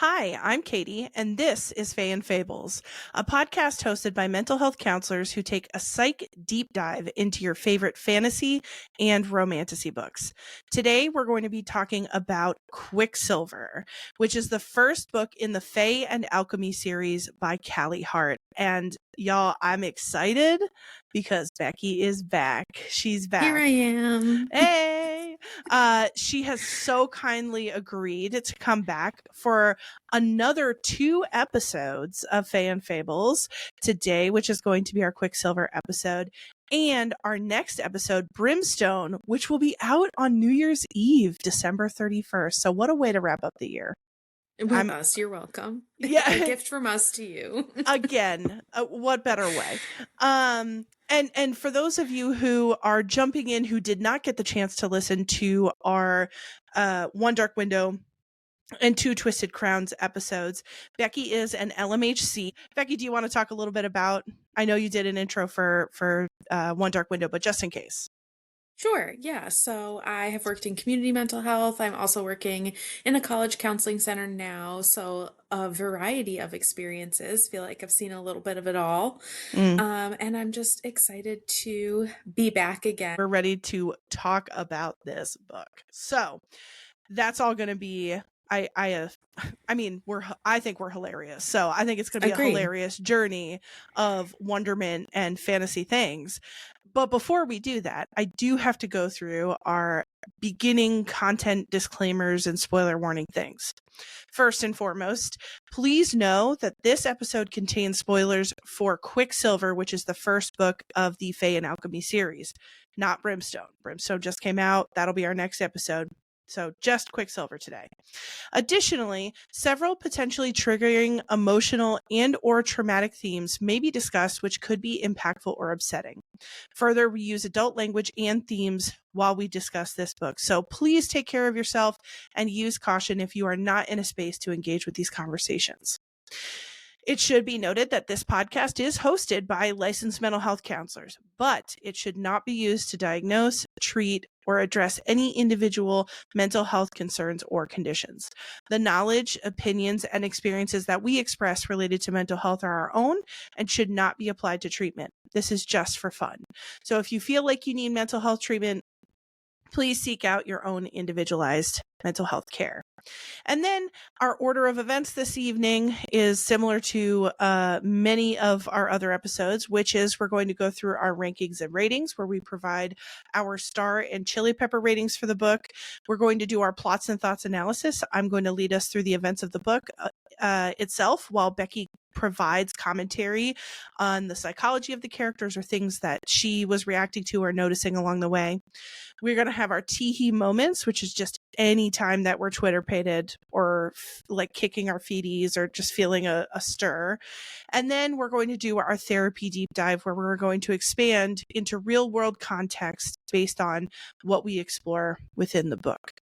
Hi, I'm Katie, and this is Fae and Fables, a podcast hosted by mental health counselors who take a psych deep dive into your favorite fantasy and romantasy books. Today, we're going to be talking about Quicksilver, which is the first book in the Fae and Alchemy series by Callie Hart. And y'all, I'm excited because Becky is back. She's back. Here I am. Hey! She has so kindly agreed to come back for another 2 episodes of Fae and Fables today, which is going to be our Quicksilver episode, and our next episode, Brimstone, which will be out on New Year's Eve, December 31st. So what a way to wrap up the year. With us, you're welcome. Yeah. A gift from us to you. Again, what better way? And for those of you who are jumping in who did not get the chance to listen to our One Dark Window and 2 Twisted Crowns episodes, Becky is an LMHC. Becky, do you want to talk a little bit about, I know you did an intro for One Dark Window, but just in case. Sure, yeah. So I have worked in community mental health. I'm also working in a college counseling center now. So a variety of experiences. Feel like I've seen a little bit of it all. And I'm just excited to be back again. We're ready to talk about this book. So that's all going to be, I think we're hilarious. So I think it's going to be a hilarious journey of wonderment and fantasy things. But before we do that, I do have to go through our beginning content disclaimers and spoiler warning things. First and foremost, please know that this episode contains spoilers for Quicksilver, which is the first book of the Fae and Alchemy series, not Brimstone. Brimstone just came out. That'll be our next episode. So just Quicksilver today. Additionally, several potentially triggering emotional and or traumatic themes may be discussed which could be impactful or upsetting. Further, we use adult language and themes while we discuss this book. So please take care of yourself and use caution if you are not in a space to engage with these conversations. It should be noted that this podcast is hosted by licensed mental health counselors, but it should not be used to diagnose, treat, or address any individual mental health concerns or conditions. The knowledge, opinions, and experiences that we express related to mental health are our own and should not be applied to treatment. This is just for fun. So if you feel like you need mental health treatment, please seek out your own individualized mental health care. And then our order of events this evening is similar to many of our other episodes, which is we're going to go through our rankings and ratings where we provide our star and chili pepper ratings for the book. We're going to do our plots and thoughts analysis. I'm going to lead us through the events of the book itself while Becky provides commentary on the psychology of the characters or things that she was reacting to or noticing along the way. We're going to have our tee-hee moments, which is just any time that we're Twitter-pated or like kicking our feeties or just feeling a stir. And then we're going to do our therapy deep dive where we're going to expand into real-world context based on what we explore within the book.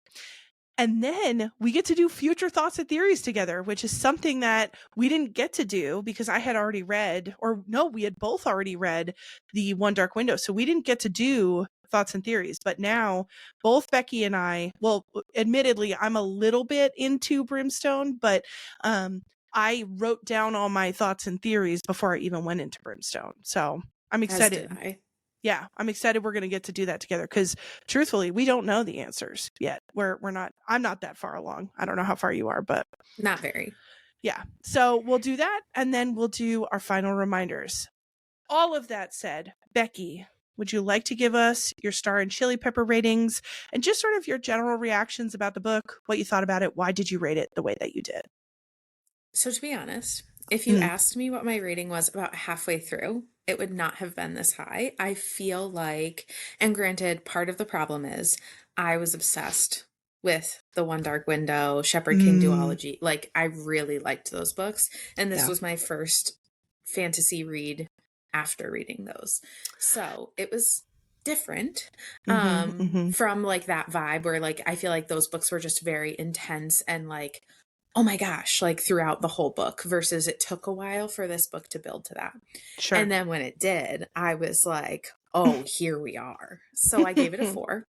And then we get to do future thoughts and theories together, which is something that we didn't get to do because I had already read, or no, we had both already read the One Dark Window. So we didn't get to do thoughts and theories. But now both Becky and I, well, admittedly, I'm a little bit into Brimstone, but I wrote down all my thoughts and theories before I even went into Brimstone. So I'm excited. As did I. Yeah, I'm excited we're going to get to do that together because truthfully, we don't know the answers yet. I'm not that far along. I don't know how far you are, but not very. Yeah. So we'll do that and then we'll do our final reminders. All of that said, Becky, would you like to give us your star and chili pepper ratings and just sort of your general reactions about the book, what you thought about it, why did you rate it the way that you did? So to be honest, if you asked me what my rating was about halfway through, it would not have been this high. I feel like, and granted, part of the problem is I was obsessed with the One Dark Window, Shepherd King duology. Like, I really liked those books. And this was my first fantasy read after reading those. So it was different from like that vibe where like, I feel like those books were just very intense and like, oh my gosh, like throughout the whole book versus it took a while for this book to build to that. Sure. And then when it did, I was like, oh, here we are. So I gave it a 4.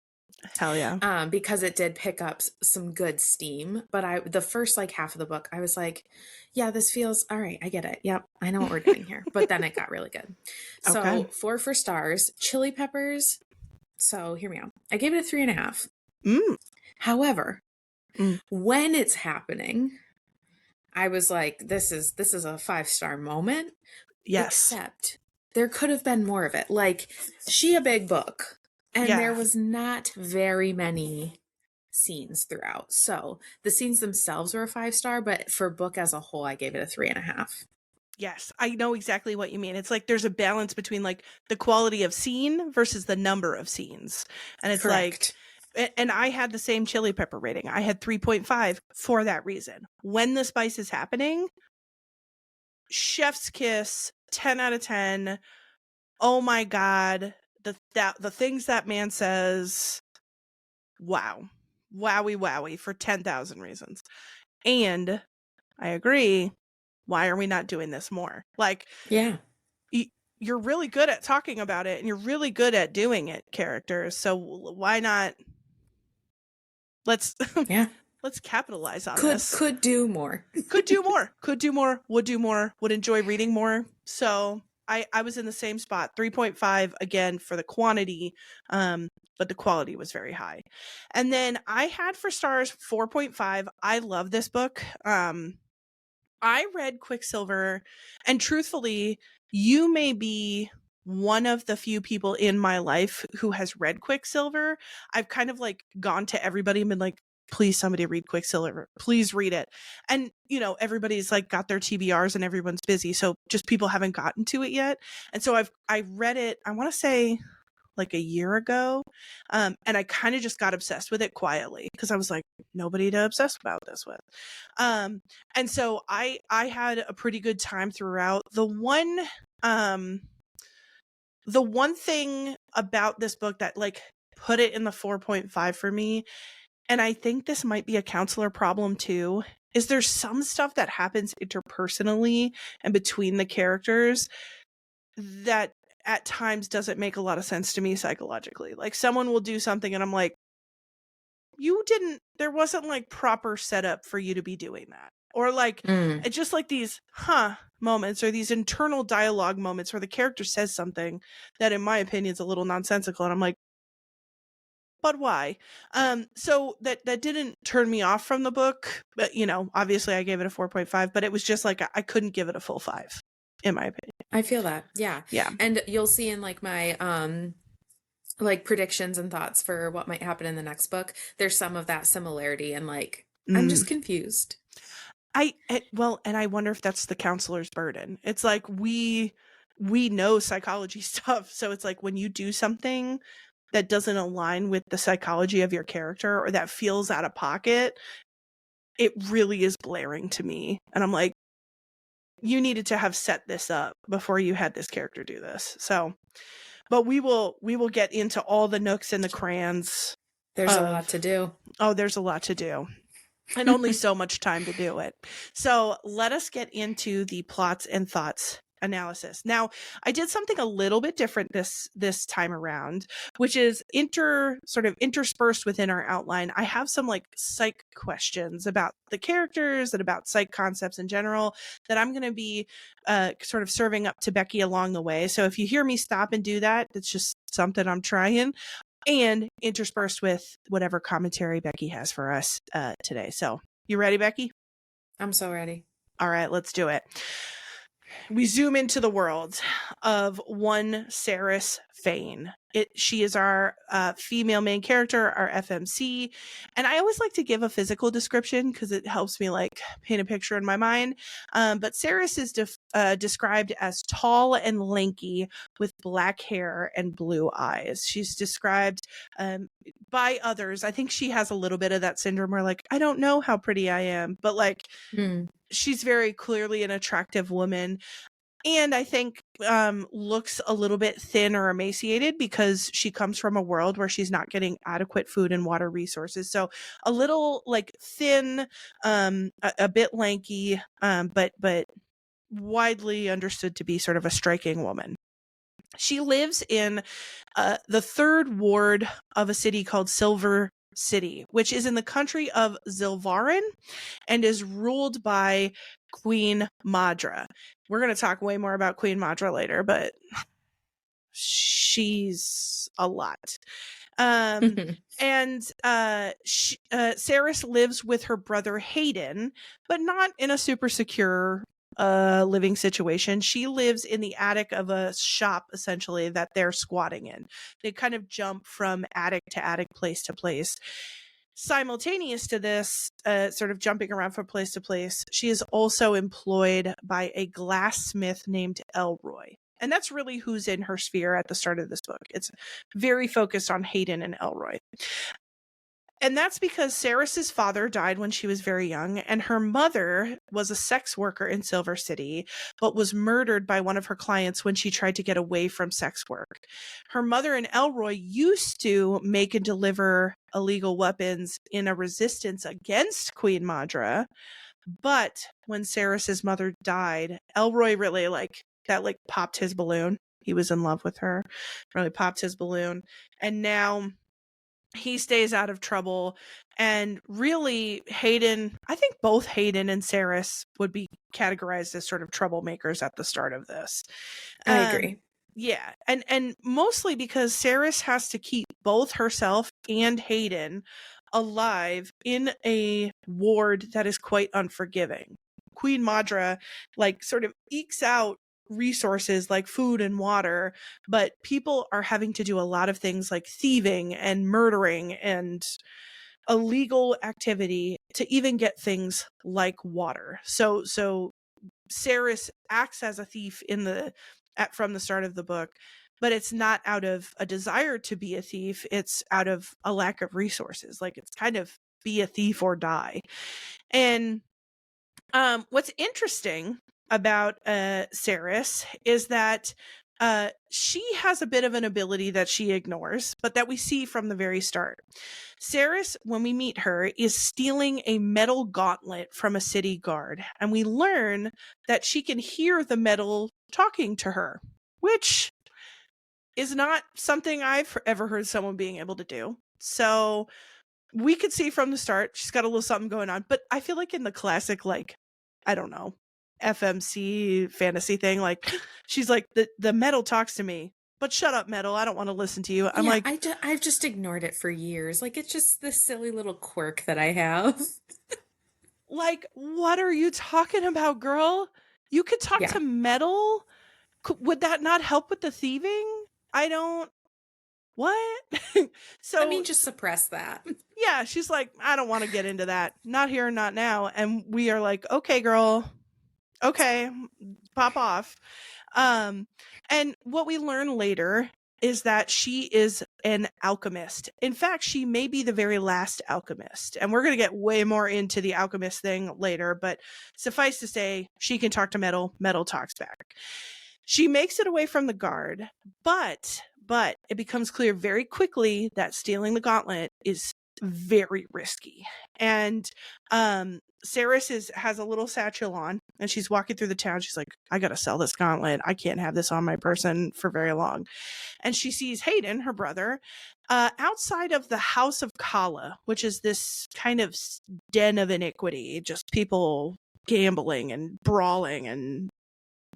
Hell yeah. Because it did pick up some good steam. But the first like half of the book, I was like, yeah, this feels all right. I get it. Yep. I know what we're doing here. But then it got really good. So Okay. 4 for stars, chili peppers. So hear me out. I gave it a 3.5. Mm. However, when it's happening, I was like, this is a 5-star moment. Yes. Except there could have been more of it. Like, she a big book. And there was not very many scenes throughout. So the scenes themselves were a 5-star, but for book as a whole, I gave it a 3.5. Yes, I know exactly what you mean. It's like there's a balance between like the quality of scene versus the number of scenes. And it's Correct. like, and I had the same chili pepper rating. I had 3.5 for that reason. When the spice is happening, chef's kiss, 10 out of 10. Oh my God. The things that man says, wow. Wowie for 10,000 reasons. And I agree. Why are we not doing this more? Like, yeah, you're really good at talking about it and you're really good at doing it, characters. So why not? Let's let's capitalize on this. Could do more. Could do more. Could do more. Would do more. Would enjoy reading more. So I was in the same spot. 3.5 again for the quantity, but the quality was very high. And then I had for stars 4.5. I love this book. I read Quicksilver, and truthfully, you may be one of the few people in my life who has read Quicksilver. I've kind of like gone to everybody and been like, please somebody read Quicksilver. Please read it. And, you know, everybody's like got their TBRs and everyone's busy. So just people haven't gotten to it yet. And so I read it, I want to say like a year ago. And I kind of just got obsessed with it quietly because I was like, nobody to obsess about this with. And so I had a pretty good time throughout. The one thing about this book that like put it in the 4.5 for me, and I think this might be a counselor problem too, is there's some stuff that happens interpersonally and between the characters that at times doesn't make a lot of sense to me psychologically. Like someone will do something and I'm like, there wasn't like proper setup for you to be doing that. Or like, it's just like these moments or these internal dialogue moments where the character says something that in my opinion is a little nonsensical. And I'm like, but why? So that didn't turn me off from the book. But, you know, obviously I gave it a 4.5, but it was just like, I couldn't give it a full 5 in my opinion. I feel that. Yeah. Yeah. And you'll see in like my, like predictions and thoughts for what might happen in the next book, there's some of that similarity and like, I'm just confused. And I wonder if that's the counselor's burden. It's like we know psychology stuff. So it's like when you do something that doesn't align with the psychology of your character or that feels out of pocket, it really is blaring to me. And I'm like, you needed to have set this up before you had this character do this. So, but we will get into all the nooks and the crayons. There's a lot to do. Oh, there's a lot to do. And only so much time to do it. So let us get into the plots and thoughts analysis. Now, I did something a little bit different this time around, which is sort of interspersed within our outline. I have some like psych questions about the characters and about psych concepts in general that I'm going to be sort of serving up to Becky along the way. So if you hear me stop and do that, it's just something I'm trying. And interspersed with whatever commentary Becky has for us today. So, you ready, Becky? I'm so ready. All right, let's do it. We zoom into the world of one Saeris Fane. She is our female main character, our FMC. And I always like to give a physical description because it helps me like paint a picture in my mind. But Saeris is described as tall and lanky with black hair and blue eyes. She's described by others. I think she has a little bit of that syndrome where like, I don't know how pretty I am, but like she's very clearly an attractive woman. And I think looks a little bit thin or emaciated because she comes from a world where she's not getting adequate food and water resources. So a little like thin, a bit lanky, but widely understood to be sort of a striking woman. She lives in the third ward of a city called Silver City, which is in the country of Zilvaren and is ruled by Queen Madra. We're going to talk way more about Queen Madra later, but she's a lot. And Saeris lives with her brother Hayden, but not in a super secure living situation. She lives in the attic of a shop, essentially, that they're squatting in. They kind of jump from attic to attic, place to place. Simultaneous to this, sort of jumping around from place to place, she is also employed by a glassmith named Elroy. And that's really who's in her sphere at the start of this book. It's very focused on Hayden and Elroy. And that's because Saeris' father died when she was very young, and her mother was a sex worker in Silver City, but was murdered by one of her clients when she tried to get away from sex work. Her mother and Elroy used to make and deliver illegal weapons in a resistance against Queen Madra, but when Saeris' mother died, Elroy really popped his balloon. He was in love with her, really popped his balloon, and now he stays out of trouble. And really, Hayden, I think both Hayden and Saeris would be categorized as sort of troublemakers at the start of this. I agree. Yeah, and mostly because Saeris has to keep both herself and Hayden alive in a ward that is quite unforgiving. Queen Madra sort of ekes out resources like food and water, but people are having to do a lot of things like thieving and murdering and illegal activity to even get things like water. So Saeris acts as a thief from the start of the book, but it's not out of a desire to be a thief. It's out of a lack of resources. It's kind of be a thief or die. And what's interesting about Saeris is that she has a bit of an ability that she ignores, but that we see from the very start. Saeris, when we meet her, is stealing a metal gauntlet from a city guard, and we learn that she can hear the metal talking to her, which is not something I've ever heard someone being able to do. So we could see from the start she's got a little something going on, but I feel like in the classic, I don't know, FMC fantasy thing, she's like, the metal talks to me, but shut up, metal, I don't want to listen to you. I'm I've just ignored it for years. It's just this silly little quirk that I have. What are you talking about, girl? You could talk to metal? Would that not help with the thieving? What? So just suppress that. Yeah, she's like, I don't want to get into that. Not here, not now. And we are like, okay, girl. Okay, pop off. And what we learn later is that she is an alchemist. In fact, she may be the very last alchemist. And we're going to get way more into the alchemist thing later, but suffice to say, she can talk to metal. Metal talks back. She makes it away from the guard, but it becomes clear very quickly that stealing the gauntlet is very risky. And Saeris has a little satchel on, and she's walking through the town. She's like, I gotta sell this gauntlet. I can't have this on my person for very long. And she sees Hayden, her brother, outside of the House of Kala, which is this kind of den of iniquity, just people gambling and brawling and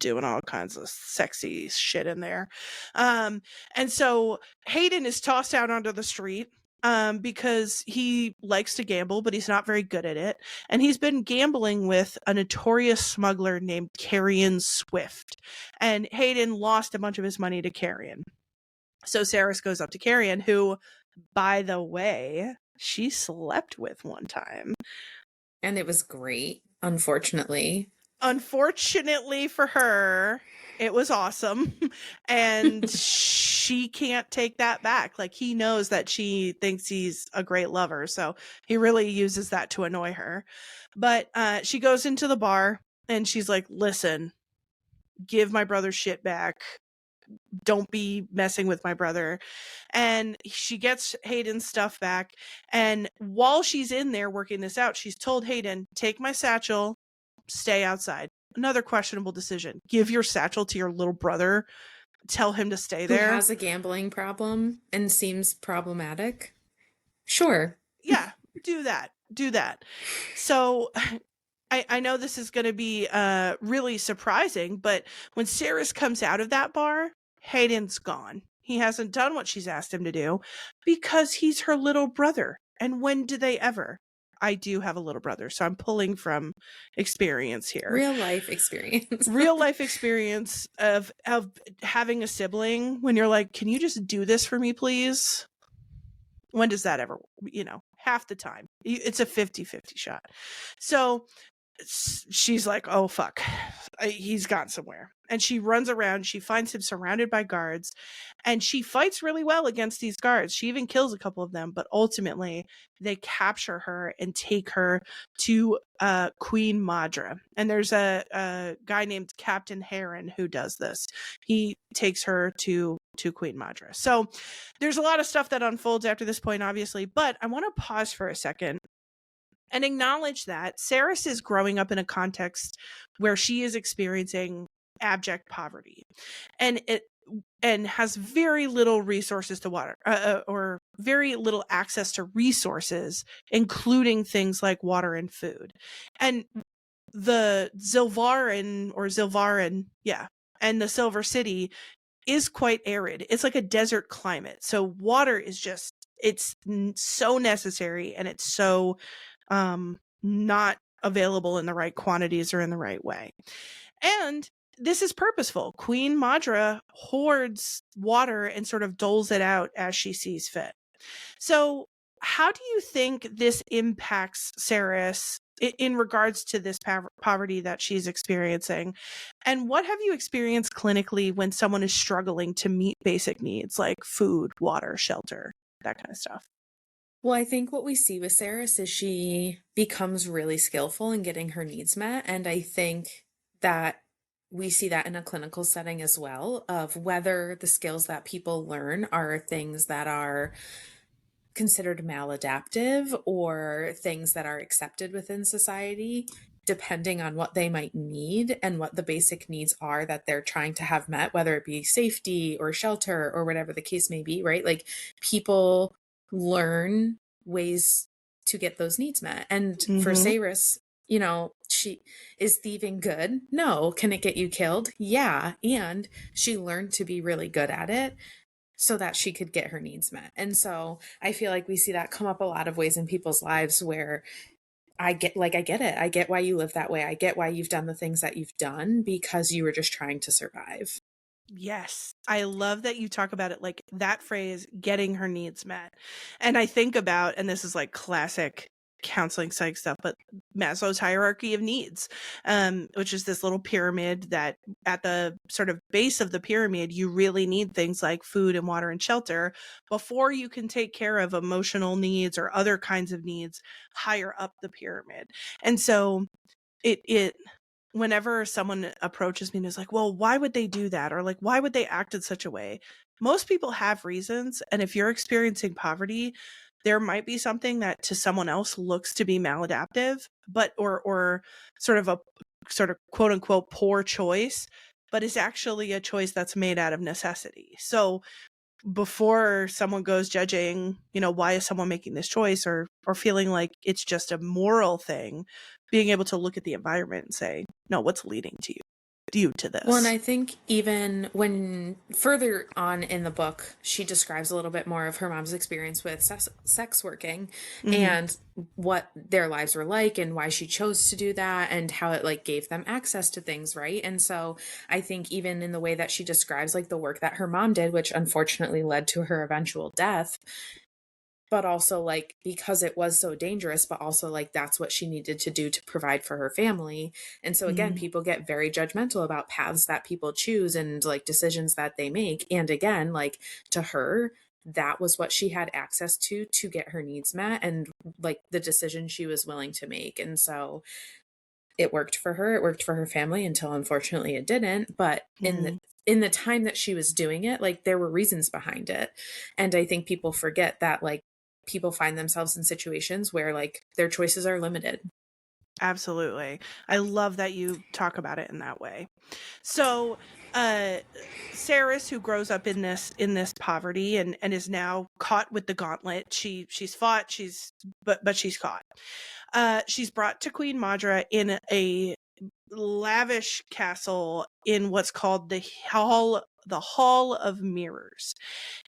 doing all kinds of sexy shit in there. And so Hayden is tossed out onto the street because he likes to gamble, but he's not very good at it. And he's been gambling with a notorious smuggler named Carrion Swift. And Hayden lost a bunch of his money to Carrion. So Saeris goes up to Carrion, who, by the way, she slept with one time. And it was great, unfortunately. Unfortunately for her, it was awesome. And she can't take that back. He knows that she thinks he's a great lover, so he really uses that to annoy her. But she goes into the bar and she's like, listen, give my brother's shit back. Don't be messing with my brother. And she gets Hayden's stuff back. And while she's in there working this out, she's told Hayden, take my satchel, stay outside. Another questionable decision. Give your satchel to your little brother. tell him to stay there. Who has a gambling problem and seems problematic. Sure. Yeah, do that. Do that. So I know this is going to be really surprising, but when Saeris comes out of that bar, Hayden's gone. He hasn't done what she's asked him to do because he's her little brother. And when do they ever? I do have a little brother, so I'm pulling from experience here. Real life experience. Real life experience of having a sibling when you're like, can you just do this for me, please? When does that ever, half the time. It's a 50-50 shot. So she's like, oh, fuck. He's gone somewhere. And she runs around. She finds him surrounded by guards. And she fights really well against these guards. She even kills a couple of them. But ultimately, they capture her and take her to Queen Madra. And there's a guy named Captain Heron who does this. He takes her to Queen Madra. So there's a lot of stuff that unfolds after this point, obviously. But I want to pause for a second and acknowledge that Saeris is growing up in a context where she is experiencing abject poverty and has very little resources to water or very little access to resources, including things like water and food. And the Zilvaren, and the Silver City is quite arid. It's like a desert climate. So water is just, it's so necessary, and it's so not available in the right quantities or in the right way. And this is purposeful. Queen Madra hoards water and sort of doles it out as she sees fit. So how do you think this impacts Saeris in regards to this poverty that she's experiencing? And what have you experienced clinically when someone is struggling to meet basic needs like food, water, shelter, that kind of stuff? Well, I think what we see with Saeris is she becomes really skillful in getting her needs met. And I think that we see that in a clinical setting as well, of whether the skills that people learn are things that are considered maladaptive or things that are accepted within society, depending on what they might need and what the basic needs are that they're trying to have met, whether it be safety or shelter or whatever the case may be, right? Like, people learn ways to get those needs met. And for Saeris, she is thieving good? No. Can it get you killed? Yeah. And she learned to be really good at it so that she could get her needs met. And so I feel like we see that come up a lot of ways in people's lives where I get it. I get why you live that way. I get why you've done the things that you've done because you were just trying to survive. Yes. I love that you talk about it like that phrase, getting her needs met. And I think about, and this is like classic counseling psych stuff, but Maslow's hierarchy of needs, which is this little pyramid that at the sort of base of the pyramid, you really need things like food and water and shelter before you can take care of emotional needs or other kinds of needs higher up the pyramid. And so whenever someone approaches me and is like, well, why would they do that? Or like, why would they act in such a way? Most people have reasons. And if you're experiencing poverty, there might be something that to someone else looks to be maladaptive, but, or sort of quote unquote poor choice, but is actually a choice that's made out of necessity. So before someone goes judging, why is someone making this choice or feeling like it's just a moral thing, being able to look at the environment and say, no, what's leading to you to this? Well, and I think even when further on in the book, she describes a little bit more of her mom's experience with sex working and what their lives were like and why she chose to do that and how it like gave them access to things, right? And so I think even in the way that she describes like the work that her mom did, which unfortunately led to her eventual death, but also like because it was so dangerous, but also like that's what she needed to do to provide for her family. And so again, people get very judgmental about paths that people choose and like decisions that they make. And again, like to her, that was what she had access to get her needs met and like the decision she was willing to make. And so it worked for her. It worked for her family until unfortunately it didn't. But in the time that she was doing it, like there were reasons behind it. And I think people forget that like people find themselves in situations where like their choices are limited. Absolutely. I love that you talk about it in that way. So, Saeris, who grows up in this poverty and is now caught with the gauntlet. She's fought, but she's caught. She's brought to Queen Madra in a lavish castle in what's called the Hall of Mirrors.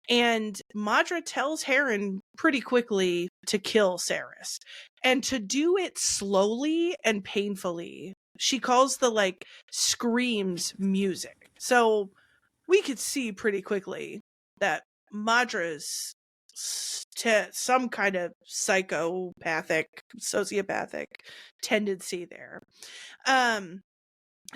And Madra tells Heron pretty quickly to kill Saeris, and to do it slowly and painfully. She calls the screams music. So we could see pretty quickly that Madra's some kind of psychopathic, sociopathic tendency there.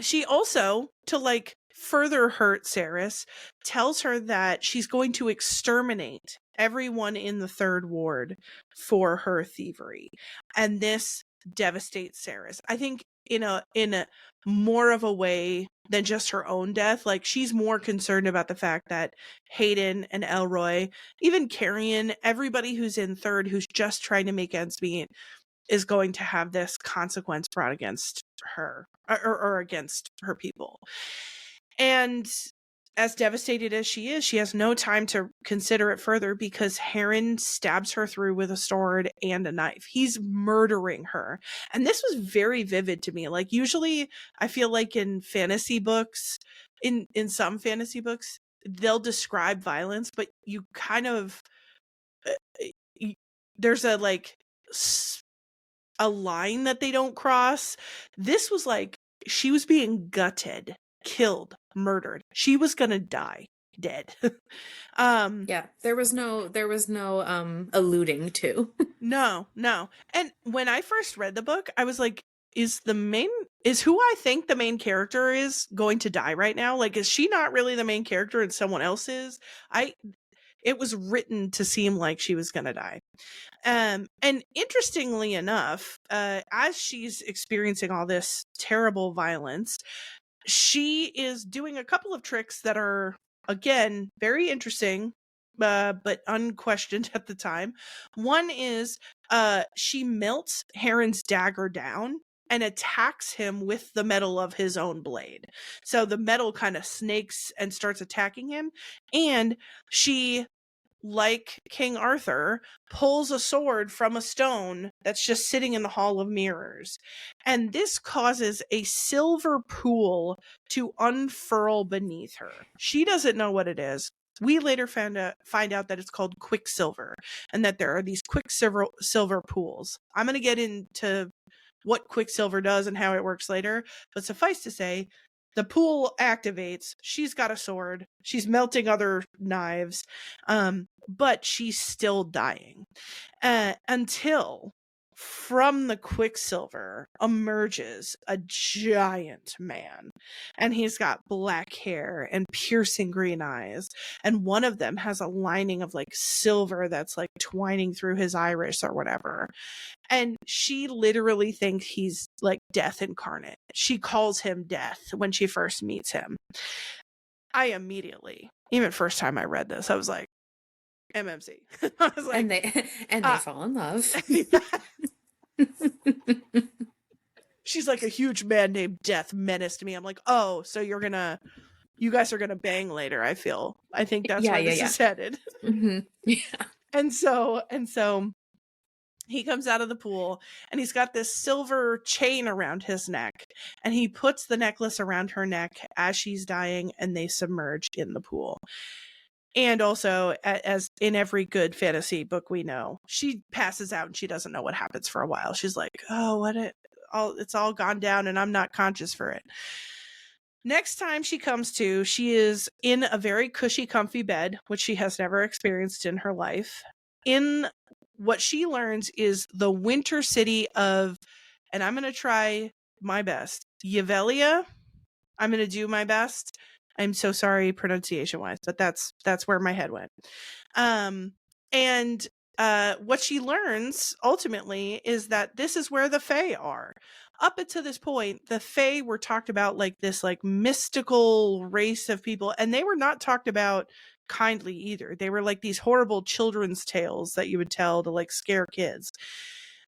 She also, to further hurt Saeris, tells her that she's going to exterminate everyone in the third ward for her thievery. And this devastates Saeris. I think in a more of a way than just her own death. She's more concerned about the fact that Hayden and Elroy, even Carrion, everybody who's in third, who's just trying to make ends meet, is going to have this consequence brought against her or against her people. And as devastated as she has no time to consider it further because Heron stabs her through with a sword and a knife. He's murdering her. And this was very vivid to me. Usually I feel like in fantasy books, in some fantasy books, they'll describe violence, but you kind of, there's a line that they don't cross. This was she was being gutted, killed, murdered. She was gonna die dead. Yeah, there was no alluding to. No. And when I first read the book, I was like, is who I think the main character is going to die right now? Is she not really the main character and someone else is? It was written to seem like she was gonna die. And interestingly enough, as she's experiencing all this terrible violence, she is doing a couple of tricks that are, again, very interesting, but unquestioned at the time. One is she melts Heron's dagger down and attacks him with the metal of his own blade. So the metal kind of snakes and starts attacking him. And she, like King Arthur, pulls a sword from a stone that's just sitting in the Hall of Mirrors. And this causes a silver pool to unfurl beneath her. She doesn't know what it is. We later find out that it's called Quicksilver, and that there are these Quicksilver pools. I'm going to get into what Quicksilver does and how it works later, but suffice to say, the pool activates. She's got a sword. She's melting other knives. But she's still dying. Until from the Quicksilver emerges a giant man. And he's got black hair and piercing green eyes. And one of them has a lining of silver that's twining through his iris or whatever. And she literally thinks he's death incarnate. She calls him Death when she first meets him. I immediately, even first time I read this, I was like, MMC. I was and they fall in love. She's like, a huge man named Death menaced me. I'm like, oh, so you guys are gonna bang later. I think that's where this is headed. Mm-hmm. Yeah. And so he comes out of the pool and he's got this silver chain around his neck, and he puts the necklace around her neck as she's dying, and they submerge in the pool. And also, as in every good fantasy book we know, she passes out and she doesn't know what happens for a while. She's like, oh, it's all gone down and I'm not conscious for it. Next time she comes to, she is in a very cushy, comfy bed, which she has never experienced in her life. In what she learns is the winter city of, and I'm going to try my best, Yvelia. I'm going to do my best. I'm so sorry pronunciation-wise, but that's where my head went. And what she learns ultimately is that this is where the Fae are. Up until this point, the Fae were talked about this mystical race of people, and they were not talked about kindly either. They were these horrible children's tales that you would tell to scare kids.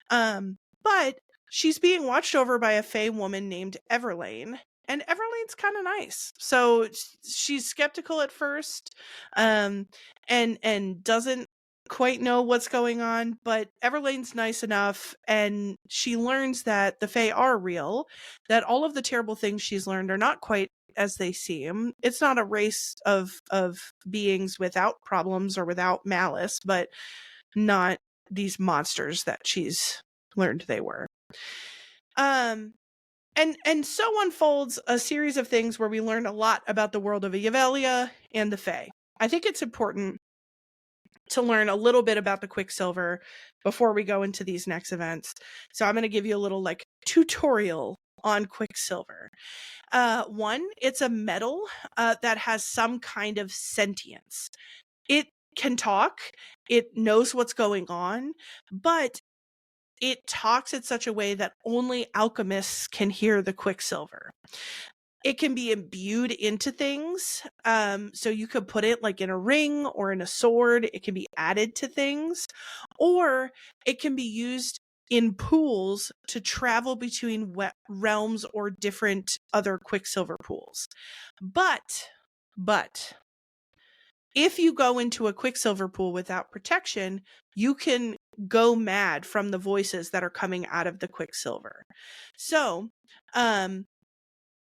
But she's being watched over by a Fae woman named Everlane. And Everlane's kind of nice. So she's skeptical at first, and doesn't quite know what's going on, but Everlane's nice enough, and she learns that the Fae are real, that all of the terrible things she's learned are not quite as they seem. It's not a race of beings without problems or without malice, but not these monsters that she's learned they were. And so unfolds a series of things where we learn a lot about the world of Yvelia and the Fae. I think it's important to learn a little bit about the Quicksilver before we go into these next events. So I'm going to give you a little like tutorial on Quicksilver. One, it's a metal that has some kind of sentience. It can talk, it knows what's going on, but it talks in such a way that only alchemists can hear the Quicksilver. It can be imbued into things. So you could put it like in a ring or in a sword. It can be added to things, or it can be used in pools to travel between realms or different other Quicksilver pools. But if you go into a Quicksilver pool without protection, you can go mad from the voices that are coming out of the Quicksilver. So,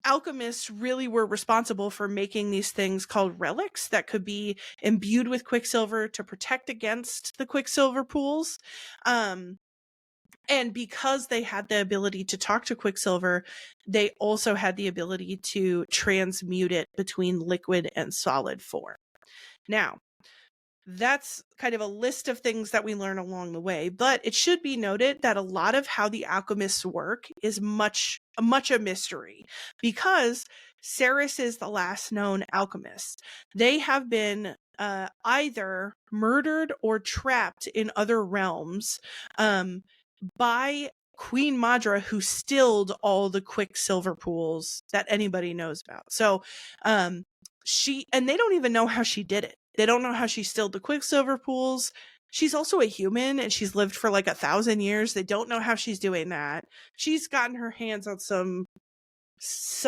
alchemists really were responsible for making these things called relics that could be imbued with Quicksilver to protect against the Quicksilver pools. And because they had the ability to talk to Quicksilver, they also had the ability to transmute it between liquid and solid form. Now, that's kind of a list of things that we learn along the way, but it should be noted that a lot of how the alchemists work is much a mystery, because Saeris is the last known alchemist. They have been either murdered or trapped in other realms by Queen Madra, who stilled all the Quicksilver pools that anybody knows about. So and they don't even know how she did it. They don't know how she stilled the Quicksilver pools. She's also a human, and she's lived for like 1,000 years. They don't know how she's doing that. She's gotten her hands on some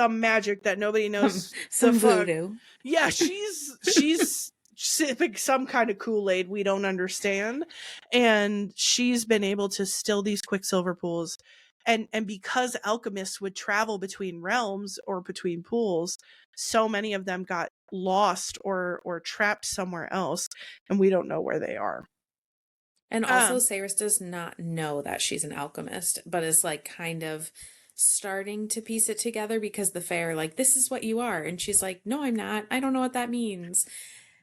magic that nobody knows. Some voodoo. Yeah, she's sipping some kind of Kool-Aid we don't understand, and she's been able to still these Quicksilver pools. And because alchemists would travel between realms or between pools, so many of them got lost or trapped somewhere else, and we don't know where they are. And also, Saeris does not know that she's an alchemist, but is like kind of starting to piece it together, because the Fae are like, this is what you are. And she's like, no, I'm not. I don't know what that means.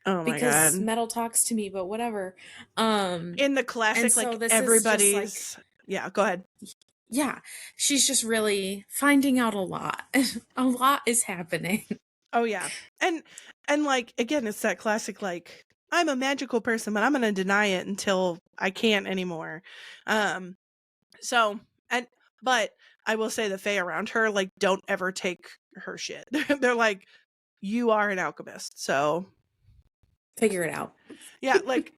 Oh my God. Metal talks to me, but whatever. In the classic, so like everybody's like, yeah, go ahead. Yeah, she's just really finding out a lot. A lot is happening. Oh yeah. And like, again, it's that classic, like, I'm a magical person, but I'm going to deny it until I can't anymore. But I will say the Fae around her, like, don't ever take her shit. They're like, you are an alchemist, so figure it out. Yeah, like,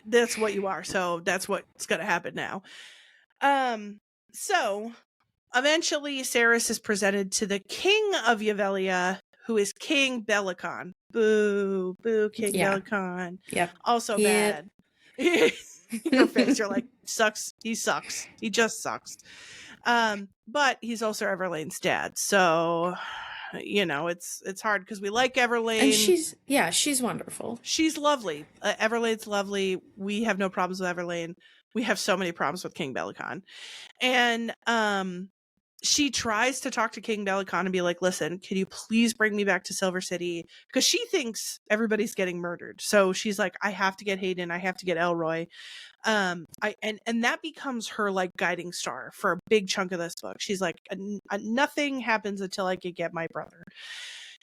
that's what you are, so that's what's going to happen now. So eventually Saeris is presented to the king of Yvelia, who is King Belicon. Boo, King Belicon. Yep. Also bad. Your face, you're like, sucks. He sucks. He just sucks. But he's also Everlane's dad, so you know, it's hard because we like Everlane. And she's wonderful. She's lovely. Everlane's lovely. We have no problems with Everlane. We have so many problems with King Belicon. And she tries to talk to King Belicon and be like, listen, can you please bring me back to Silver City? Because she thinks everybody's getting murdered. So she's like, I have to get Hayden. I have to get Elroy. And that becomes her like guiding star for a big chunk of this book. She's like, nothing happens until I can get my brother.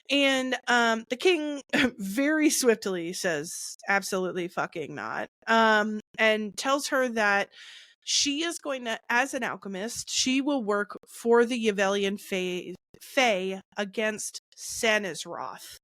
And the king very swiftly says, absolutely fucking not. And tells her that she is going to, as an alchemist, she will work for the Yvelian Fae against Sanisroth.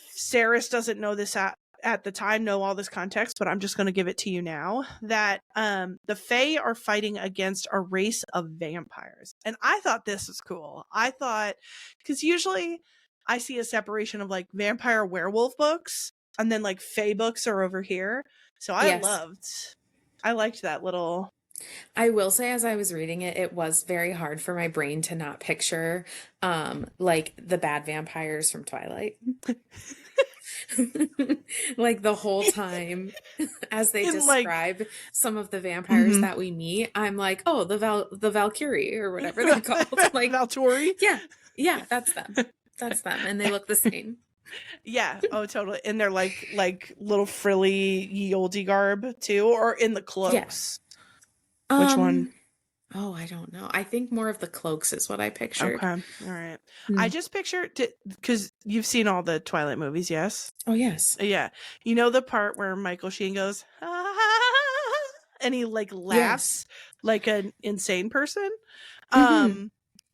Saeris doesn't know this at the time know all this context, but I'm just going to give it to you now, that the Fae are fighting against a race of vampires. And I thought this was cool. I thought, because usually I see a separation of like vampire werewolf books and then like Fae books are over here. So I liked that little. I will say, as I was reading it, it was very hard for my brain to not picture like the bad vampires from Twilight. Like the whole time as they describe like, some of the vampires that we meet, I'm like, oh, the Valkyrie or whatever they're called. Like Valtori? Yeah, that's them. That's them. And they look the same. Yeah. Oh, totally. And they're like little frilly ye olde garb too, or in the cloaks. Yeah. Which one? Oh, I don't know. I think more of the cloaks is what I pictured. Okay. All right. I just pictured, because you've seen all the Twilight movies, yes? Oh, yes. Yeah. You know the part where Michael Sheen goes, ah, and he like laughs like an insane person?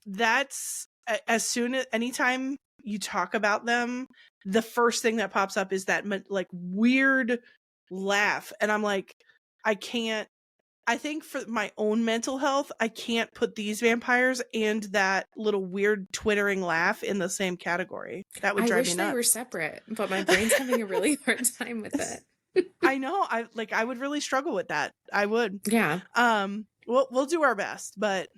That's as soon as anytime you talk about them, the first thing that pops up is that like weird laugh. And I'm like, I think for my own mental health, I can't put these vampires and that little weird twittering laugh in the same category. That would drive me nuts. I wish they were separate, but my brain's having a really hard time with it. I know. I would really struggle with that. I would. Yeah. We'll do our best, but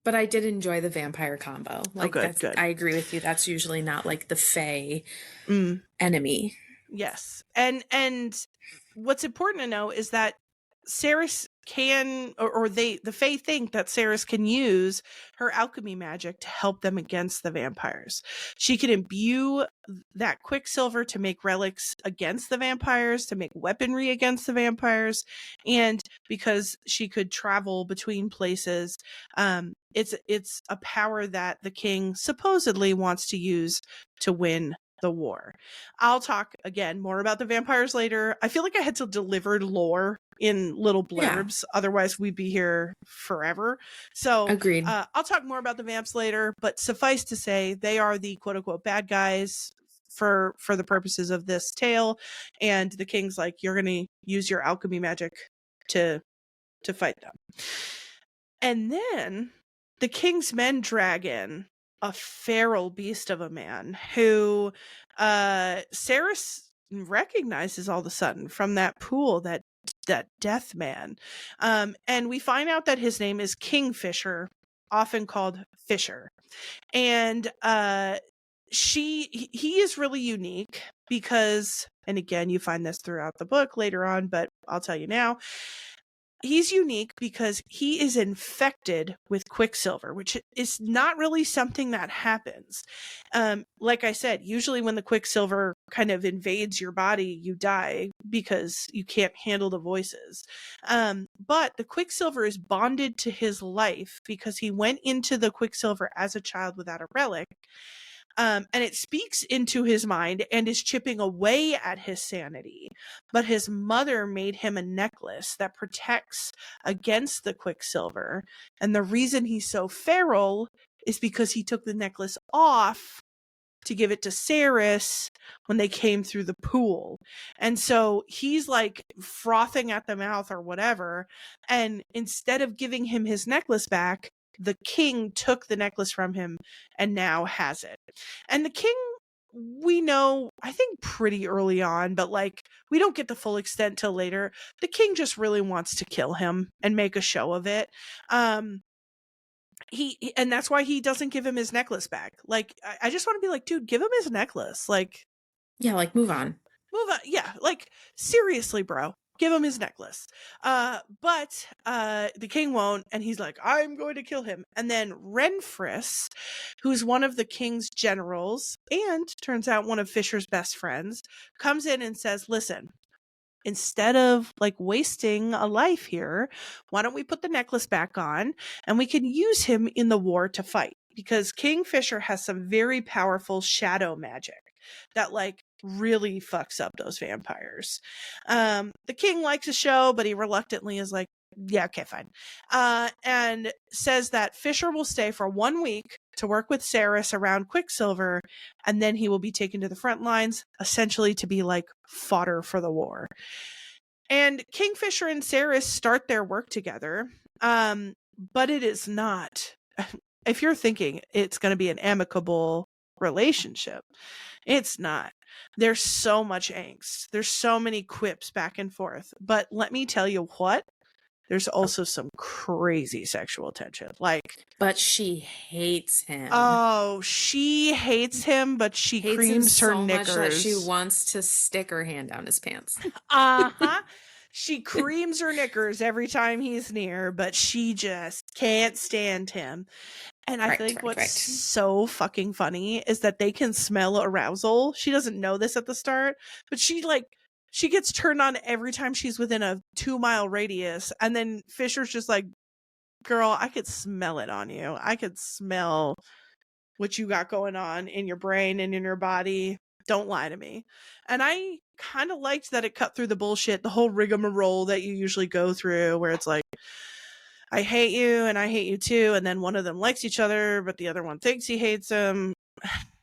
I did enjoy the vampire combo. Like, good. I agree with you. That's usually not like the Fae enemy. Yes. And what's important to know is that Saeris can, or the Fae think that Saeris can use her alchemy magic to help them against the vampires. She can imbue that Quicksilver to make relics against the vampires, to make weaponry against the vampires, and because she could travel between places, it's a power that the king supposedly wants to use to win the war. I'll talk again more about the vampires later. I feel like I had to deliver lore in little blurbs, otherwise we'd be here forever. So agreed. I'll talk more about the vamps later, but suffice to say, they are the quote unquote bad guys for the purposes of this tale, and the king's like, you're gonna use your alchemy magic to fight them. And then the king's men drag in a feral beast of a man who Saeris recognizes all of a sudden from that pool, that death man. And we find out that his name is Kingfisher, often called Fisher. And he is really unique because, and again, you find this throughout the book later on, but I'll tell you now. He's unique because he is infected with Quicksilver, which is not really something that happens. Like I said, usually when the Quicksilver kind of invades your body, you die because you can't handle the voices. But the Quicksilver is bonded to his life because he went into the Quicksilver as a child without a relic. And it speaks into his mind and is chipping away at his sanity. But his mother made him a necklace that protects against the Quicksilver. And the reason he's so feral is because he took the necklace off to give it to Saeris when they came through the pool. And so he's like frothing at the mouth or whatever. And instead of giving him his necklace back, the king took the necklace from him and now has it. And the king, we know, I think pretty early on, but like we don't get the full extent till later. The king just really wants to kill him and make a show of it. And that's why he doesn't give him his necklace back. Like, I just want to be like, dude, give him his necklace. Like, yeah, like move on. Yeah, like seriously, bro. Give him his necklace. But the king won't, and he's like, I'm going to kill him. And then Renfris, who's one of the king's generals, and turns out one of Fisher's best friends, comes in and says, listen, instead of like wasting a life here, why don't we put the necklace back on and we can use him in the war to fight? Because Kingfisher has some very powerful shadow magic that like really fucks up those vampires. The king likes the show, but he reluctantly is like, yeah, okay, fine. And says that Fisher will stay for 1 week to work with Saeris around Quicksilver, and then he will be taken to the front lines, essentially to be like fodder for the war. And Kingfisher and Saeris start their work together, but it is not. If you're thinking it's going to be an amicable relationship, it's not. There's so much angst. There's so many quips back and forth. But let me tell you what, there's also some crazy sexual tension. But she hates him. Oh, she hates him, but she hates creams him her so knickers. Much that she wants to stick her hand down his pants. She creams her knickers every time he's near, but she just can't stand him. And I think what's so fucking funny is that they can smell arousal. She doesn't know this at the start, but she gets turned on every time she's within a 2-mile radius. And then Fisher's just like, girl, I could smell it on you. I could smell what you got going on in your brain and in your body. Don't lie to me. And I kind of liked that it cut through the bullshit, the whole rigmarole that you usually go through, where it's like, I hate you and I hate you too, and then one of them likes each other, but the other one thinks he hates him.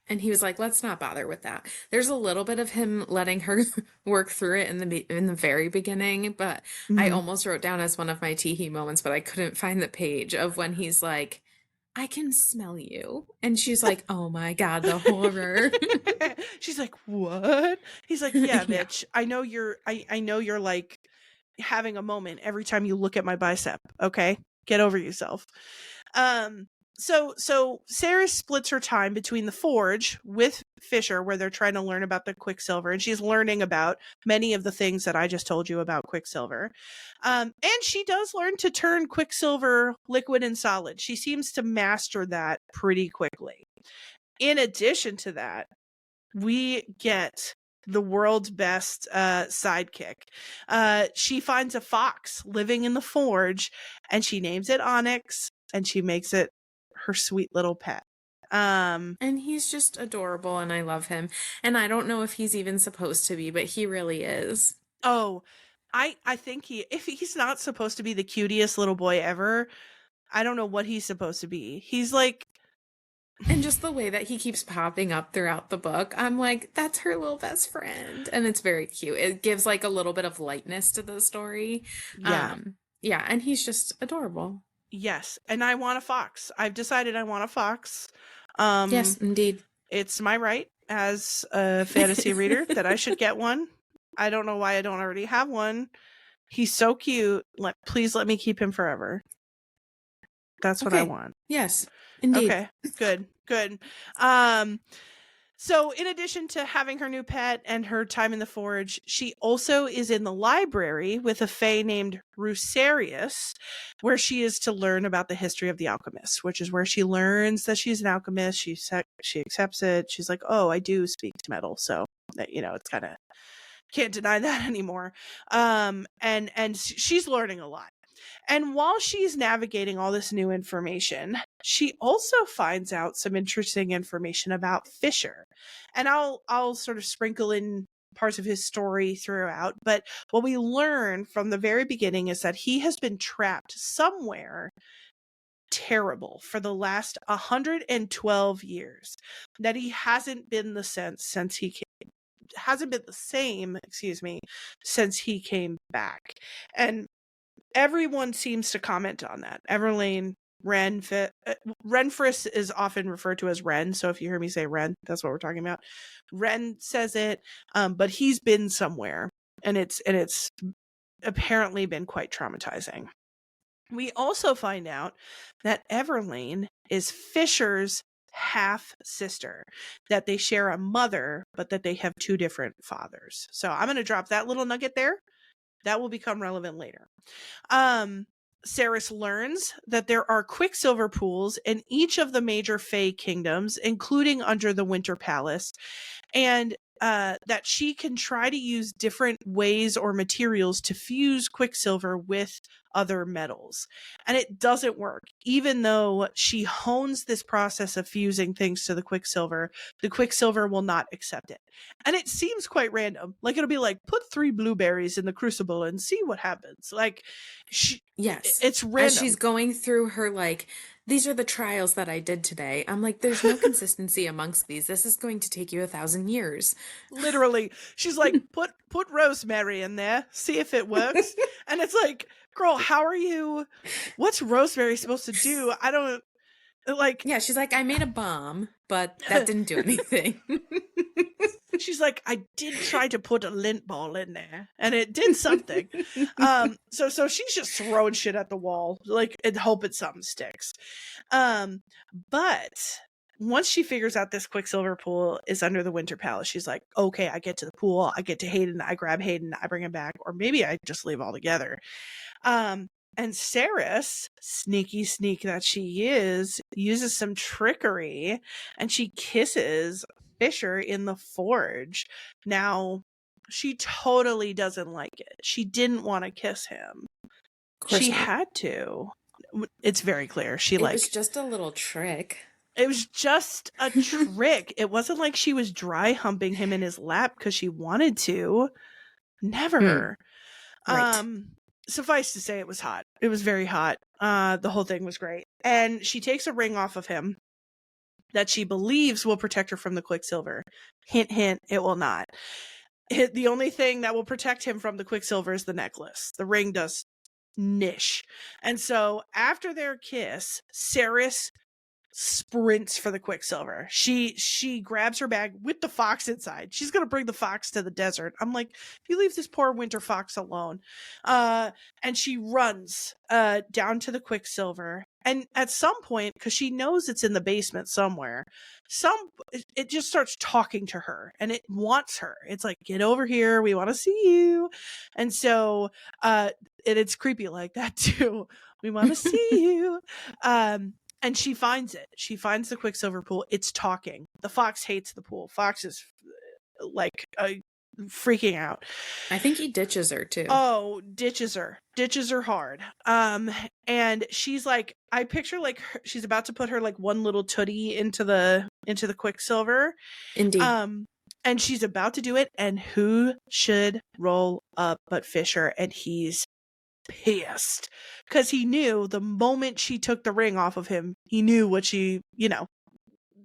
And he was like, let's not bother with that. There's a little bit of him letting her work through it in the very beginning, but I almost wrote down as one of my tee-hee moments, but I couldn't find the page of when he's like, I can smell you. And she's like, oh my God, the horror. She's like, what? He's like, yeah, bitch. I know you're like having a moment every time you look at my bicep. Okay, get over yourself. So Saeris splits her time between the forge with Fisher, where they're trying to learn about the Quicksilver, and she's learning about many of the things that I just told you about Quicksilver. And she does learn to turn Quicksilver liquid and solid. She seems to master that pretty quickly. In addition to that, we get the world's best sidekick. She finds a fox living in the forge, and she names it Onyx, and she makes it her sweet little pet. And he's just adorable, and I love him. And I don't know if he's even supposed to be, but he really is. Oh, I think if he's not supposed to be the cutest little boy ever, I don't know what he's supposed to be. He's like, and just the way that he keeps popping up throughout the book, I'm like, that's her little best friend. And it's very cute. It gives like a little bit of lightness to the story. Yeah. Yeah, and he's just adorable. Yes, and I want a fox. I've decided I want a fox. Yes, indeed. It's my right as a fantasy reader that I should get one. I don't know why I don't already have one. He's so cute. Please let me keep him forever. That's what I want. Yes, indeed. Okay, good. So in addition to having her new pet and her time in the forge, she also is in the library with a fae named Rusarius, where she is to learn about the history of the alchemists, which is where she learns that she's an alchemist. She accepts it. She's like, oh, I do speak to metal. So, it's kind of, can't deny that anymore. And she's learning a lot. And while she's navigating all this new information, she also finds out some interesting information about Fisher. And I'll sort of sprinkle in parts of his story throughout. But what we learn from the very beginning is that he has been trapped somewhere terrible for the last 112 years. That he hasn't been the same since he came back. And everyone seems to comment on that. Everlane, Renfris is often referred to as Ren, so if you hear me say Ren, that's what we're talking about. Ren says it, but he's been somewhere, and it's apparently been quite traumatizing. We also find out that Everlane is Fisher's half sister, that they share a mother, but that they have two different fathers. So I'm going to drop that little nugget there. That will become relevant later. Saeris learns that there are Quicksilver pools in each of the major Fae kingdoms, including under the Winter Palace. And that she can try to use different ways or materials to fuse Quicksilver with other metals. And it doesn't work. Even though she hones this process of fusing things to the Quicksilver will not accept it. And it seems quite random. Like, it'll be like, put 3 blueberries in the crucible and see what happens. Like, yes, it's random. As she's going through her, like, these are the trials that I did today. I'm like, there's no consistency amongst these. This is going to take you 1,000 years. Literally. She's like, put rosemary in there, see if it works. And it's like, girl, how are you? What's rosemary supposed to do? I don't like. Yeah, she's like, I made a bomb, but that didn't do anything. She's like, I did try to put a lint ball in there, and it did something. So she's just throwing shit at the wall, like, and hoping something sticks. But once she figures out this Quicksilver pool is under the Winter Palace, she's like, okay, I get to the pool, I get to Hayden, I grab Hayden, I bring him back, or maybe I just leave altogether. And Saeris, sneaky sneak that she is, uses some trickery, and she kisses Fisher in the forge. Now, she totally doesn't like it. She didn't want to kiss him. She had to. It's very clear. It was just a little trick. It was just a trick. It wasn't like she was dry humping him in his lap because she wanted to. Never. Right. Suffice to say, it was hot. It was very hot. The whole thing was great. And she takes a ring off of him that she believes will protect her from the Quicksilver. Hint, hint, it will not. The only thing that will protect him from the Quicksilver is the necklace. The ring does niche. And so after their kiss, Saeris sprints for the Quicksilver. She grabs her bag with the fox inside. She's gonna bring the fox to the desert. I'm like, you leave this poor winter fox alone. And she runs down to the Quicksilver. And at some point, because she knows it's in the basement somewhere, it just starts talking to her, and it wants her. It's like, get over here, we want to see you. And so it's creepy like that too. We want to see you. And she finds it. She finds the Quicksilver pool. It's talking. The fox hates the pool. Fox is like freaking out. I think he ditches her too. Oh, ditches her hard. And she's like, I picture like she's about to put her like one little tootie into the Quicksilver. Indeed. And she's about to do it, and who should roll up but Fisher? And he's pissed because he knew the moment she took the ring off of him, he knew what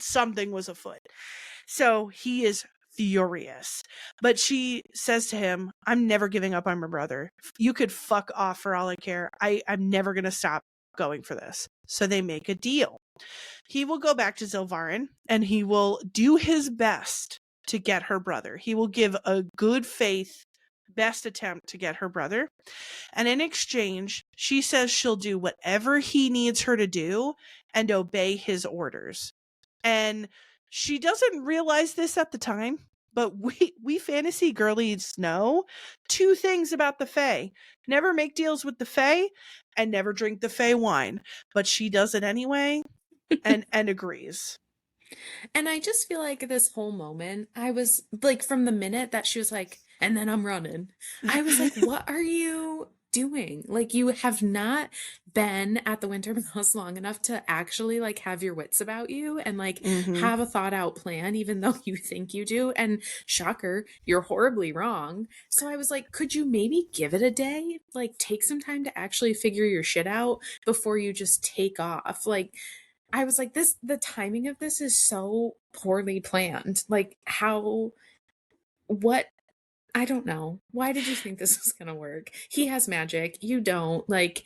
something was afoot. So he is furious. But she says to him, I'm never giving up on my brother. You could fuck off for all I care. I'm never going to stop going for this. So they make a deal. He will go back to Zilvaren, and he will do his best to get her brother. He will give a good faith best attempt to get her brother. And in exchange, she says she'll do whatever he needs her to do and obey his orders. And she doesn't realize this at the time, but we fantasy girlies know 2 things about the Fae. Never make deals with the Fae, and never drink the Fae wine. But she does it anyway and agrees. And I just feel like this whole moment, I was like, from the minute that she was like, and then I'm running, I was like, what are you doing? Like, you have not been at the Winter Palace long enough to actually like have your wits about you and like have a thought out plan, even though you think you do. And shocker, you're horribly wrong. So I was like, could you maybe give it a day? Like, take some time to actually figure your shit out before you just take off. Like, I was like, the timing of this is so poorly planned. Like, I don't know. Why did you think this was going to work? He has magic. You don't. Like,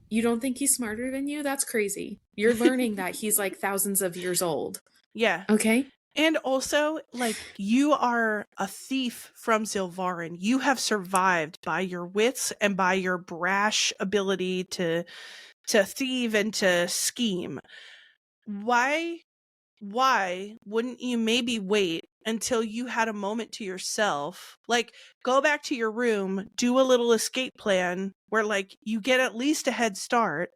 you don't think he's smarter than you? That's crazy. You're learning that he's like thousands of years old. Yeah. Okay. And also, like, you are a thief from Zilvaren. You have survived by your wits and by your brash ability to thieve and to scheme. Why wouldn't you maybe wait until you had a moment to yourself? Like, go back to your room, do a little escape plan where like you get at least a head start.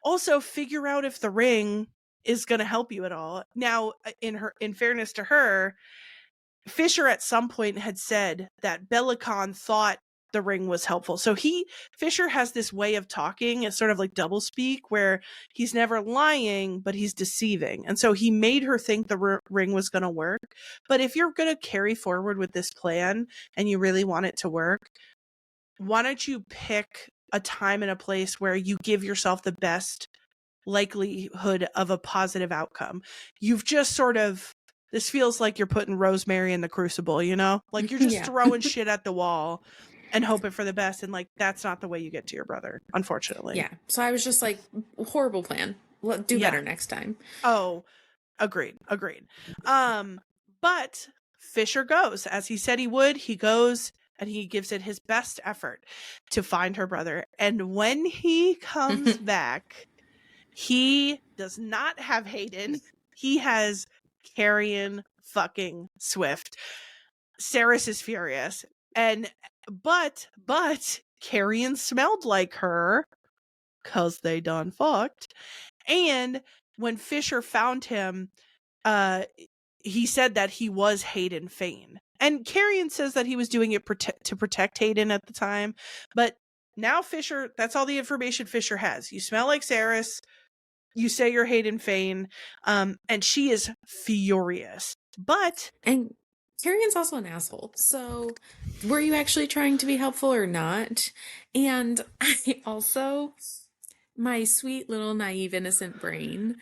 Also, figure out if the ring is going to help you at all. Now, in fairness to her, Fisher at some point had said that Belicon thought the ring was helpful. So Fisher has this way of talking. It's sort of like doublespeak where he's never lying, but he's deceiving. And so he made her think the ring was going to work. But if you're going to carry forward with this plan and you really want it to work, why don't you pick a time and a place where you give yourself the best likelihood of a positive outcome? You've just sort of, this feels like you're putting rosemary in the crucible, you know? Like you're just throwing shit at the wall and hoping for the best. And like, that's not the way you get to your brother, unfortunately. Yeah. So I was just like, horrible plan. Do better next time. Oh, agreed. But Fisher goes, as he said he would. He goes and he gives it his best effort to find her brother. And when he comes back, he does not have Hayden. He has Carrion fucking Swift. Saeris is furious. But Carrion smelled like her, 'cause they done fucked. And when Fisher found him, he said that he was Hayden Fane. And Carrion says that he was doing it to protect Hayden at the time. But now Fisher, that's all the information Fisher has. You smell like Saeris. You say you're Hayden Fane. And she is furious. And Carrion's also an asshole. So were you actually trying to be helpful or not? And I also, my sweet little naive innocent brain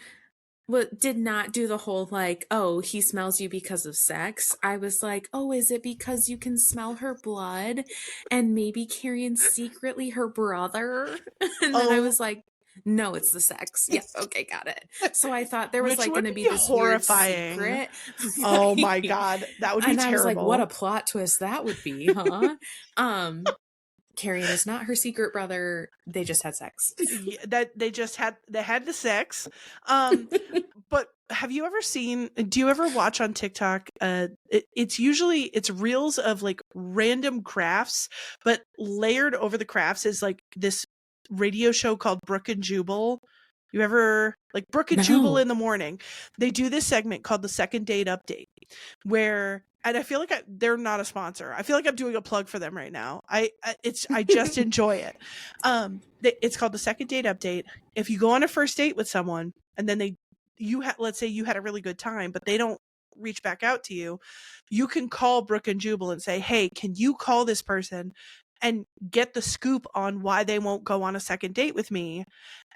did not do the whole like, oh, he smells you because of sex. I was like, oh, is it because you can smell her blood and maybe Carrion's secretly her brother? And then I was like, no, it's the sex. Yes, okay, got it. So I thought there was like going to be this horrifying weird secret. Oh my god, that would be terrible. And I was like, what a plot twist that would be, huh? Carrion is not her secret brother. They just had sex. They had the sex. But have you ever do you ever watch on TikTok? It's reels of like random crafts, but layered over the crafts is like this radio show called Brook and Jubal. You ever like Brook and Jubal in the morning? They do this segment called the Second Date Update, where, and I feel like they're not a sponsor. I feel like I'm doing a plug for them right now. I just enjoy it. It's called the Second Date Update. If you go on a first date with someone and then let's say you had a really good time, but they don't reach back out to you, you can call Brook and Jubal and say, hey, can you call this person and get the scoop on why they won't go on a second date with me?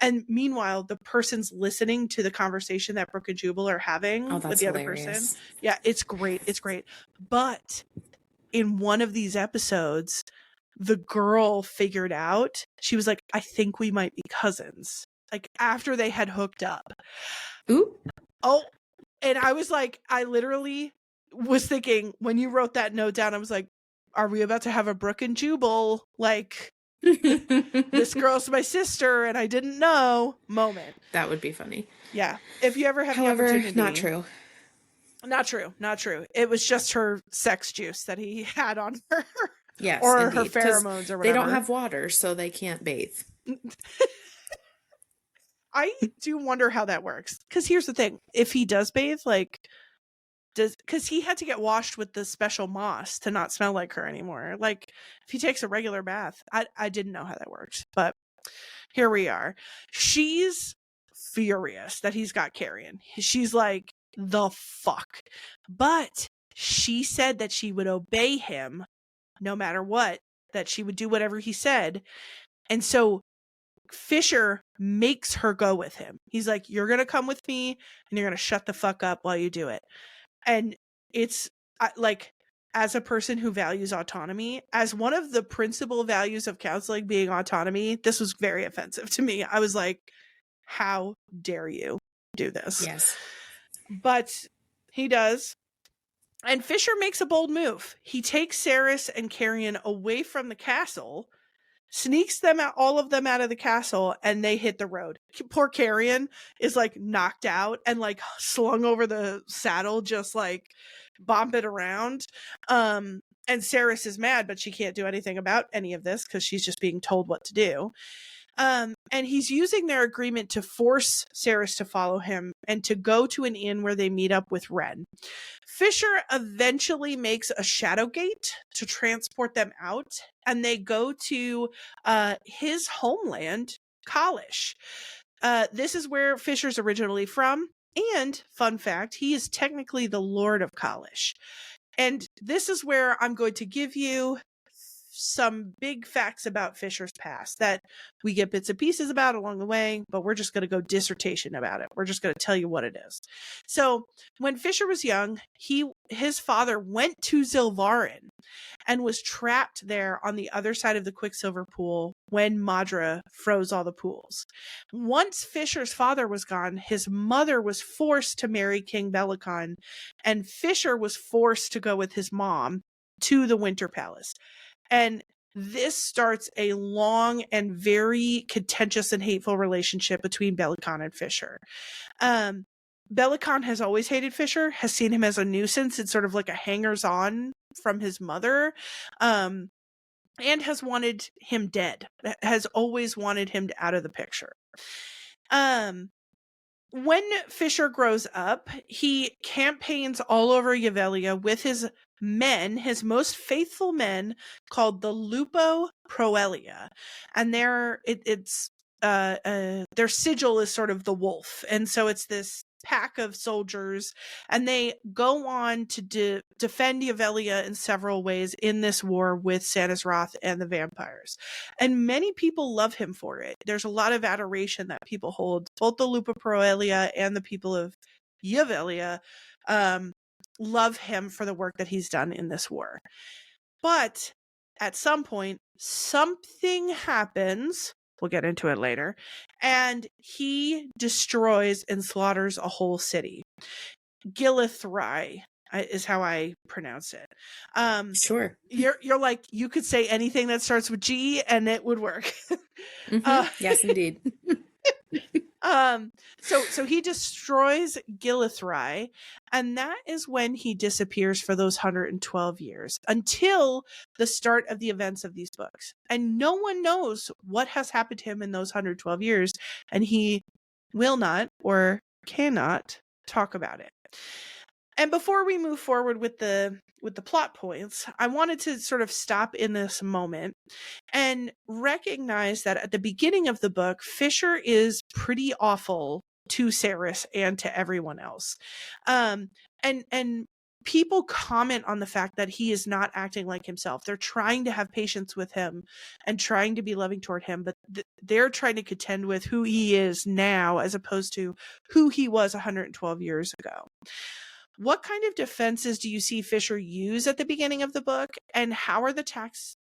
And meanwhile, the person's listening to the conversation that Brook and Jubal are having with the other person. Yeah, it's great. It's great. But in one of these episodes, the girl figured out, she was like, I think we might be cousins. Like after they had hooked up. Ooh. Oh, and I was like, I literally was thinking when you wrote that note down, I was like, are we about to have a Brook and Jubal, like, this girl's my sister and I didn't know moment? That would be funny. Yeah. If you ever have the opportunity. Not true. Not true. It was just her sex juice that he had on her. Yes, or indeed. Her pheromones or whatever. They don't have water, so they can't bathe. I do wonder how that works. Because here's the thing. If he does bathe, like, because he had to get washed with the special moss to not smell like her anymore. Like, if he takes a regular bath, I didn't know how that works. But here we are. She's furious that he's got Carrion. She's like, the fuck. But she said that she would obey him no matter what, that she would do whatever he said. And so Fisher makes her go with him. He's like, you're going to come with me and you're going to shut the fuck up while you do it. And it's like, as a person who values autonomy, as one of the principal values of counseling being autonomy, this was very offensive to me. I was like, how dare you do this? Yes. But he does. And Fisher makes a bold move. He takes Saeris and Carrion away from the castle, sneaks them out, all of them out of the castle, and they hit the road. Poor Carrion is like knocked out and like slung over the saddle, just like bomping around. And Saeris is mad, but she can't do anything about any of this because she's just being told what to do. And he's using their agreement to force Saeris to follow him and to go to an inn where they meet up with Ren. Fisher eventually makes a shadow gate to transport them out, and they go to his homeland, Kalish. This is where Fisher's originally from, and fun fact, he is technically the Lord of Kalish. And this is where I'm going to give you some big facts about Fisher's past that we get bits and pieces about along the way, but we're just going to go dissertation about it. We're just going to tell you what it is. So when Fisher was young, his father went to Zilvaren and was trapped there on the other side of the Quicksilver pool when Madra froze all the pools. Once Fisher's father was gone, his mother was forced to marry King Belicon, and Fisher was forced to go with his mom to the Winter Palace. And this starts a long and very contentious and hateful relationship between Belicon and Fisher. Belicon has always hated Fisher, has seen him as a nuisance. It's sort of like a hangers-on from his mother, and has wanted him dead, has always wanted him out of the picture. When Fisher grows up, he campaigns all over Yvelia with his men, his most faithful men, called the Lupo Proelia, and their sigil is sort of the wolf, and so it's this pack of soldiers, and they go on to defend Yvelia in several ways in this war with Sanisroth and the vampires. And many people love him for it. There's a lot of adoration that people hold. Both the Lupa Proelia and the people of Yvelia love him for the work that he's done in this war. But at some point, something happens. We'll get into it later. And he destroys and slaughters a whole city. Gilithrai is how I pronounce it. Sure. You're like, you could say anything that starts with G and it would work. Yes, indeed. So he destroys Gilithrai, and that is when he disappears for those 112 years until the start of the events of these books. And no one knows what has happened to him in those 112 years, and he will not or cannot talk about it. And before we move forward with the plot points, I wanted to sort of stop in this moment and recognize that at the beginning of the book, Fisher is pretty awful to Saeris and to everyone else. And people comment on the fact that he is not acting like himself. They're trying to have patience with him and trying to be loving toward him, but they're trying to contend with who he is now as opposed to who he was 112 years ago. What kind of defenses do you see Fisher use at the beginning of the book, and how are the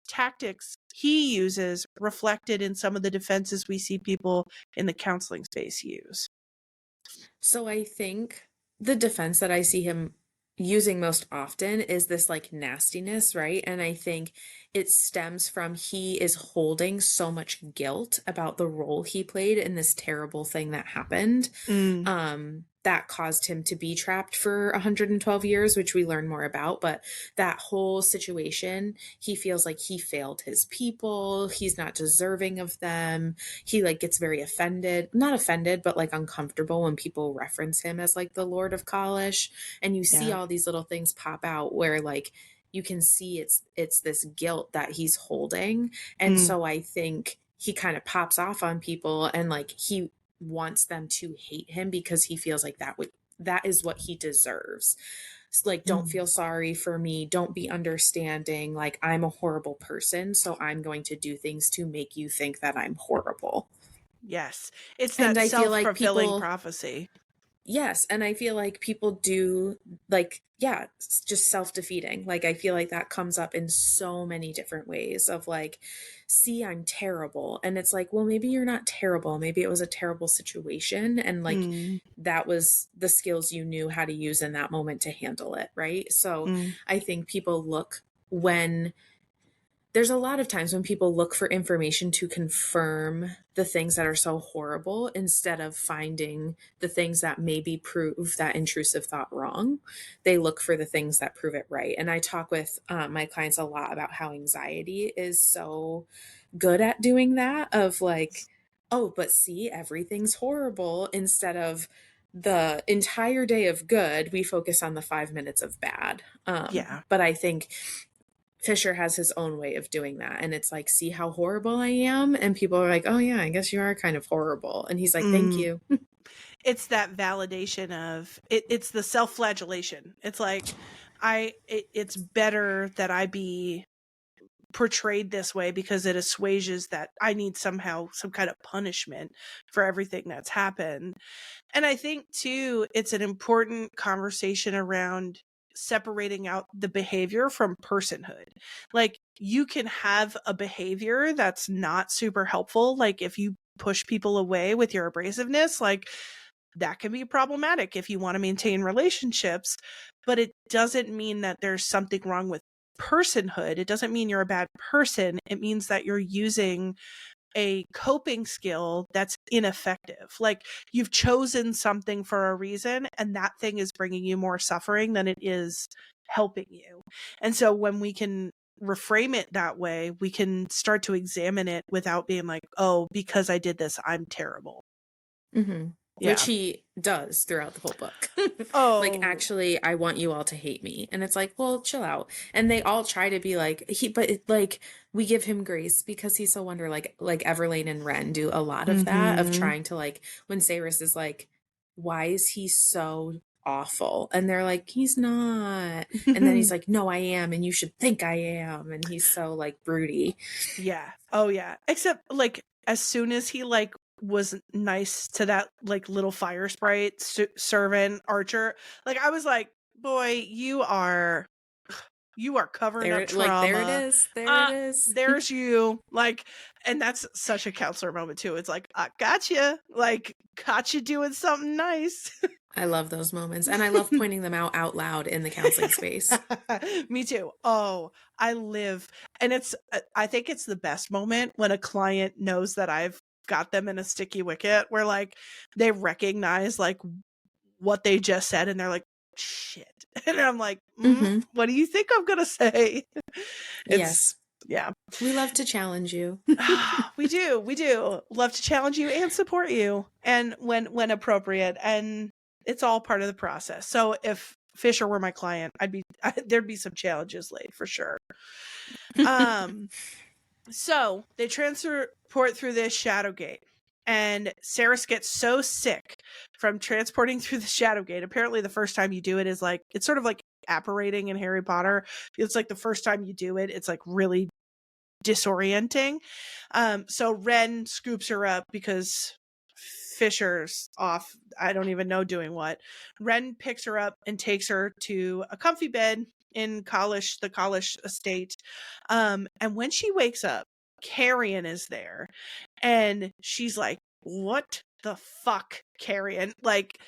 tactics he uses reflected in some of the defenses we see people in the counseling space use? So I think the defense that I see him using most often is this like nastiness, right? And I think it stems from he is holding so much guilt about the role he played in this terrible thing that happened. That caused him to be trapped for 112 years, which we learn more about. But that whole situation, he feels like he failed his people. He's not deserving of them. He like gets very not offended, but like uncomfortable when people reference him as like the Lord of Kalish. And you see all these little things pop out where like you can see it's this guilt that he's holding. And so I think he kind of pops off on people, and like he wants them to hate him because he feels like that is what he deserves. It's like, don't feel sorry for me, don't be understanding, like I'm a horrible person, so I'm going to do things to make you think that I'm horrible. Yes, it's that self-fulfilling prophecy. Yes, and I feel like people do like, yeah, it's just self-defeating. Like I feel like that comes up in so many different ways of like, see, I'm terrible. And it's like, well, maybe you're not terrible. Maybe it was a terrible situation. And like that was the skills you knew how to use in that moment to handle it. Right. So I think people look there's a lot of times when people look for information to confirm the things that are so horrible instead of finding the things that maybe prove that intrusive thought wrong. They look for the things that prove it right. And I talk with my clients a lot about how anxiety is so good at doing that, of like oh, but see, everything's horrible, instead of the entire day of good, we focus on the 5 minutes of bad. Yeah. But I think Fisher has his own way of doing that. And it's like, see how horrible I am? And people are like, oh, yeah, I guess you are kind of horrible. And he's like, thank you. It's that validation of it, it's the self-flagellation. It's like it's better that I be portrayed this way because it assuages that I need somehow some kind of punishment for everything that's happened. And I think too, it's an important conversation around separating out the behavior from personhood. Like, you can have a behavior that's not super helpful. Like, if you push people away with your abrasiveness, like, that can be problematic if you want to maintain relationships, but it doesn't mean that there's something wrong with personhood. It doesn't mean you're a bad person. It means that you're using a coping skill that's ineffective. Like, you've chosen something for a reason, and that thing is bringing you more suffering than it is helping you. And so when we can reframe it that way, we can start to examine it without being like, oh, because I did this, I'm terrible. Mm-hmm. Yeah. Which he does throughout the whole book. Like, Oh, actually, I want you all to hate me. And it's like, well, chill out. And they all try to be like, like, we give him grace because he's so wonder, like Everlane and Ren do a lot of that, of trying to, like, when Saeris is like, why is he so awful? And they're like, he's not. And then he's like, no, I am. And you should think I am. And he's so, like, broody. yeah. Oh, yeah. Except, like, as soon as he, like, was nice to that, like, little fire sprite servant archer, like, I was like, boy, you are covering up trauma. Like, there it is. There it is. There's you. Like, and that's such a counselor moment too. It's like, I gotcha. Like, caught you doing something nice. I love those moments. And I love pointing them out loud in the counseling space. Me too. Oh, I live. And I think it's the best moment when a client knows that I've got them in a sticky wicket, where, like, they recognize, like, what they just said, and they're like, shit. And I'm like, what do you think I'm going to say? Yes. Yeah. We love to challenge you. We do love to challenge you and support you, and when appropriate, and it's all part of the process. So if Fisher were my client, there'd be some challenges laid for sure. So they transport through this shadow gate, and Saeris gets so sick from transporting through the shadow gate. Apparently the first time you do it is like, it's sort of like apparating in Harry Potter. It's like the first time you do it, it's like really disorienting. So Ren scoops her up because Fisher's off, I don't even know doing what. Ren picks her up and takes her to a comfy bed in the Kalish estate. And when she wakes up, Carrion is there, and she's like, what the fuck, Carrion? Like,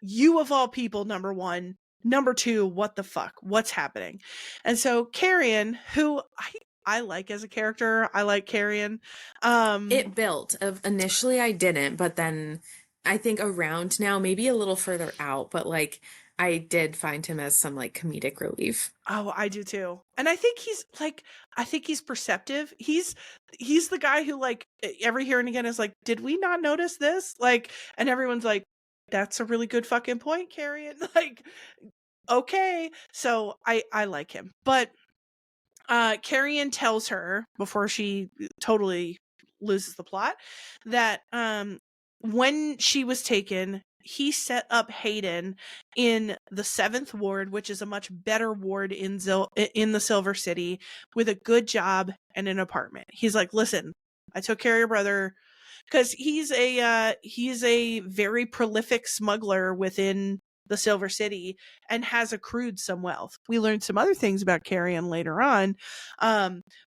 you of all people, number one. Number two, what the fuck? What's happening? And so Carrion, who I like as a character, I like Carrion. It built. Initially I didn't, but then I think around now, maybe a little further out, but, like, I did find him as some, like, comedic relief. Oh, I do too. And I think he's perceptive. He's the guy who, like, every here and again is like, did we not notice this? Like, and everyone's like, that's a really good fucking point, Carrion. Like, okay. So I like him. But Carrion tells her, before she totally loses the plot, that when she was taken, he set up Hayden in the 7th ward, which is a much better ward in the Silver City, with a good job and an apartment. He's like, listen, I took care of your brother, because he's a very prolific smuggler within the Silver City and has accrued some wealth. We learned some other things about Carrion later on,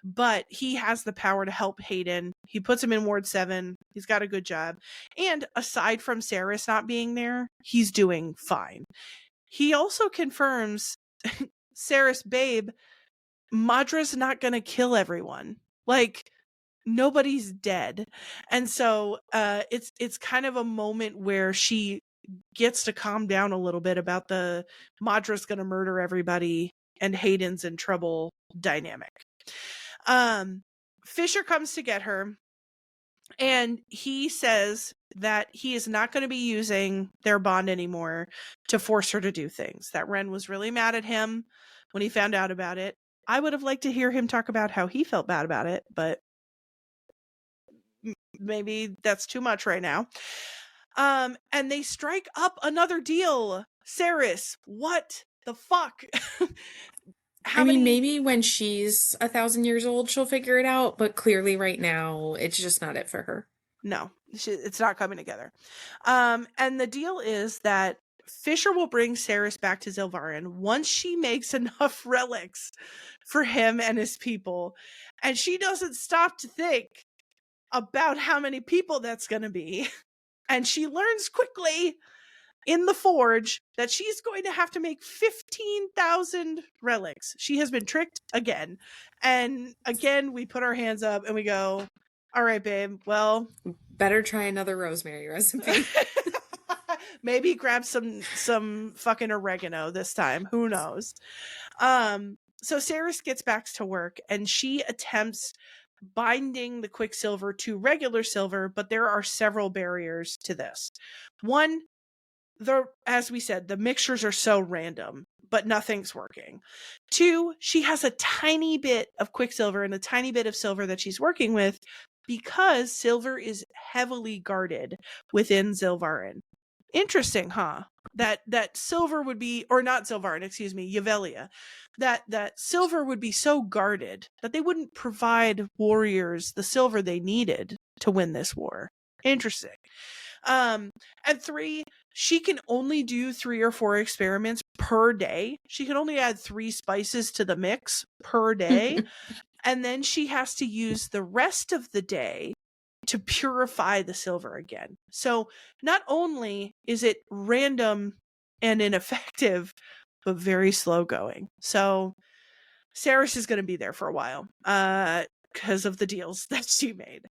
but he has the power to help Hayden. He puts him in Ward 7. He's got a good job. And aside from Saeris not being there, he's doing fine. He also confirms, Saeris, babe, Madra's not going to kill everyone. Like, nobody's dead. And so it's kind of a moment where she gets to calm down a little bit about the Madra's gonna murder everybody and Hayden's in trouble dynamic. Fisher comes to get her, And he says that he is not going to be using their bond anymore to force her to do things. That Ren was really mad at him when he found out about it. I would have liked to hear him talk about how he felt bad about it, but maybe that's too much right now. And they strike up another deal. Saeris, what the fuck? Maybe when she's 1,000 years old, she'll figure it out, but clearly right now, it's just not it for her. No, it's not coming together. And the deal is that Fisher will bring Saeris back to Zilvaren once she makes enough relics for him and his people. And she doesn't stop to think about how many people that's going to be. And she learns quickly in the forge that she's going to have to make 15,000 relics. She has been tricked again. And again, we put our hands up and we go, all right, babe, well, better try another rosemary recipe. Maybe grab some fucking oregano this time. Who knows? So Saeris gets back to work and she attempts binding the Quicksilver to regular silver, but there are several barriers to this. One, as we said, the mixtures are so random, but nothing's working. Two, she has a tiny bit of Quicksilver and a tiny bit of silver that she's working with because silver is heavily guarded within Zilvaren. Interesting, huh? That silver would be, or not Zilvaren, excuse me, Yvelia. That silver would be so guarded that they wouldn't provide warriors the silver they needed to win this war. Interesting. And three, she can only do 3 or 4 experiments per day. She can only add 3 spices to the mix per day. And then she has to use the rest of the day to purify the silver again. So not only is it random and ineffective, but very slow going. So Saeris is going to be there for a while because of the deals that she made.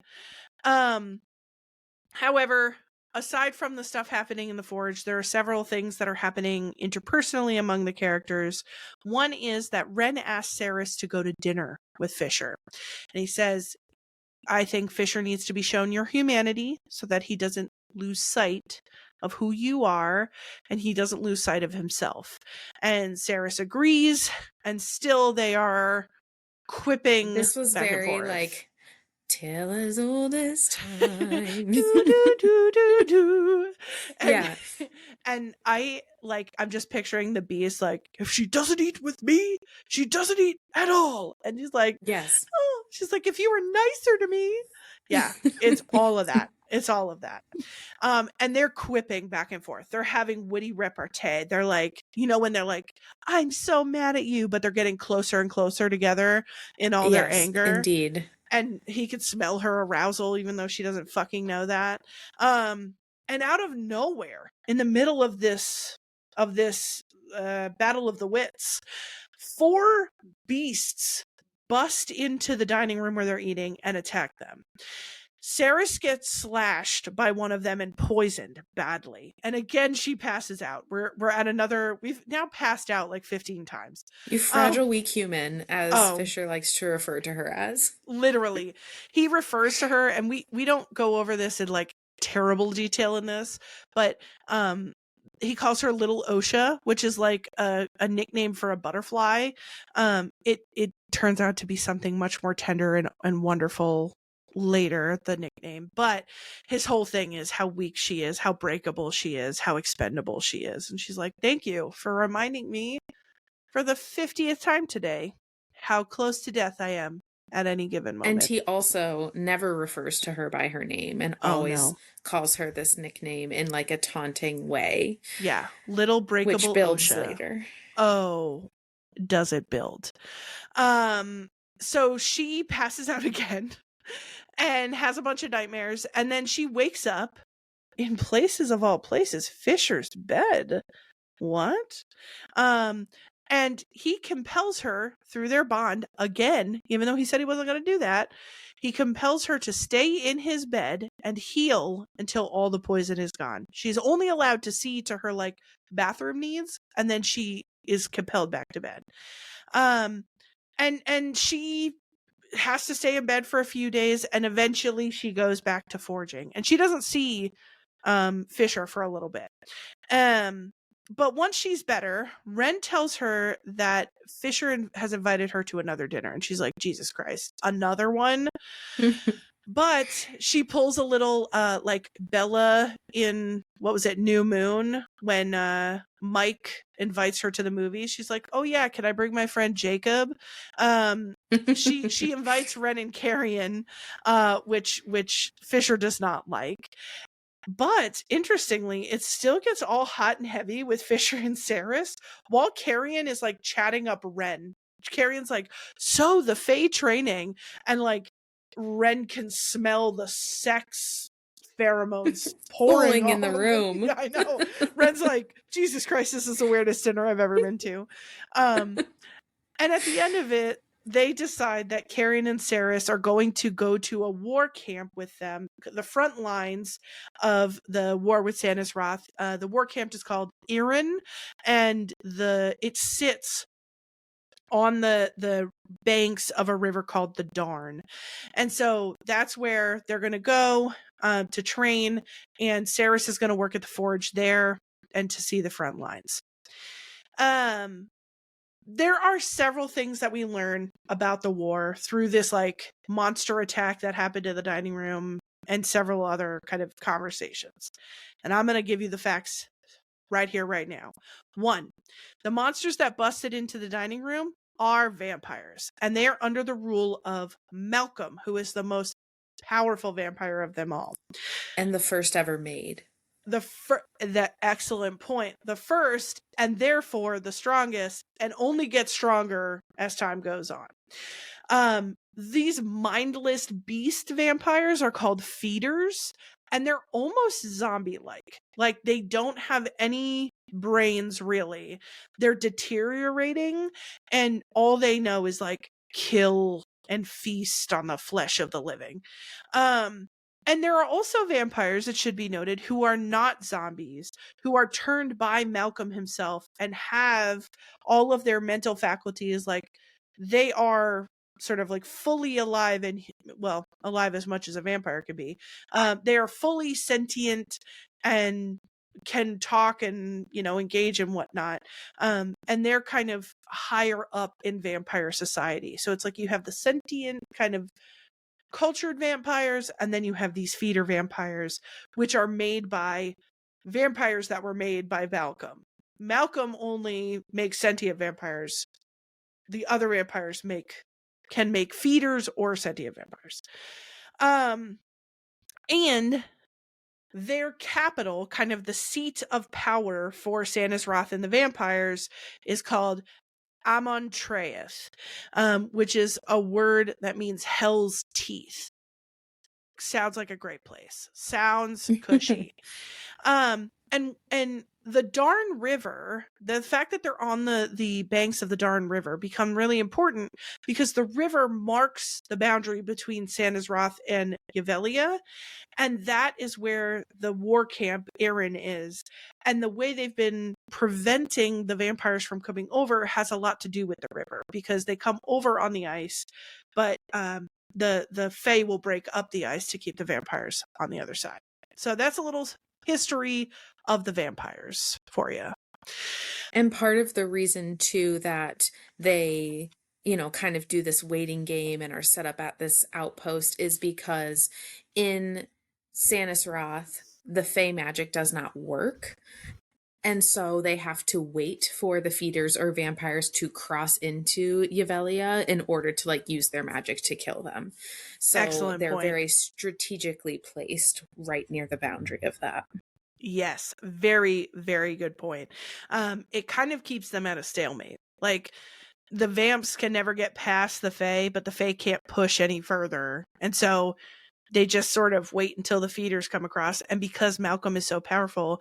However, aside from the stuff happening in the Forge, there are several things that are happening interpersonally among the characters. One is that Ren asks Saeris to go to dinner with Fisher. And he says, I think Fisher needs to be shown your humanity so that he doesn't lose sight of who you are and he doesn't lose sight of himself. And Saeris agrees, and still they are quipping. This was back very and forth. like tale as old as time. And, yeah. And I'm just picturing the beast like, if she doesn't eat with me, she doesn't eat at all. And he's like, yes. Oh, she's like, if you were nicer to me. Yeah, it's all of that. It's all of that. And they're quipping back and forth. They're having witty repartee. They're like, when they're like, I'm so mad at you, but they're getting closer and closer together in all their anger. Indeed. And he could smell her arousal, even though she doesn't fucking know that. And out of nowhere, in the middle of this battle of the wits, 4 beasts bust into the dining room where they're eating and attack them. Saeris gets slashed by one of them and poisoned badly. And again, she passes out. We're at another, we've now passed out like 15 times. You fragile, weak human, as Fisher likes to refer to her as. Literally. He refers to her, and we don't go over this in like terrible detail in this, but he calls her Little Osha, which is like a nickname for a butterfly. It turns out to be something much more tender and wonderful later, the nickname. But his whole thing is how weak she is, how breakable she is, how expendable she is. And she's like, thank you for reminding me for the 50th time today how close to death I am at any given moment. And he also never refers to her by her name and always calls her this nickname in like a taunting way. Yeah. Little breakable which builds Osha. Later. Oh, does it build? So she passes out again and has a bunch of nightmares. And then she wakes up in places of all places, Fisher's bed. What? And he compels her through their bond again, even though he said he wasn't going to do that. He compels her to stay in his bed and heal until all the poison is gone. She's only allowed to see to her like bathroom needs, and then she is compelled back to bed. And she has to stay in bed for a few days, and eventually she goes back to forging. And she doesn't see Fisher for a little bit. But once she's better, Ren tells her that Fisher has invited her to another dinner. And she's like, Jesus Christ, another one? But she pulls a little like Bella in, what was it, New Moon, when Mike invites her to the movies. She's like, oh yeah, can I bring my friend Jacob? She invites Ren and Carrion, which Fisher does not like. But interestingly, it still gets all hot and heavy with Fisher and Saeris while Carrion is like chatting up Ren. Carrion's like, so the Fae training, and like Ren can smell the sex pheromones pouring in the room. Yeah, I know. Ren's like, Jesus Christ, this is the weirdest dinner I've ever been to. And at the end of it, they decide that Carrion and Saeris are going to go to a war camp with them, the front lines of the war with Sanis Roth. The war camp is called Irin, and it sits on the banks of a river called the Darn. And so that's where they're going to go to train, and Saeris is going to work at the forge there and to see the front lines. There are several things that we learn about the war through this like monster attack that happened in the dining room and several other kind of conversations. And I'm going to give you the facts right here, right now. 1, the monsters that busted into the dining room are vampires, and they are under the rule of Malcolm, who is the most powerful vampire of them all. And the first ever made. That excellent point. The first, and therefore the strongest, and only gets stronger as time goes on. These mindless beast vampires are called feeders, and they're almost zombie-like. Like, they don't have any brains, really. They're deteriorating, and all they know is, like, kill and feast on the flesh of the living. And there are also vampires, it should be noted, who are not zombies, who are turned by Malcolm himself and have all of their mental faculties, like, they are sort of like fully alive, and, well, alive as much as a vampire could be. They are fully sentient and can talk and, engage and whatnot. And they're kind of higher up in vampire society. So it's like you have the sentient kind of cultured vampires, and then you have these feeder vampires, which are made by vampires that were made by Malcolm. Malcolm only makes sentient vampires. The other vampires can make feeders or sentient vampires. And their capital, kind of the seat of power for Sanis Roth and the vampires, is called Amontreus, which is a word that means Hell's Teeth. Sounds like a great place. Sounds cushy. And the Darn River, the fact that they're on the banks of the Darn River become really important because the river marks the boundary between Sanis Roth and Yvelia, and that is where the war camp Irin is. And the way they've been preventing the vampires from coming over has a lot to do with the river, because they come over on the ice, but the Fae will break up the ice to keep the vampires on the other side. So that's a little history of the vampires for you. And part of the reason too that they, kind of do this waiting game and are set up at this outpost is because in Sanis Roth, the Fae magic does not work. And so they have to wait for the feeders or vampires to cross into Yvelia in order to use their magic to kill them. So excellent they're point. Very strategically placed right near the boundary of that. Yes, very, very good point. It kind of keeps them at a stalemate. Like, the vamps can never get past the Fae, but the Fae can't push any further. And so they just sort of wait until the feeders come across. And because Malcolm is so powerful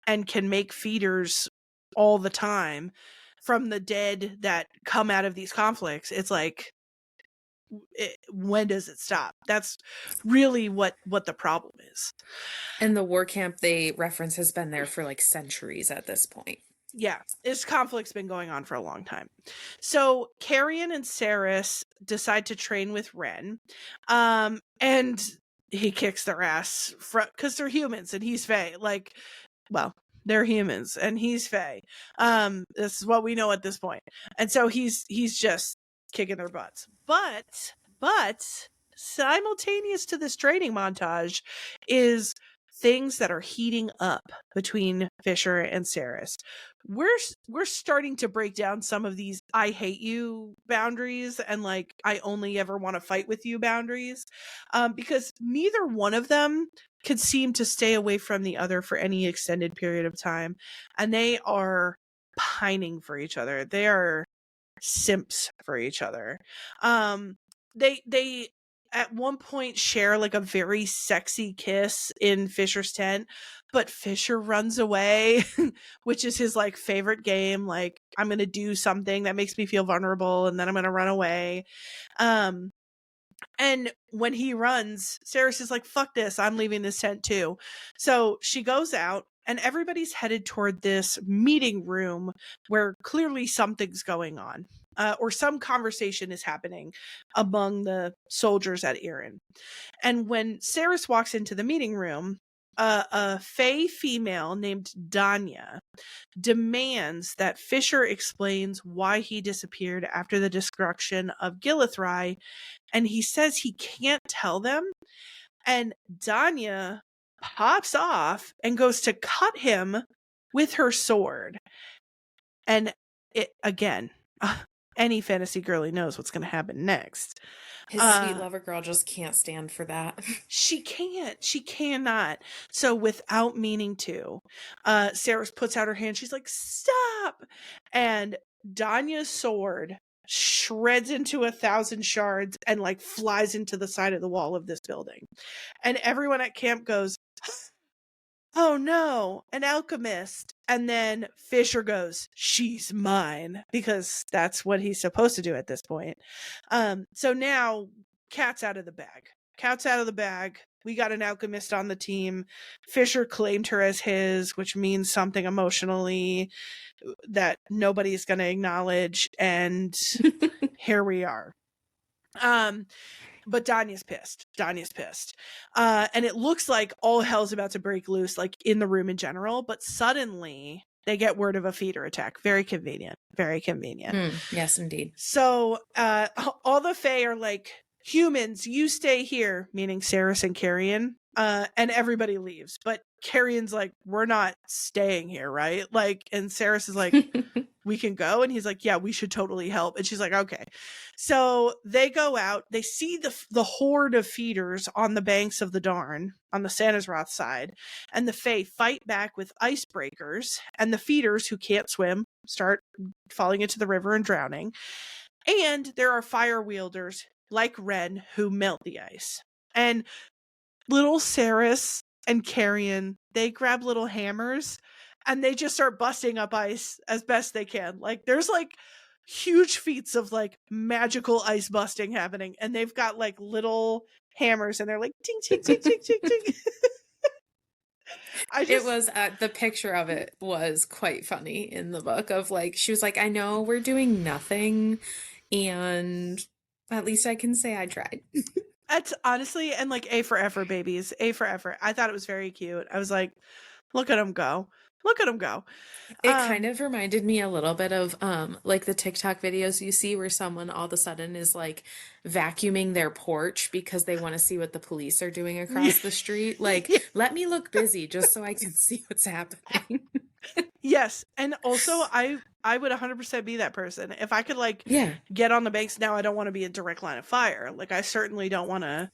and can make feeders all the time from the dead that come out of these conflicts, it's like, when does it stop? That's really what the problem is. And the war camp they reference has been there for centuries at this point. Yeah, this conflict's been going on for a long time. So Carrion and Saeris decide to train with Ren. And he kicks their ass because they're humans and he's Fae. Like, well, they're humans and he's Fae. This is what we know at this point. And so he's just kicking their butts. But simultaneous to this training montage is things that are heating up between Fisher and Saeris. We're starting to break down some of these I hate you boundaries and like I only ever want to fight with you boundaries, because neither one of them could seem to stay away from the other for any extended period of time, and they are pining for each other. They are simps for each other. They at one point share like a very sexy kiss in Fisher's tent, but Fisher runs away, which is his like favorite game. Like, I'm going to do something that makes me feel vulnerable and then I'm going to run away. And when he runs, Saeris is like, fuck this, I'm leaving this tent too. So she goes out and everybody's headed toward this meeting room where clearly something's going on. Or some conversation is happening among the soldiers at Erin. And when Saeris walks into the meeting room, a Fae female named Danya demands that Fisher explains why he disappeared after the destruction of Gilithry, and he says he can't tell them. And Danya pops off and goes to cut him with her sword. And it again, any fantasy girly knows what's going to happen next. His sweet lover girl just can't stand for that. She can't. She cannot. So without meaning to, Saeris puts out her hand. She's like, stop. And Danya's sword shreds into 1,000 shards and like flies into the side of the wall of this building. And everyone at camp goes, oh no, an alchemist. And then Fisher goes, she's mine, because that's what he's supposed to do at this point. So now cat's out of the bag. Cat's out of the bag. We got an alchemist on the team. Fisher claimed her as his, which means something emotionally that nobody's going to acknowledge. And here we are. But Danya's pissed. And it looks like all hell's about to break loose, like in the room in general. But suddenly they get word of a feeder attack. Very convenient. Very convenient. Yes, indeed. So all the Fae are like, humans, you stay here, meaning Saeris and Carrion. And everybody leaves. But Carrion's like, we're not staying here, right? Like, and Saeris is like, we can go. And he's like, yeah, we should totally help. And she's like, okay. So they go out. They see the horde of feeders on the banks of the Darn, on the Sanazroth side. And the Fae fight back with icebreakers. And the feeders who can't swim start falling into the river and drowning. And there are fire wielders like Ren who melt the ice. And little Saeris and Carrion, they grab little hammers and they just start busting up ice as best they can. Like, there's like huge feats of like magical ice busting happening, and they've got like little hammers and they're like ting ting ting ting ting ting. It was the picture of it was quite funny in the book of like, she was like, I know we're doing nothing and at least I can say I tried. That's honestly, and like A for effort, babies. A for effort. I thought it was very cute. I was like, look at him go. Look at him go. It kind of reminded me a little bit of like the TikTok videos you see where someone all of a sudden is like vacuuming their porch because they want to see what the police are doing across the street. Like, let me look busy just so I can see what's happening. Yes. And also I would 100% be that person. If I could like get on the banks now, I don't want to be in direct line of fire. Like, I certainly don't want to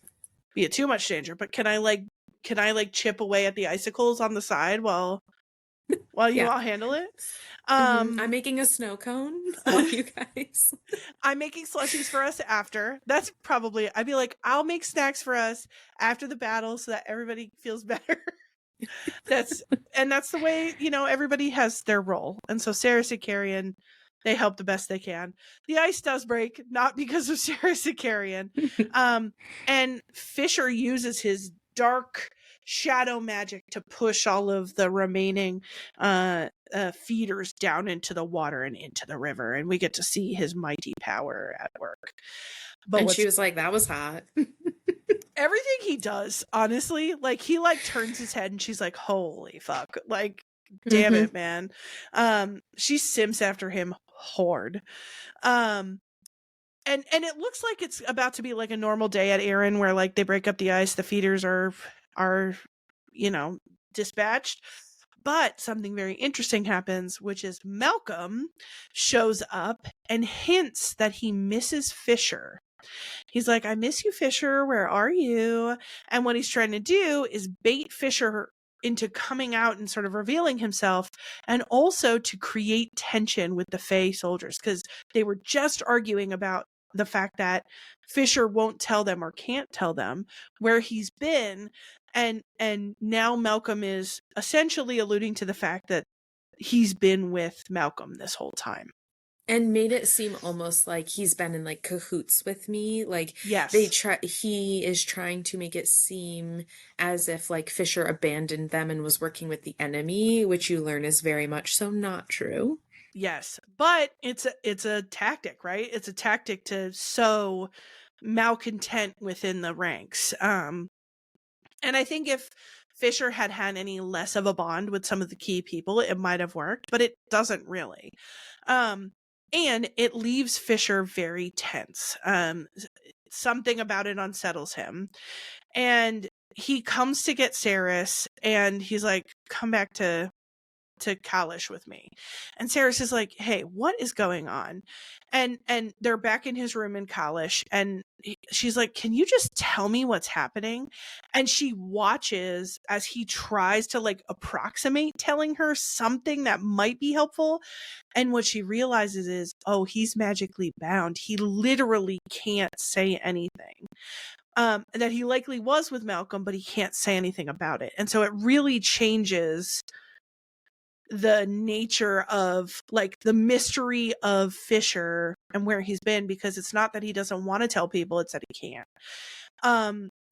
be at too much danger, but can I chip away at the icicles on the side while you all handle it? I'm making a snow cone for you guys. I'm making slushies for us after. That's probably, I'd be like, I'll make snacks for us after the battle so that everybody feels better. That's the way, everybody has their role. And so Saeris and Carrion, they help the best they can. The ice does break, not because of Saeris and Carrion. And Fisher uses his dark shadow magic to push all of the remaining feeders down into the water and into the river, and we get to see his mighty power at work. But she was like, that was hot. Everything he does, honestly, like he like turns his head and she's like, holy fuck, like damn it, man. She sims after him hard. And it looks like it's about to be like a normal day at Aaron, where like they break up the ice, the feeders are dispatched. But something very interesting happens, which is Malcolm shows up and hints that he misses Fisher. He's like, I miss you, Fisher. Where are you? And what he's trying to do is bait Fisher into coming out and sort of revealing himself, and also to create tension with the Fae soldiers, because they were just arguing about the fact that Fisher won't tell them or can't tell them where he's been. And now Malcolm is essentially alluding to the fact that he's been with Malcolm this whole time. And made it seem almost like he's been in like cahoots with me. Like, yes, he is trying to make it seem as if like Fisher abandoned them and was working with the enemy, which you learn is very much so not true. Yes, but it's a tactic, right? It's a tactic to sow malcontent within the ranks. And I think if Fisher had any less of a bond with some of the key people, it might have worked, but it doesn't really. And it leaves Fisher very tense. Something about it unsettles him. And he comes to get Saeris, and he's like, come back to Kalish with me. And Saeris is like, hey, what is going on? And they're back in his room in Kalish, and she's like, can you just tell me what's happening? And she watches as he tries to like approximate telling her something that might be helpful. And what she realizes is, oh, he's magically bound. He literally can't say anything. That he likely was with Malcolm, but he can't say anything about it. And so it really changes the nature of like the mystery of Fisher and where he's been, because it's not that he doesn't want to tell people, it's that he can't.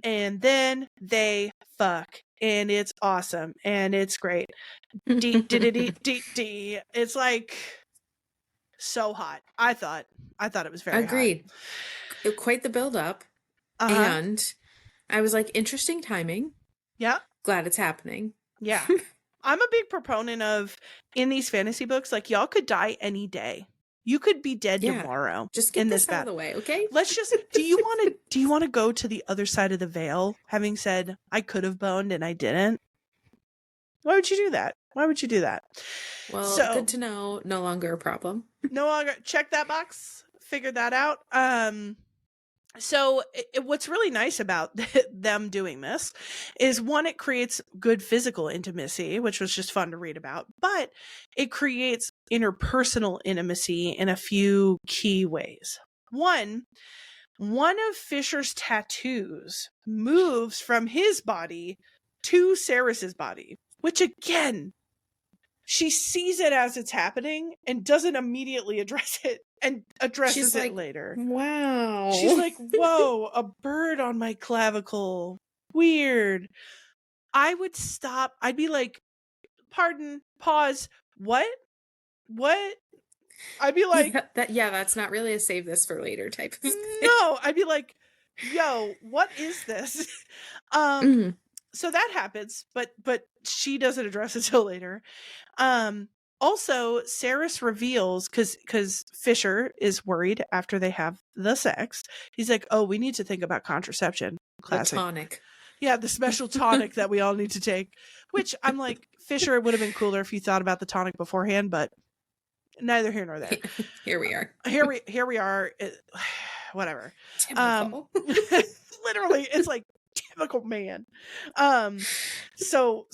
And then they fuck, and it's awesome and it's great. It's like so hot. I thought it was very agreed hot. Quite the build up. And I was like, interesting timing. Yeah, glad it's happening. Yeah. I'm a big proponent of, in these fantasy books, like, y'all could die any day. You could be dead tomorrow. Just get this out of the way, okay? Let's just, do you want to go to the other side of the veil, having said, I could have boned and I didn't? Why would you do that? Well, so, good to know. No longer a problem. No longer. Check that box. Figure that out. So what's really nice about them doing this is, one, it creates good physical intimacy, which was just fun to read about, but it creates interpersonal intimacy in a few key ways. One of Fisher's tattoos moves from his body to Saeris's body, which, again, she sees it as it's happening and doesn't immediately address it, and addresses it later. Wow. She's like, whoa, a bird on my clavicle. Weird. I would stop. I'd be like, pardon, pause. What? I'd be like, that's not really a save this for later type of thing. No, I'd be like, yo, what is this? So that happens, but she doesn't address it till later. Also, Saeris reveals, because Fisher is worried after they have the sex. He's like, oh, we need to think about contraception. Classic. The tonic. Yeah, the special tonic that we all need to take. Which, I'm like, Fisher, it would have been cooler if you thought about the tonic beforehand, but neither here nor there. Here we are. Here we are. Whatever. Typical. Literally, it's like, typical man. So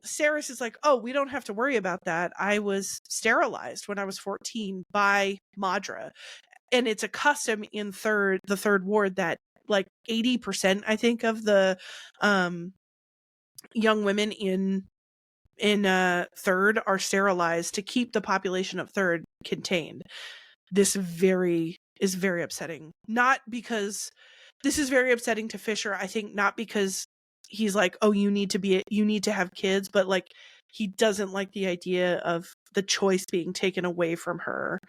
Saeris is like, oh, we don't have to worry about that. I was sterilized when I was 14 by Madra, and it's a custom in the third ward that like 80%, I think, of the young women in third are sterilized to keep the population of third contained. This is very upsetting. Not because this is very upsetting to Fisher, I think, not because he's like, oh, you need to have kids, but like he doesn't like the idea of the choice being taken away from her.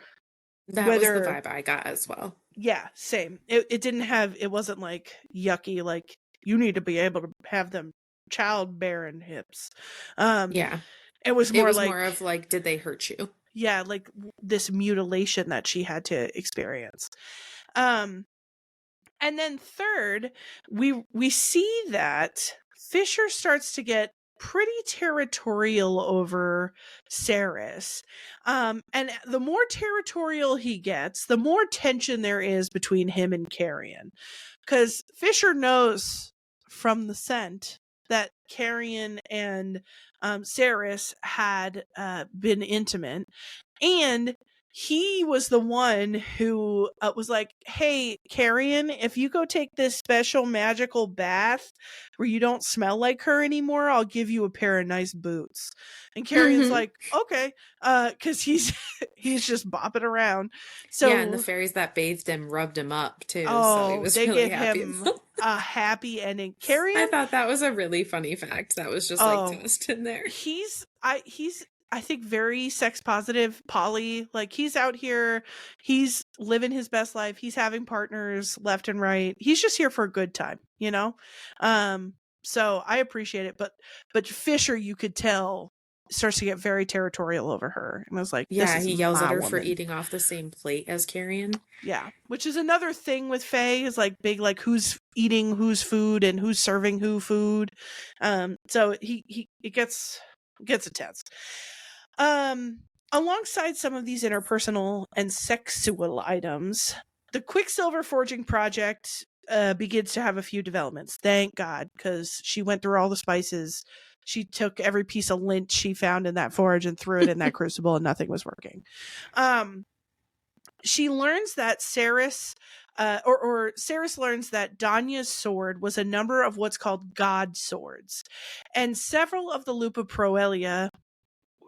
That was the vibe I got as well. Yeah, same. It wasn't like yucky, like you need to be able to have them childbearing hips. Yeah. It was more of like, did they hurt you? Yeah, like this mutilation that she had to experience. And then third, we see that Fisher starts to get pretty territorial over Saeris. And the more territorial he gets, the more tension there is between him and Carrion. Because Fisher knows from the scent that Carrion and Saeris had been intimate. And he was the one who was like, hey, Carrion, if you go take this special magical bath where you don't smell like her anymore, I'll give you a pair of nice boots. And Carrion's like, okay, because he's just bopping around. So yeah, and the fairies that bathed him rubbed him up too. Oh, so he was they really give happy. him a happy ending. Carrion, I thought that was a really funny fact that was just like tossed in there. He's I think very sex positive, poly. Like he's out here, he's living his best life. He's having partners left and right. He's just here for a good time, you know? So I appreciate it, but Fisher, you could tell, starts to get very territorial over her. And I was like, yeah, this is he yells at her woman for eating off the same plate as Carrion. Yeah, which is another thing with Fae, is like big, like who's eating whose food and who's serving who food. So it gets intense. Alongside some of these interpersonal and sexual items, the Quicksilver forging project begins to have a few developments. Thank God, because she went through all the spices. She took every piece of lint she found in that forge and threw it in that crucible, and nothing was working. She learns that Saeris, or Saeris learns that Danya's sword was a number of what's called god swords, and several of the Lupa Proelia,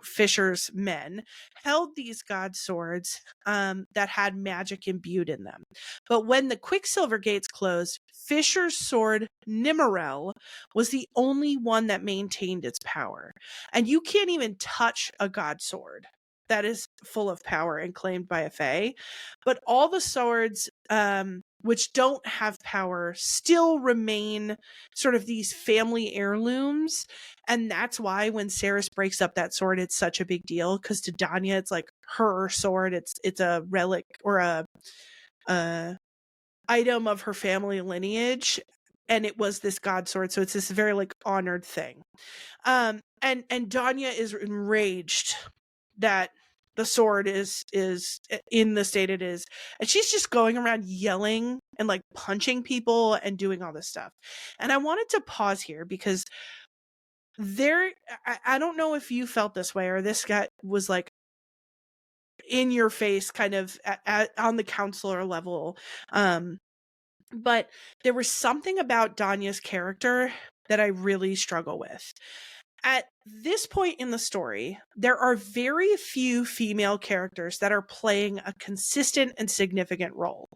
Fisher's men, held these god swords that had magic imbued in them. But when the Quicksilver gates closed, Fisher's sword, Nimmerel, was the only one that maintained its power. And you can't even touch a god sword that is full of power and claimed by a Fae. But all the swords which don't have power still remain sort of these family heirlooms. And that's why when Saeris breaks up that sword, it's such a big deal, because to Danya, it's like her sword. It's a relic or a item of her family lineage, and it was this god sword, so it's this very like honored thing. And Danya is enraged that the sword is in the state it is, and she's just going around yelling and like punching people and doing all this stuff. And I wanted to pause here because I don't know if you felt this way, or this guy was like in your face kind of on the counselor level, but there was something about Danya's character that I really struggle with. At this point in the story, there are very few female characters that are playing a consistent and significant role.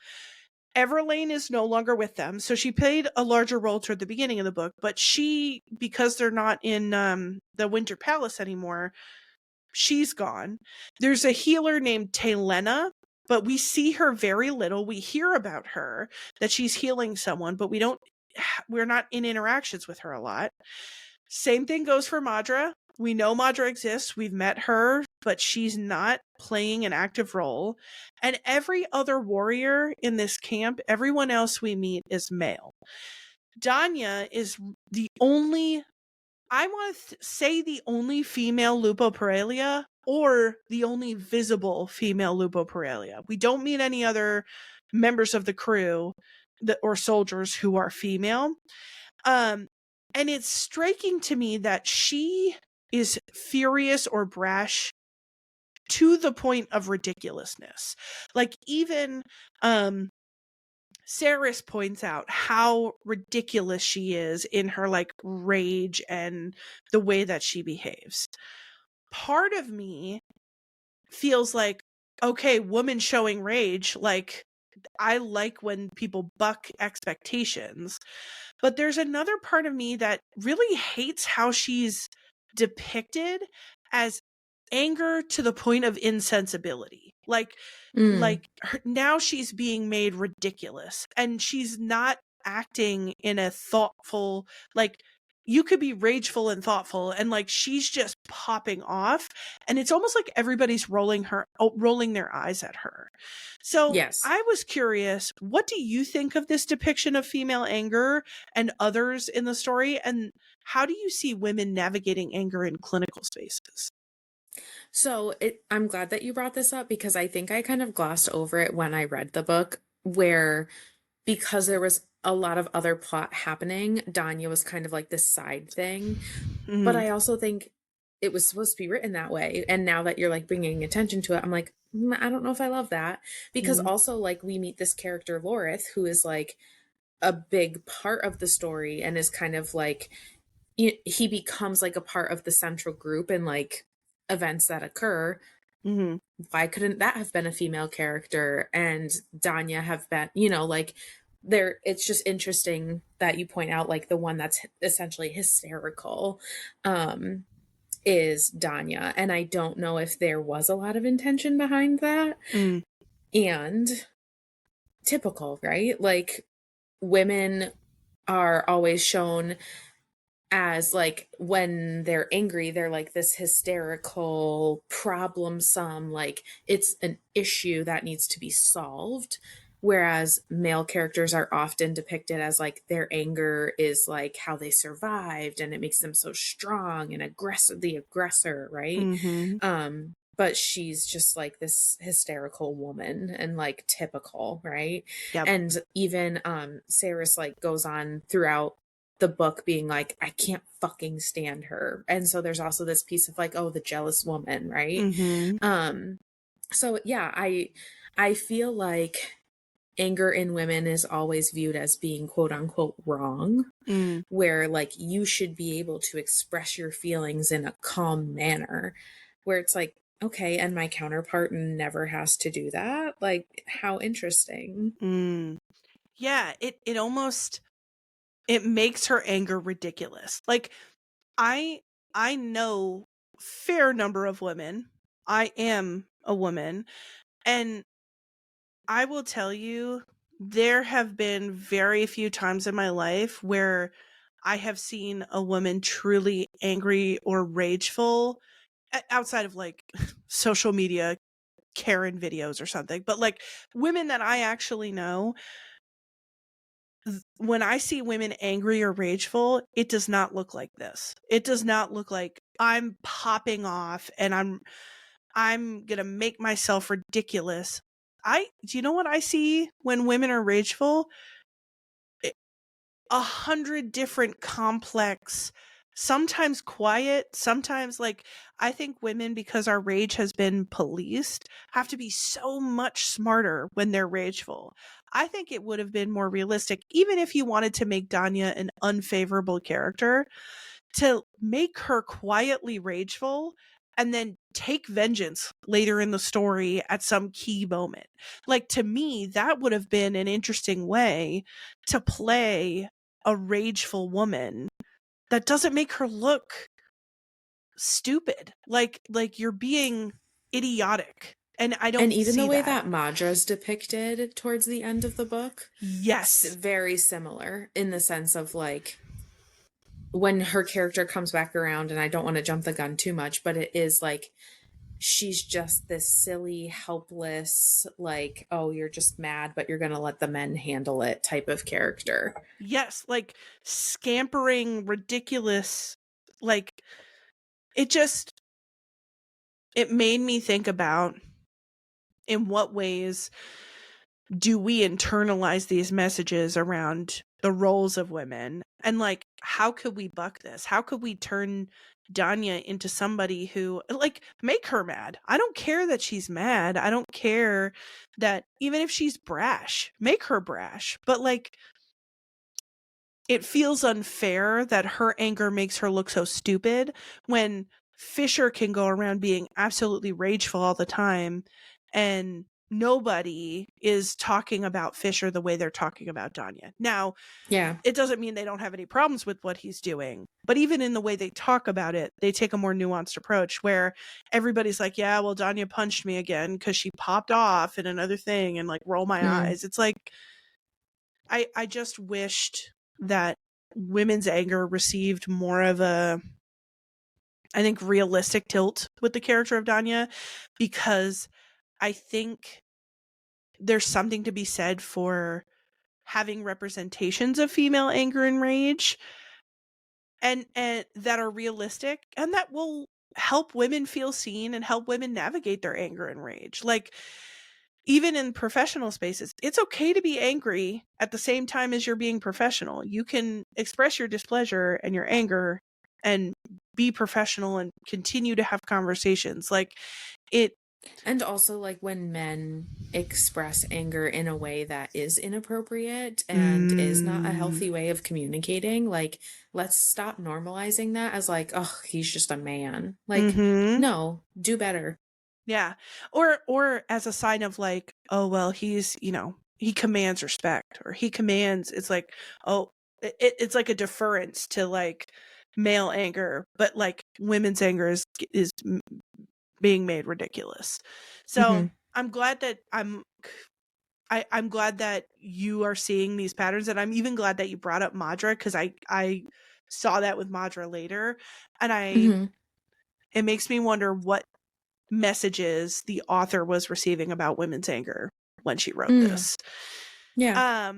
Everlane is no longer with them, so she played a larger role toward the beginning of the book, but she, because they're not in the Winter Palace anymore, she's gone. There's a healer named Taelena, but we see her very little. We hear about her, that she's healing someone, but we're not in interactions with her a lot. Same thing goes for Madra. We know Madra exists. We've met her, but she's not playing an active role. And every other warrior in this camp, everyone else we meet is male. Danya is the only, I want to say the only female Lupo Paralia, or the only visible female Lupo Paralia. We don't meet any other members of the crew or soldiers who are female. And it's striking to me that she is furious or brash to the point of ridiculousness. Like even Saeris points out how ridiculous she is in her like rage and the way that she behaves. Part of me feels like, okay, woman showing rage, like I like when people buck expectations. But there's another part of me that really hates how she's depicted as anger to the point of insensibility. Now she's being made ridiculous, and she's not acting in a thoughtful, like, you could be rageful and thoughtful, and like she's just popping off, and it's almost like everybody's rolling their eyes at her. So Yes. I was curious, what do you think of this depiction of female anger and others in the story, and how do you see women navigating anger in clinical spaces? So I'm glad that you brought this up, because I think I kind of glossed over it when I read the book, where because there was a lot of other plot happening, Danya was kind of like this side thing. But I also think it was supposed to be written that way. And now that you're like bringing attention to it, I'm like, I don't know if I love that. Because also, like, we meet this character, Lorith, who is like a big part of the story and is kind of like, he becomes like a part of the central group and like events that occur. Why couldn't that have been a female character and Danya have been, like, there, it's just interesting that you point out like the one that's essentially hysterical is Danya, and I don't know if there was a lot of intention behind that. And typical, right? Like, women are always shown as like, when they're angry, they're like this hysterical, problemsome, like it's an issue that needs to be solved. Whereas male characters are often depicted as like their anger is like how they survived and it makes them so strong and the aggressor, right? But she's just like this hysterical woman and like typical, right? Yep. And even Saeris like goes on throughout the book being like, I can't fucking stand her. And so there's also this piece of like, oh, the jealous woman, right? So yeah, I feel like anger in women is always viewed as being quote unquote wrong, where like you should be able to express your feelings in a calm manner, where it's like, okay, and my counterpart never has to do that. Like, how interesting. Yeah, it almost, it makes her anger ridiculous. Like, I know fair number of women. I am a woman, and I will tell you, there have been very few times in my life where I have seen a woman truly angry or rageful, outside of like social media Karen videos or something. But like, women that I actually know, when I see women angry or rageful, it does not look like this. It does not look like I'm popping off and I'm going to make myself ridiculous. Do you know what I see when women are rageful? 100 different complex, sometimes quiet, sometimes like, I think women, because our rage has been policed, have to be so much smarter when they're rageful. I think it would have been more realistic, even if you wanted to make Danya an unfavorable character, to make her quietly rageful and then take vengeance later in the story at some key moment. Like, to me, that would have been an interesting way to play a rageful woman that doesn't make her look stupid. Like you're being idiotic. And I don't And even see the way that. that Madra's depicted towards the end of the book, Yes, very similar in the sense of like, when her character comes back around, and I don't want to jump the gun too much, but it is like, she's just this silly, helpless, like, oh, you're just mad, but you're going to let the men handle it type of character. Yes, like scampering, ridiculous. Like, it made me think about, in what ways do we internalize these messages around the roles of women? And like, how could we buck this? How could we turn Danya into somebody who, like, make her mad? I don't care that she's mad. I don't care that, even if she's brash, make her brash. But like, it feels unfair that her anger makes her look so stupid when Fisher can go around being absolutely rageful all the time, and nobody is talking about Fisher the way they're talking about Danya. Now, Yeah. it doesn't mean they don't have any problems with what he's doing, but even in the way they talk about it, they take a more nuanced approach where everybody's like, yeah, well, Danya punched me again because she popped off in another thing and like roll my eyes. It's like, I just wished that women's anger received more of a, I think, realistic tilt with the character of Danya, because I think there's something to be said for having representations of female anger and rage and that are realistic and that will help women feel seen and help women navigate their anger and rage. Like, even in professional spaces, it's okay to be angry at the same time as you're being professional. You can express your displeasure and your anger and be professional and continue to have conversations. Like, it. And also, like, when men express anger in a way that is inappropriate and is not a healthy way of communicating, like, let's stop normalizing that as like, oh, he's just a man. Like, no, do better. Yeah. Or as a sign of like, oh, well, he's, he commands respect, or he commands, it's like, oh, it's like a deference to like male anger, but like women's anger is being made ridiculous. So I'm glad that I'm glad that you are seeing these patterns, and I'm even glad that you brought up Madra, because I saw that with Madra later, and it makes me wonder what messages the author was receiving about women's anger when she wrote this. Yeah.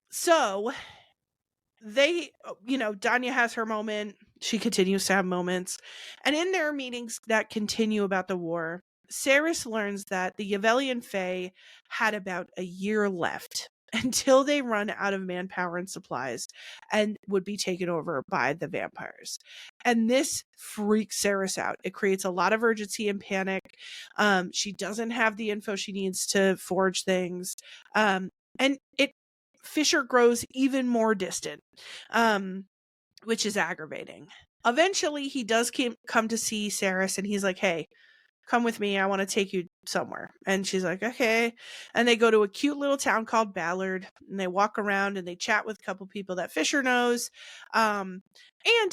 So they, Danya has her moment. She continues to have moments. And in their meetings that continue about the war, Saeris learns that the Yvelian Fae had about a year left until they run out of manpower and supplies and would be taken over by the vampires. And this freaks Saeris out. It creates a lot of urgency and panic. She doesn't have the info she needs to forge things. And Fisher grows even more distant, which is aggravating. Eventually, he does come to see Saeris, and he's like, hey, come with me. I want to take you somewhere. And she's like, okay. And they go to a cute little town called Ballard, and they walk around and they chat with a couple people that Fisher knows. And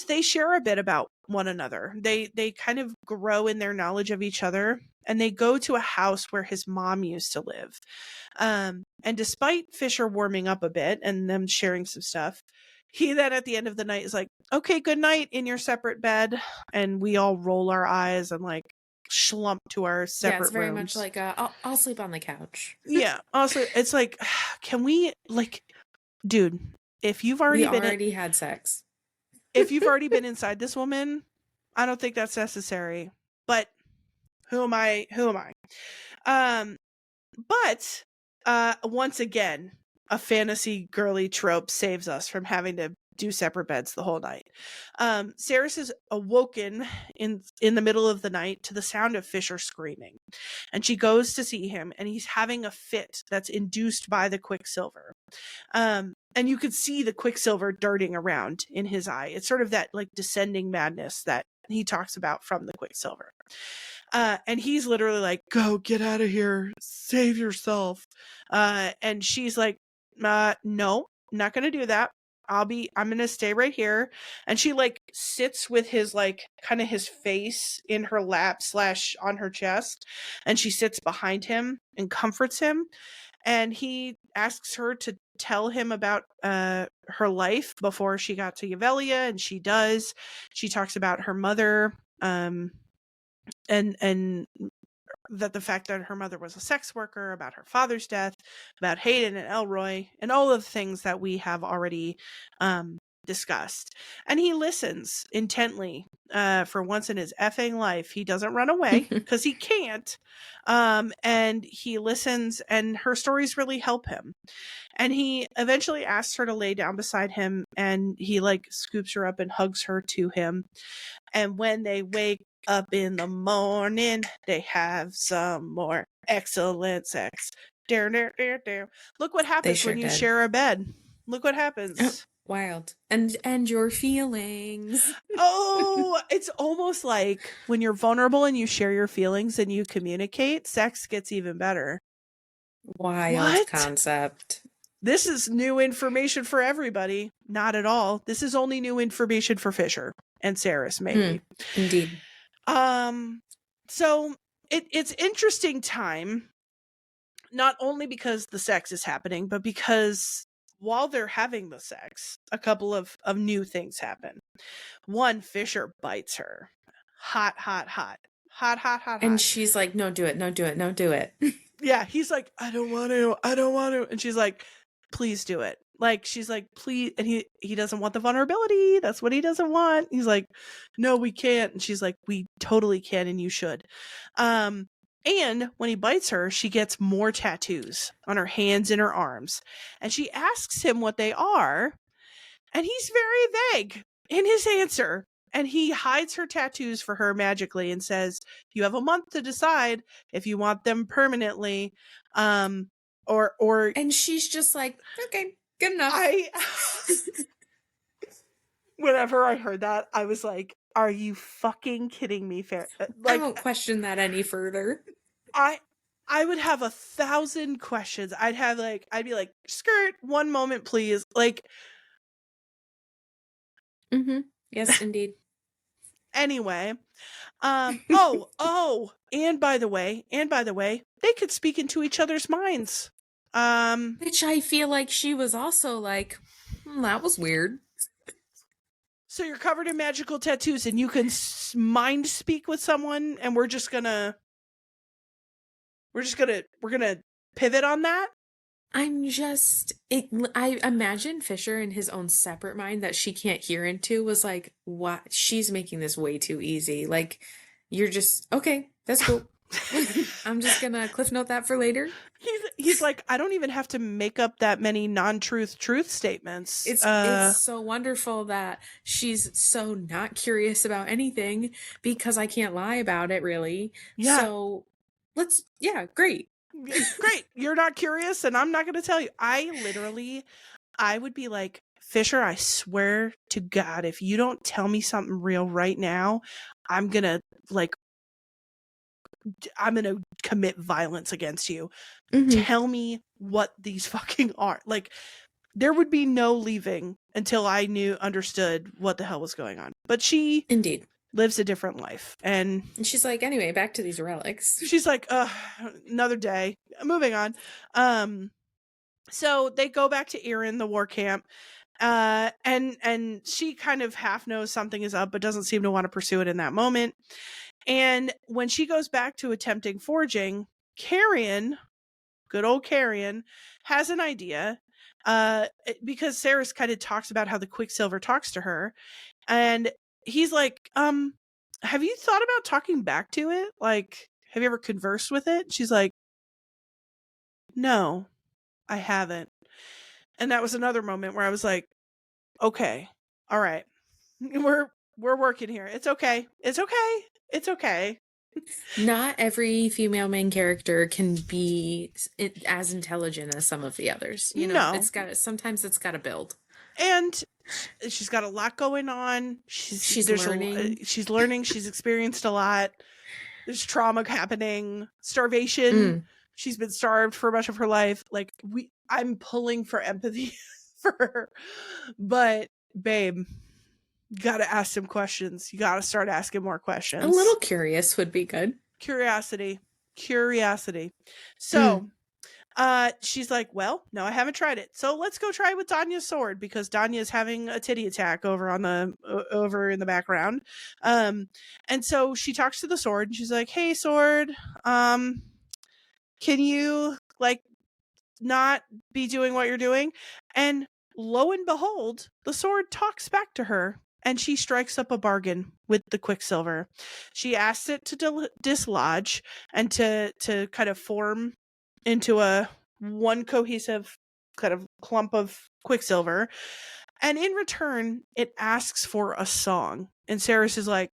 they share a bit about one another. They kind of grow in their knowledge of each other, and they go to a house where his mom used to live. And despite Fisher warming up a bit and them sharing some stuff, he then at the end of the night is like, okay, good night in your separate bed. And we all roll our eyes and like schlump to our separate rooms. Yeah, it's very much like, I'll sleep on the couch. Yeah. Also, it's like, can we, like, dude, if you've already had sex. If you've already been inside this woman, I don't think that's necessary. But who am I? But once again, a fantasy girly trope saves us from having to do separate beds the whole night. Saeris is awoken in the middle of the night to the sound of Fisher screaming, and she goes to see him, and he's having a fit that's induced by the Quicksilver. And you could see the Quicksilver darting around in his eye. It's sort of that like descending madness that he talks about from the Quicksilver. And he's literally like, go, get out of here, save yourself. And she's like, no, not gonna do that. I'm gonna stay right here. And she like sits with his like kind of his face in her lap / on her chest, and she sits behind him and comforts him. And he asks her to tell him about her life before she got to Yvelia, and she does. She talks about her mother, and that the fact that her mother was a sex worker, about her father's death, about Hayden and Elroy, and all of the things that we have already discussed. And he listens intently for once in his effing life. He doesn't run away because he can't. And he listens, and her stories really help him. And he eventually asks her to lay down beside him, and he like scoops her up and hugs her to him. And when they wake up in the morning, they have some more excellent sex. Look what happens when you share a bed. Look what happens. Oh, wild. And your feelings. Oh, it's almost like when you're vulnerable and you share your feelings and you communicate, sex gets even better. Wild concept. This is new information for everybody. Not at all. This is only new information for Fisher and Saeris, maybe. Indeed. So it's interesting time, not only because the sex is happening, but because while they're having the sex, a couple of new things happen. One, Fisher bites her. Hot. And she's like, no, do it. No, do it. No, do it. Yeah, he's like, I don't want to. And she's like, please do it. Like, she's like, please. And he doesn't want the vulnerability. That's what he doesn't want. He's like, no, we can't. And she's like, we totally can, and you should. And when he bites her, she gets more tattoos on her hands and her arms. And she asks him what they are. And he's very vague in his answer. And he hides her tattoos for her magically and says, you have a month to decide if you want them permanently. Or and she's just like, okay, good enough. Whenever I heard that, I was like, are you fucking kidding me? I won't question that any further. I would have 1,000 questions. I'd be like, skirt, one moment, please. Like, yes, indeed. Anyway, and by the way, they could speak into each other's minds. Which I feel like she was also like, that was weird. So you're covered in magical tattoos and you can mind speak with someone, and we're gonna pivot on that. I imagine Fisher in his own separate mind that she can't hear into was like, what? She's making this way too easy. Like, you're just, okay, that's cool. I'm just gonna cliff note that for later. He's like, I don't even have to make up that many truth statements. It's so wonderful that she's so not curious about anything because I can't lie about it, really. Yeah. So great. Great. You're not curious and I'm not going to tell you. I would be like, Fisher, I swear to God, if you don't tell me something real right now, I'm going to commit violence against you. Tell me what these fucking are. Like, there would be no leaving until I understood what the hell was going on. But she indeed lives a different life. And she's like, anyway, back to these relics. She's like, another day. Moving on. So they go back to Erin, the war camp. And she kind of half knows something is up, but doesn't seem to want to pursue it in that moment. And when she goes back to attempting forging, Carrion, good old Carrion, has an idea. Because Saeris kind of talks about how the Quicksilver talks to her. And he's like, have you thought about talking back to it? Like, have you ever conversed with it? She's like, no, I haven't. And that was another moment where I was like, okay, all right, we're working here. It's okay. Not every female main character can be as intelligent as some of the others. You know, sometimes it's got to build. And she's got a lot going on. She's learning. She's learning. She's experienced a lot. There's trauma happening. Starvation. She's been starved for much of her life. Like, I'm pulling for empathy for her. But, babe, you got to ask some questions. You got to start asking more questions. A little curious would be good. Curiosity. So, she's like, well, no, I haven't tried it. So let's go try it with Danya's sword, because Danya's having a titty attack over in the background. And so she talks to the sword and she's like, hey, sword, can you not be doing what you're doing? And lo and behold, the sword talks back to her and she strikes up a bargain with the Quicksilver. She asks it to dislodge and to kind of form into one cohesive kind of clump of Quicksilver. And in return, it asks for a song. And Saeris is like,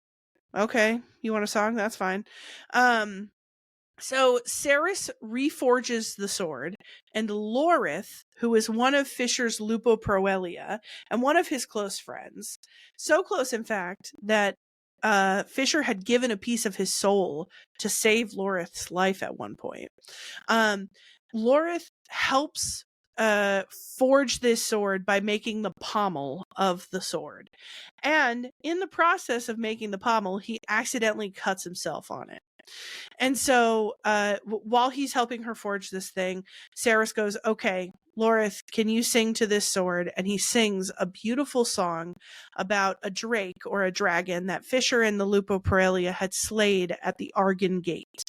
okay, you want a song? That's fine. So Saeris reforges the sword, and Lorith, who is one of Fisher's Lupo Proelia and one of his close friends, so close, in fact, that Fisher had given a piece of his soul to save Lorith's life at one point. Lorith helps forge this sword by making the pommel of the sword. And in the process of making the pommel, he accidentally cuts himself on it. And so while he's helping her forge this thing, Saeris goes, okay, Lorith, can you sing to this sword? And he sings a beautiful song about a drake or a dragon that Fisher and the Lupo Paralia had slayed at the Argon Gate.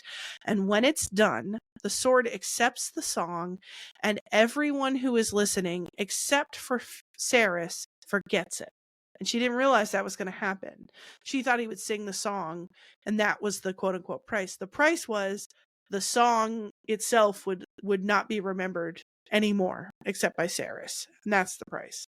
And when it's done, the sword accepts the song, and everyone who is listening, except for Saeris, forgets it. And she didn't realize that was going to happen. She thought he would sing the song, and that was the quote-unquote price. The price was the song itself would not be remembered anymore, except by Saeris. And that's the price.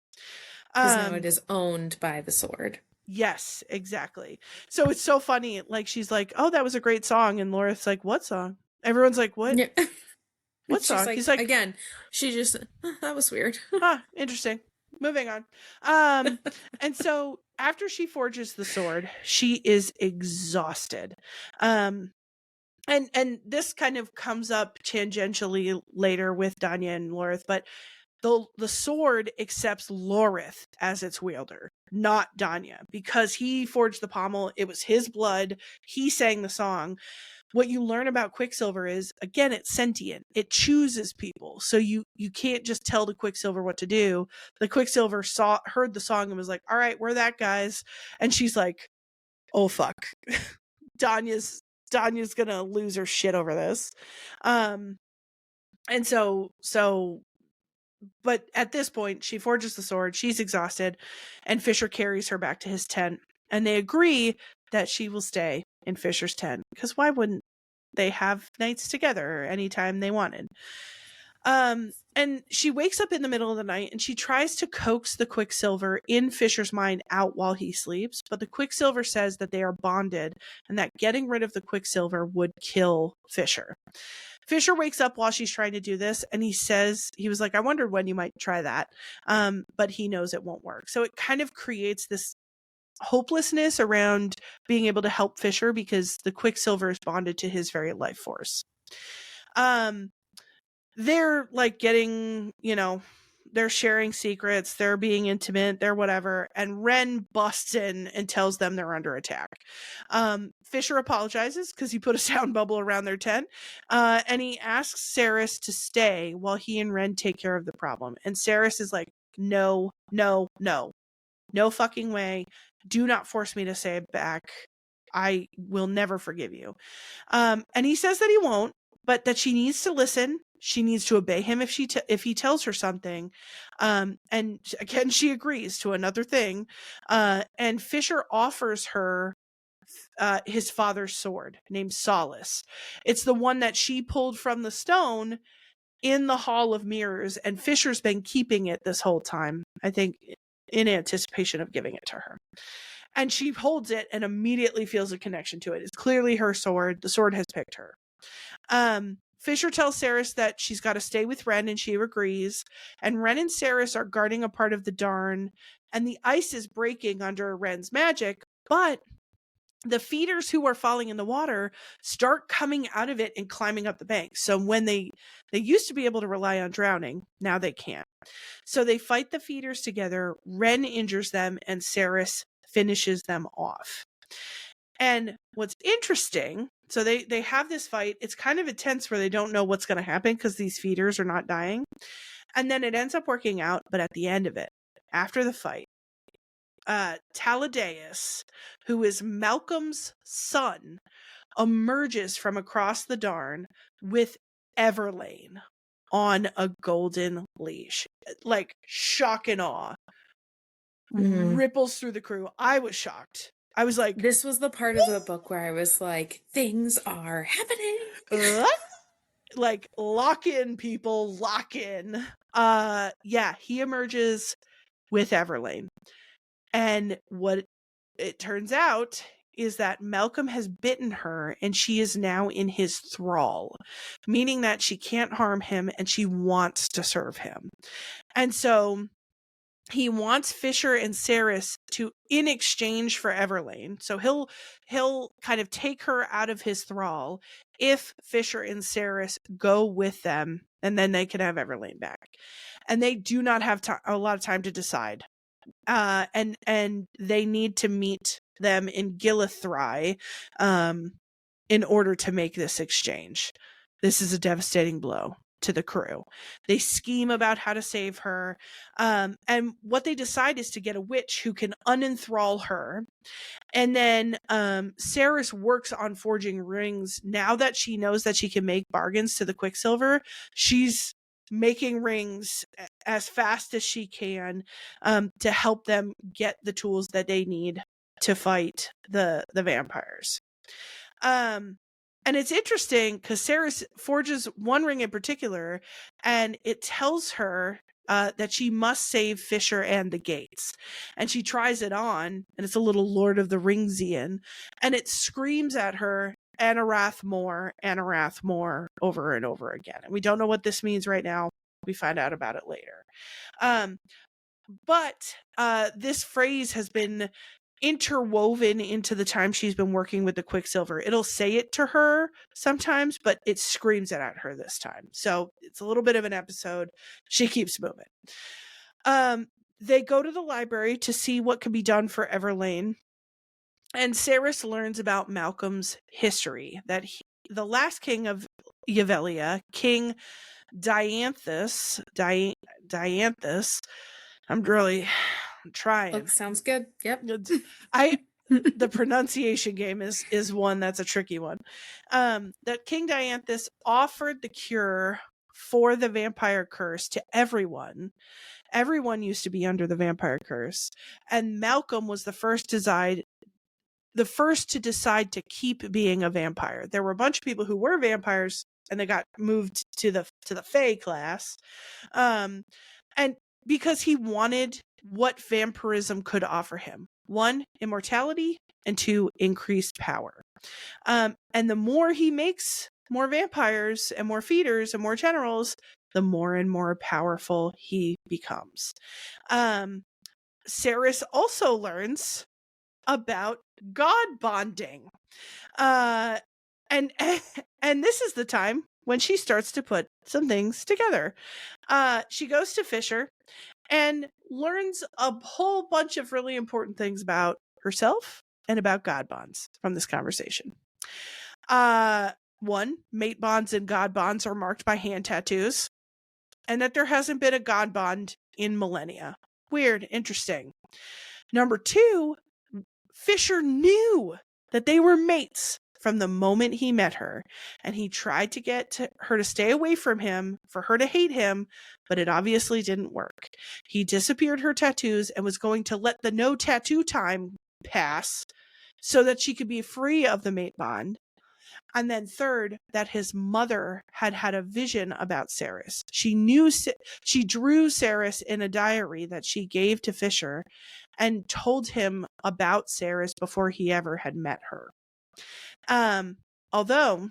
Because now it is owned by the sword. Yes, exactly. So it's so funny. Like, she's like, oh, that was a great song. And Lorith's like, what song? Everyone's like, what? Yeah. What song? Like, he's like, again, she just, that was weird. Interesting. Moving on. And so after she forges the sword, she is exhausted. And this kind of comes up tangentially later with Danya and Lorith, but the sword accepts Lorith as its wielder, not Danya, because he forged the pommel. It was his blood. He sang the song. What you learn about Quicksilver is, again, it's sentient. It chooses people. So you can't just tell the Quicksilver what to do. The Quicksilver heard the song and was like, all right, we're that, guys. And she's like, oh, fuck. Danya's gonna lose her shit over this. And but at this point, she forges the sword. She's exhausted. And Fisher carries her back to his tent. And they agree that she will stay in Fisher's tent, because why wouldn't they have nights together anytime they wanted? And she wakes up in the middle of the night and she tries to coax the Quicksilver in Fisher's mind out while he sleeps, but the Quicksilver says that they are bonded and that getting rid of the Quicksilver would kill Fisher. Fisher wakes up while she's trying to do this, and he was like, I wondered when you might try that, but he knows it won't work. So it kind of creates this hopelessness around being able to help Fisher because the Quicksilver is bonded to his very life force. They're like getting, they're sharing secrets, they're being intimate, they're whatever, and Ren busts in and tells them they're under attack. Fisher apologizes because he put a sound bubble around their tent, and he asks Saeris to stay while he and Ren take care of the problem. And Saeris is like, no fucking way. Do not force me to say it back. I will never forgive you. And he says that he won't, but that she needs to listen. She needs to obey him if he tells her something. And again, she agrees to another thing. And Fisher offers her his father's sword named Solace. It's the one that she pulled from the stone in the Hall of Mirrors, and Fisher's been keeping it this whole time, I think, in anticipation of giving it to her. And she holds it and immediately feels a connection to it. It's clearly her sword. The sword has picked her. Fisher tells Saeris that she's got to stay with Ren, and she agrees. And Ren and Saeris are guarding a part of the Darn, and the ice is breaking under Ren's magic, but the feeders who are falling in the water start coming out of it and climbing up the bank. So when they used to be able to rely on drowning, now they can't. So they fight the feeders together. Ren injures them, and Saeris finishes them off. And what's interesting, so they have this fight. It's kind of intense where they don't know what's going to happen because these feeders are not dying. And then it ends up working out. But at the end of it, after the fight, Taladeus, who is Malcolm's son, emerges from across the Darn with Everlane on a golden leash. Like, shock and awe ripples through the crew. I was shocked. I was like, this was the part of the book where I was like, things are happening. Like, lock in, people, lock in. Yeah, he emerges with Everlane. And what it turns out is that Malcolm has bitten her and she is now in his thrall, meaning that she can't harm him and she wants to serve him. And so he wants Fisher and Saeris to, in exchange for Everlane. So he'll kind of take her out of his thrall if Fisher and Saeris go with them, and then they can have Everlane back. And they do not have a lot of time to decide. And they need to meet them in Gilithry in order to make this exchange. This is a devastating blow to the crew. They scheme about how to save her. And what they decide is to get a witch who can unenthrall her. And then Saeris works on forging rings. Now that she knows that she can make bargains to the Quicksilver, she's making rings as fast as she can to help them get the tools that they need to fight the vampires. And it's interesting because Saeris forges one ring in particular, and it tells her that she must save Fisher and the gates. And she tries it on, and it's a little Lord of the Ringsian, and it screams at her, Anarath more, over and over again. And we don't know what this means right now. We find out about it later. But this phrase has been interwoven into the time she's been working with the Quicksilver. It'll say it to her sometimes, but it screams it at her this time. So it's a little bit of an episode. She keeps moving. They go to the library to see what can be done for Everlane. And Saeris learns about Malcolm's history, that the last king of Yvelia, King Dianthus, I'm trying. Sounds good. Yep. The pronunciation game is one that's a tricky one. That King Dianthus offered the cure for the vampire curse to everyone. Everyone used to be under the vampire curse, and Malcolm was the first to decide to keep being a vampire. There were a bunch of people who were vampires, and they got moved to the Fae class, and because he wanted what vampirism could offer him. 1, immortality, and 2, increased power. And the more he makes more vampires and more feeders and more generals, the more and more powerful he becomes. Saeris also learns about god bonding. And this is the time when she starts to put some things together. She goes to Fisher and learns a whole bunch of really important things about herself and about god bonds from this conversation. 1, mate bonds and god bonds are marked by hand tattoos, and that there hasn't been a god bond in millennia. Weird, interesting. Number 2, Fisher knew that they were mates from the moment he met her, and he tried to get her to stay away from him, for her to hate him, but it obviously didn't work. He disappeared her tattoos and was going to let the no tattoo time pass so that she could be free of the mate bond. And then 3rd, that his mother had a vision about Saeris. She drew Saeris in a diary that she gave to Fisher and told him about Saeris before he ever had met her. Although,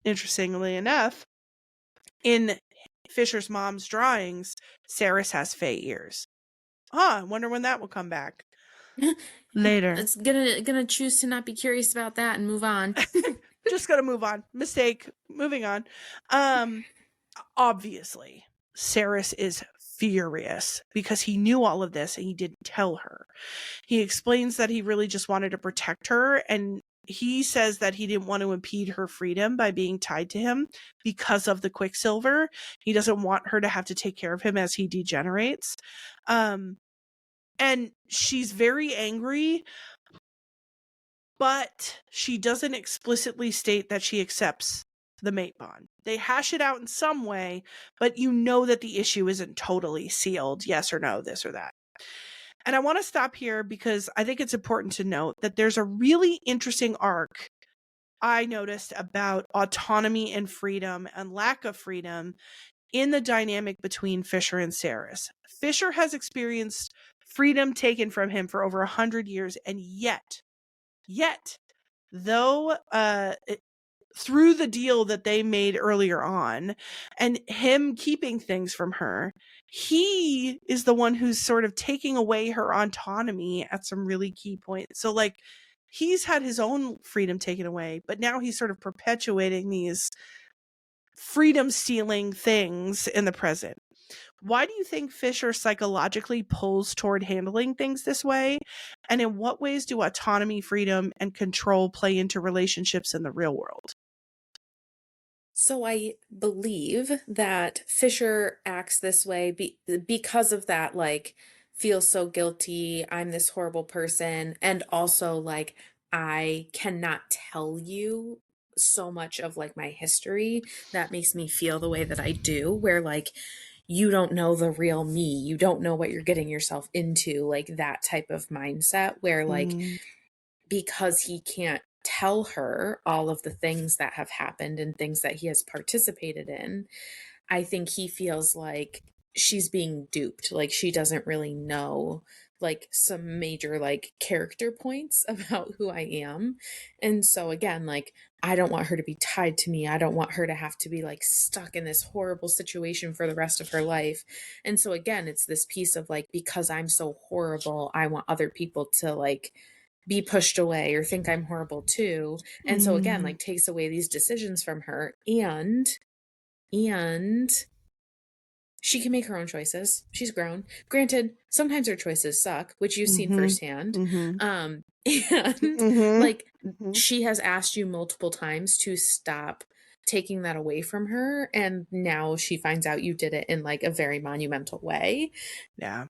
interestingly enough, in Fisher's mom's drawings, Saeris has Fae ears. I wonder when that will come back. Later. It's gonna choose to not be curious about that and move on. Just gonna move on. Mistake. Moving on. Obviously, Saeris is furious because he knew all of this and he didn't tell her. He explains that he really just wanted to protect her, and he says that he didn't want to impede her freedom by being tied to him because of the Quicksilver. He doesn't want her to have to take care of him as he degenerates. And she's very angry, but she doesn't explicitly state that she accepts the mate bond. They hash it out in some way, but you know that the issue isn't totally sealed, yes or no, this or that. And I want to stop here because I think it's important to note that there's a really interesting arc I noticed about autonomy and freedom and lack of freedom in the dynamic between Fisher and Saeris. Fisher has experienced freedom taken from him for over 100 years, and yet, though through the deal that they made earlier on and him keeping things from her, he is the one who's sort of taking away her autonomy at some really key points. So like he's had his own freedom taken away, but now he's sort of perpetuating these freedom stealing things in the present. Why do you think Fisher psychologically pulls toward handling things this way? And in what ways do autonomy, freedom, and control play into relationships in the real world? So I believe that Fisher acts this way because of that, like, feels so guilty. I'm this horrible person. And also, like, I cannot tell you so much of like my history that makes me feel the way that I do, where like, you don't know the real me. You don't know what you're getting yourself into, like that type of mindset where like, Mm, because he can't tell her all of the things that have happened and things that he has participated in, I think he feels like she's being duped. Like she doesn't really know like some major like character points about who I am. And so again, like I don't want her to be tied to me. I don't want her to have to be like stuck in this horrible situation for the rest of her life. And so again, it's this piece of like, because I'm so horrible, I want other people to like be pushed away or think I'm horrible too. And so again, mm, like takes away these decisions from her, and she can make her own choices. She's grown. Granted, sometimes her choices suck, which you've seen mhm, firsthand. mhm, And mhm, like mhm. she has asked you multiple times to stop taking that away from her, and now she finds out you did it in like a very monumental way, Yeah.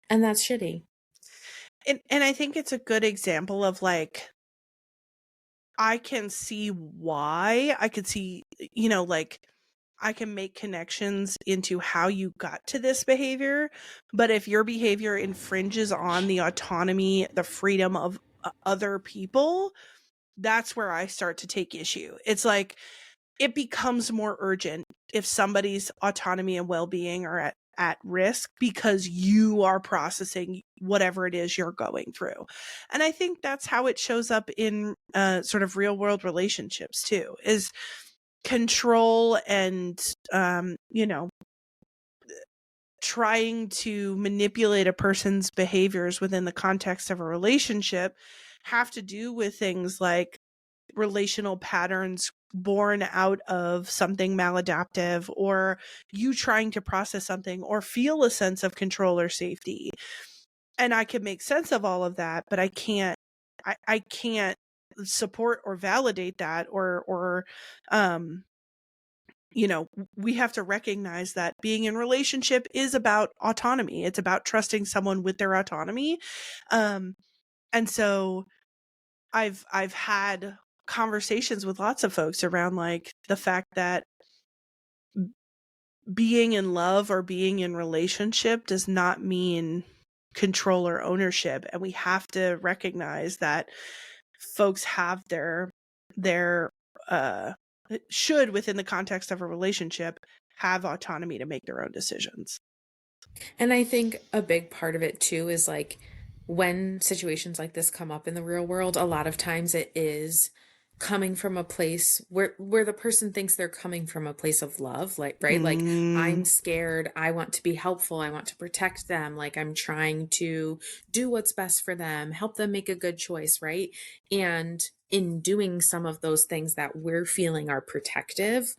and that's shitty. And I think it's a good example of like I can see why. I could see, like I can make connections into how you got to this behavior, but if your behavior infringes on the autonomy, the freedom of other people, that's where I start to take issue. It's like it becomes more urgent if somebody's autonomy and well-being are at risk because you are processing whatever it is you're going through. And I think that's how it shows up in sort of real world relationships too, is control and trying to manipulate a person's behaviors within the context of a relationship have to do with things like relational patterns born out of something maladaptive, or you trying to process something or feel a sense of control or safety. And I can make sense of all of that, but I can't support or validate that, or um we have to recognize that being in relationship is about autonomy. It's about trusting someone with their autonomy. Um, and so I've had conversations with lots of folks around like the fact that being in love or being in relationship does not mean control or ownership. And we have to recognize that folks have their uh should, within the context of a relationship, have autonomy to make their own decisions. And I think a big part of it too is like when situations like this come up in the real world, a lot of times it is coming from a place where the person thinks they're coming from a place of love, like right? Like I'm Mm, scared, I want to be helpful, I want to protect them, like I'm trying to do what's best for them, help them make a good choice, right? And in doing some of those things that we're feeling are protective,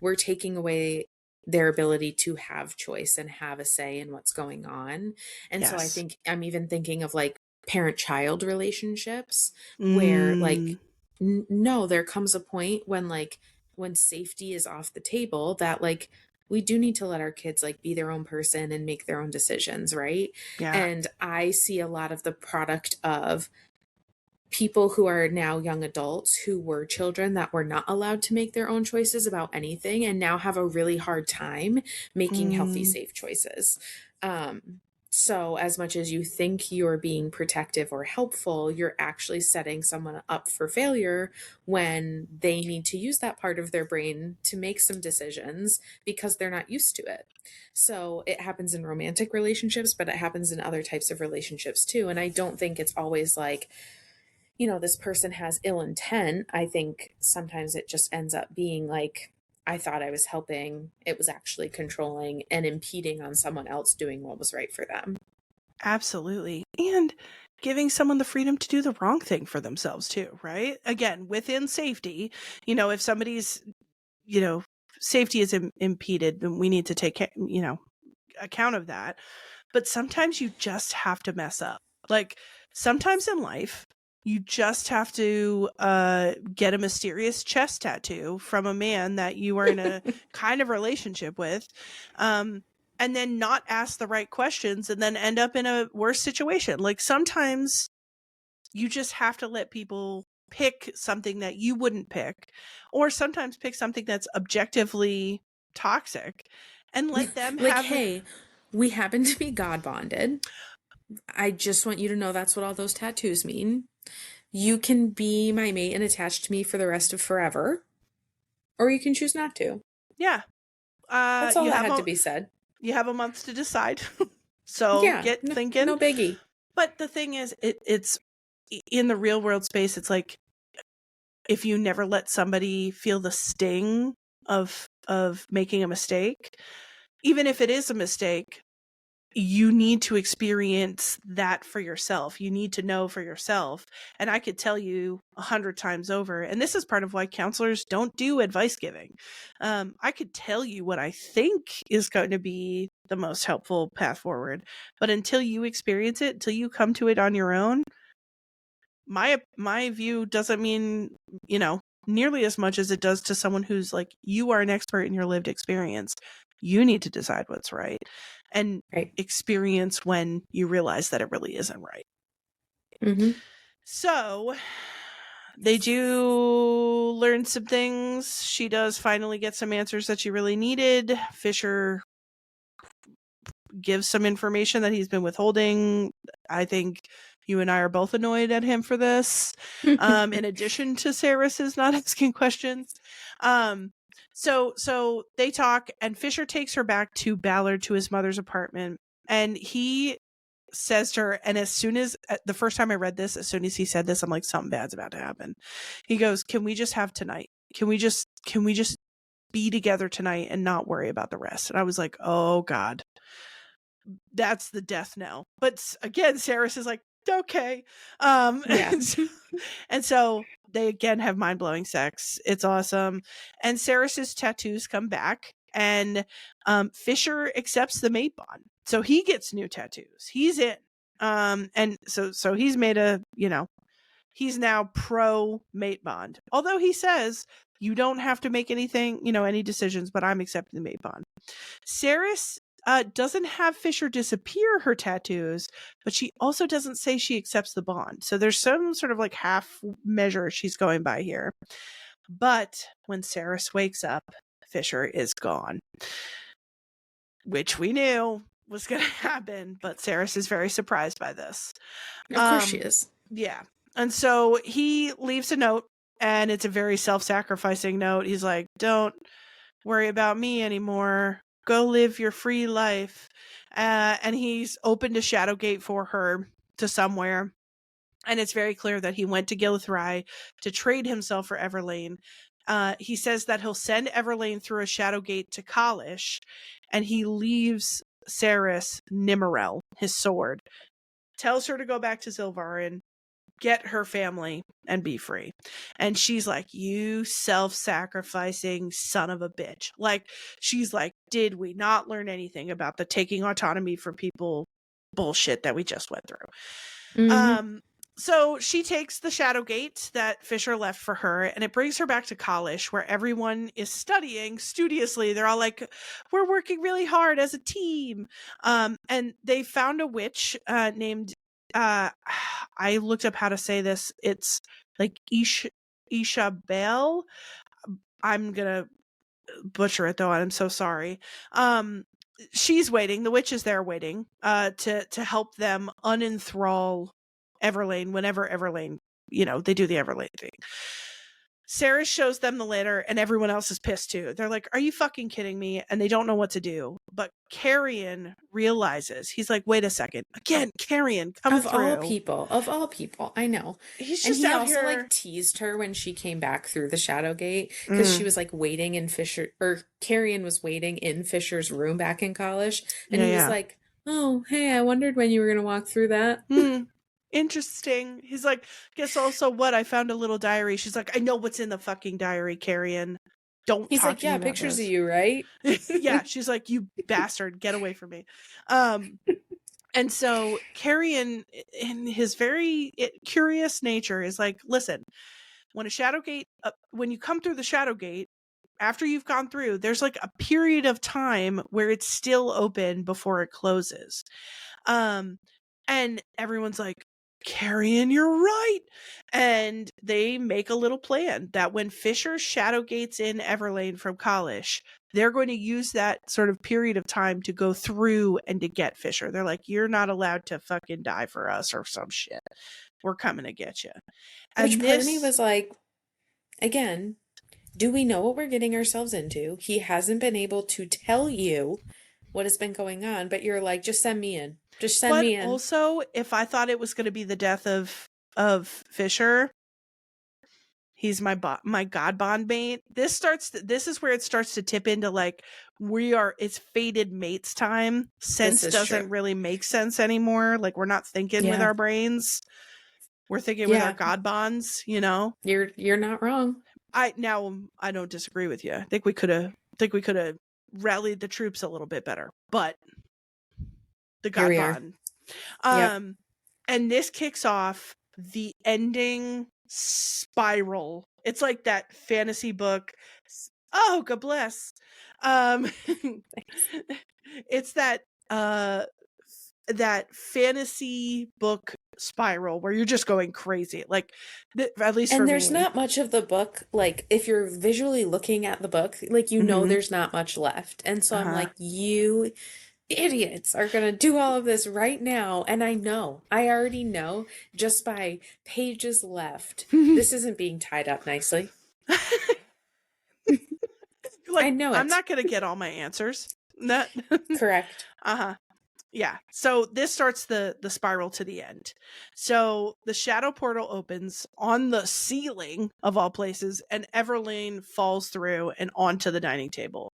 we're taking away their ability to have choice and have a say in what's going on. And so I yes. think I'm even thinking of like parent child relationships where Mm, like no, there comes a point when like when safety is off the table that like we do need to let our kids like be their own person and make their own decisions, right? yeah. And I see a lot of the product of people who are now young adults who were children that were not allowed to make their own choices about anything and now have a really hard time making healthy, Mm, safe choices. So, as much as you think you're being protective or helpful, you're actually setting someone up for failure when they need to use that part of their brain to make some decisions because they're not used to it. So, it happens in romantic relationships, but it happens in other types of relationships too. And I don't think it's always like, you know, this person has ill intent. I think sometimes it just ends up being like, I thought I was helping. It was actually controlling and impeding on someone else doing what was right for them. Absolutely. And giving someone the freedom to do the wrong thing for themselves too, right? Again, within safety, if somebody's, safety is impeded, then we need to take, account of that. But sometimes you just have to mess up. Like sometimes in life, you just have to get a mysterious chest tattoo from a man that you are in a kind of relationship with, and then not ask the right questions and then end up in a worse situation. Like sometimes you just have to let people pick something that you wouldn't pick, or sometimes pick something that's objectively toxic and let them like, have hey, we happen to be God bonded. I just want you to know that's what all those tattoos mean. You can be my mate and attached to me for the rest of forever, or you can choose not to. Yeah. That's all that had to be said. You have a month to decide. So Yeah, get thinking. No biggie. But the thing is, it's in the real world space, it's like if you never let somebody feel the sting of making a mistake, even if it is a mistake, you need to experience that for yourself. You need to know for yourself. And I could tell you 100 times over, and this is part of why counselors don't do advice giving. I could tell you what I think is going to be the most helpful path forward. But until you experience it, until you come to it on your own, my view doesn't mean, nearly as much as it does to someone who's like, you are an expert in your lived experience. You need to decide what's right and experience when you realize that it really isn't right. Mm-hmm. So they do learn some things. She does finally get some answers that she really needed. Fisher gives some information that he's been withholding. I think you and I are both annoyed at him for this. In addition to Saeris is not asking questions. So they talk, and Fisher takes her back to Ballard to his mother's apartment, and he says to her, and as soon as the first time I read this, as soon as he said this, I'm like, something bad's about to happen. He goes, "Can we just have tonight? Can we just be together tonight and not worry about the rest?" And I was like, oh God, that's the death knell. But again, Saeris is like, okay. Yeah. and so they again have mind-blowing sex. It's awesome. And Saeris's tattoos come back, and Fisher accepts the mate bond. So he gets new tattoos. He's in. And so he's made he's now pro mate bond. Although he says you don't have to make anything, any decisions, but I'm accepting the mate bond. Saeris doesn't have Fisher disappear her tattoos, but she also doesn't say she accepts the bond. So there's some sort of like half measure she's going by here. But when Saeris wakes up, Fisher is gone, which we knew was going to happen, but Saeris is very surprised by this. Of course she is. Yeah. And so he leaves a note, and it's a very self-sacrificing note. He's like, don't worry about me anymore. Go live your free life. And he's opened a Shadowgate for her to somewhere. And it's very clear that he went to Gilithrai to trade himself for Everlane. He says that he'll send Everlane through a Shadowgate to Kalish, and he leaves Saeris Nimmerel, his sword, tells her to go back to Zilvaren, get her family, and be free. And she's like, you self-sacrificing son of a bitch. Like, she's like, did we not learn anything about the taking autonomy from people bullshit that we just went through? Mm-hmm. So she takes the Shadowgate that Fisher left for her, and it brings her back to Kalish, where everyone is studying studiously. They're all like, we're working really hard as a team. And they found a witch named I looked up how to say this. It's like Ishabel. I'm gonna butcher it though. I'm so sorry. She's waiting. The witch is there waiting to help them unenthrall Everlane whenever Everlane, they do the Everlane thing. Saeris shows them the letter, and everyone else is pissed too. They're like, are you fucking kidding me? And they don't know what to do. but Carrion realizes, he's like, wait a second. Again, Carrion coming through. Of all people, I know. He's just and he out also here. like teased her when she came back through the shadow gate because she was like waiting in Fisher, or Carrion was waiting in Fisher's room back in college, and he was like, oh, hey, I wondered when you were gonna walk through that. Interesting. He's like, guess also what? I found a little diary. She's like, I know what's in the fucking diary, Carrion. Don't He's talk like, to me yeah, about pictures this. of you, right? Yeah, she's like, you bastard, get away from me. And so Carrion, in his very curious nature, is like, listen, when a shadow gate, when you come through the shadow gate, after you've gone through, there's like a period of time where it's still open before it closes. And everyone's like, Carrion, you're right. And they make a little plan that when Fisher shadow gates in Everlane from college, they're going to use that sort of period of time to go through and to get Fisher. They're like, you're not allowed to fucking die for us or some shit. We're coming to get you. And Which part of me was like, again, do we know what we're getting ourselves into? He hasn't been able to tell you what has been going on, but you're like, just send me in. Just send me in. But also, if I thought it was going to be the death of Fisher, he's my god bond mate. This is where it starts to tip into like it's fated mates time. Sense doesn't really make sense anymore. Like we're not thinking with our brains. We're thinking with our god bonds, you know? You're not wrong. I don't disagree with you. I think we could have rallied the troops a little bit better. But the god bond. And this kicks off the ending spiral. It's like that fantasy book. Oh, God bless. It's that fantasy book spiral where you're just going crazy. Like at least for me. And there's not much of the book. Like if you're visually looking at the book, like know there's not much left. And so I'm like, you idiots are going to do all of this right now. And I already know just by pages left, this isn't being tied up nicely. Like, I know it. I'm not going to get all my answers. Correct. Yeah. So this starts the spiral to the end. So the shadow portal opens on the ceiling of all places, and Everlane falls through and onto the dining table.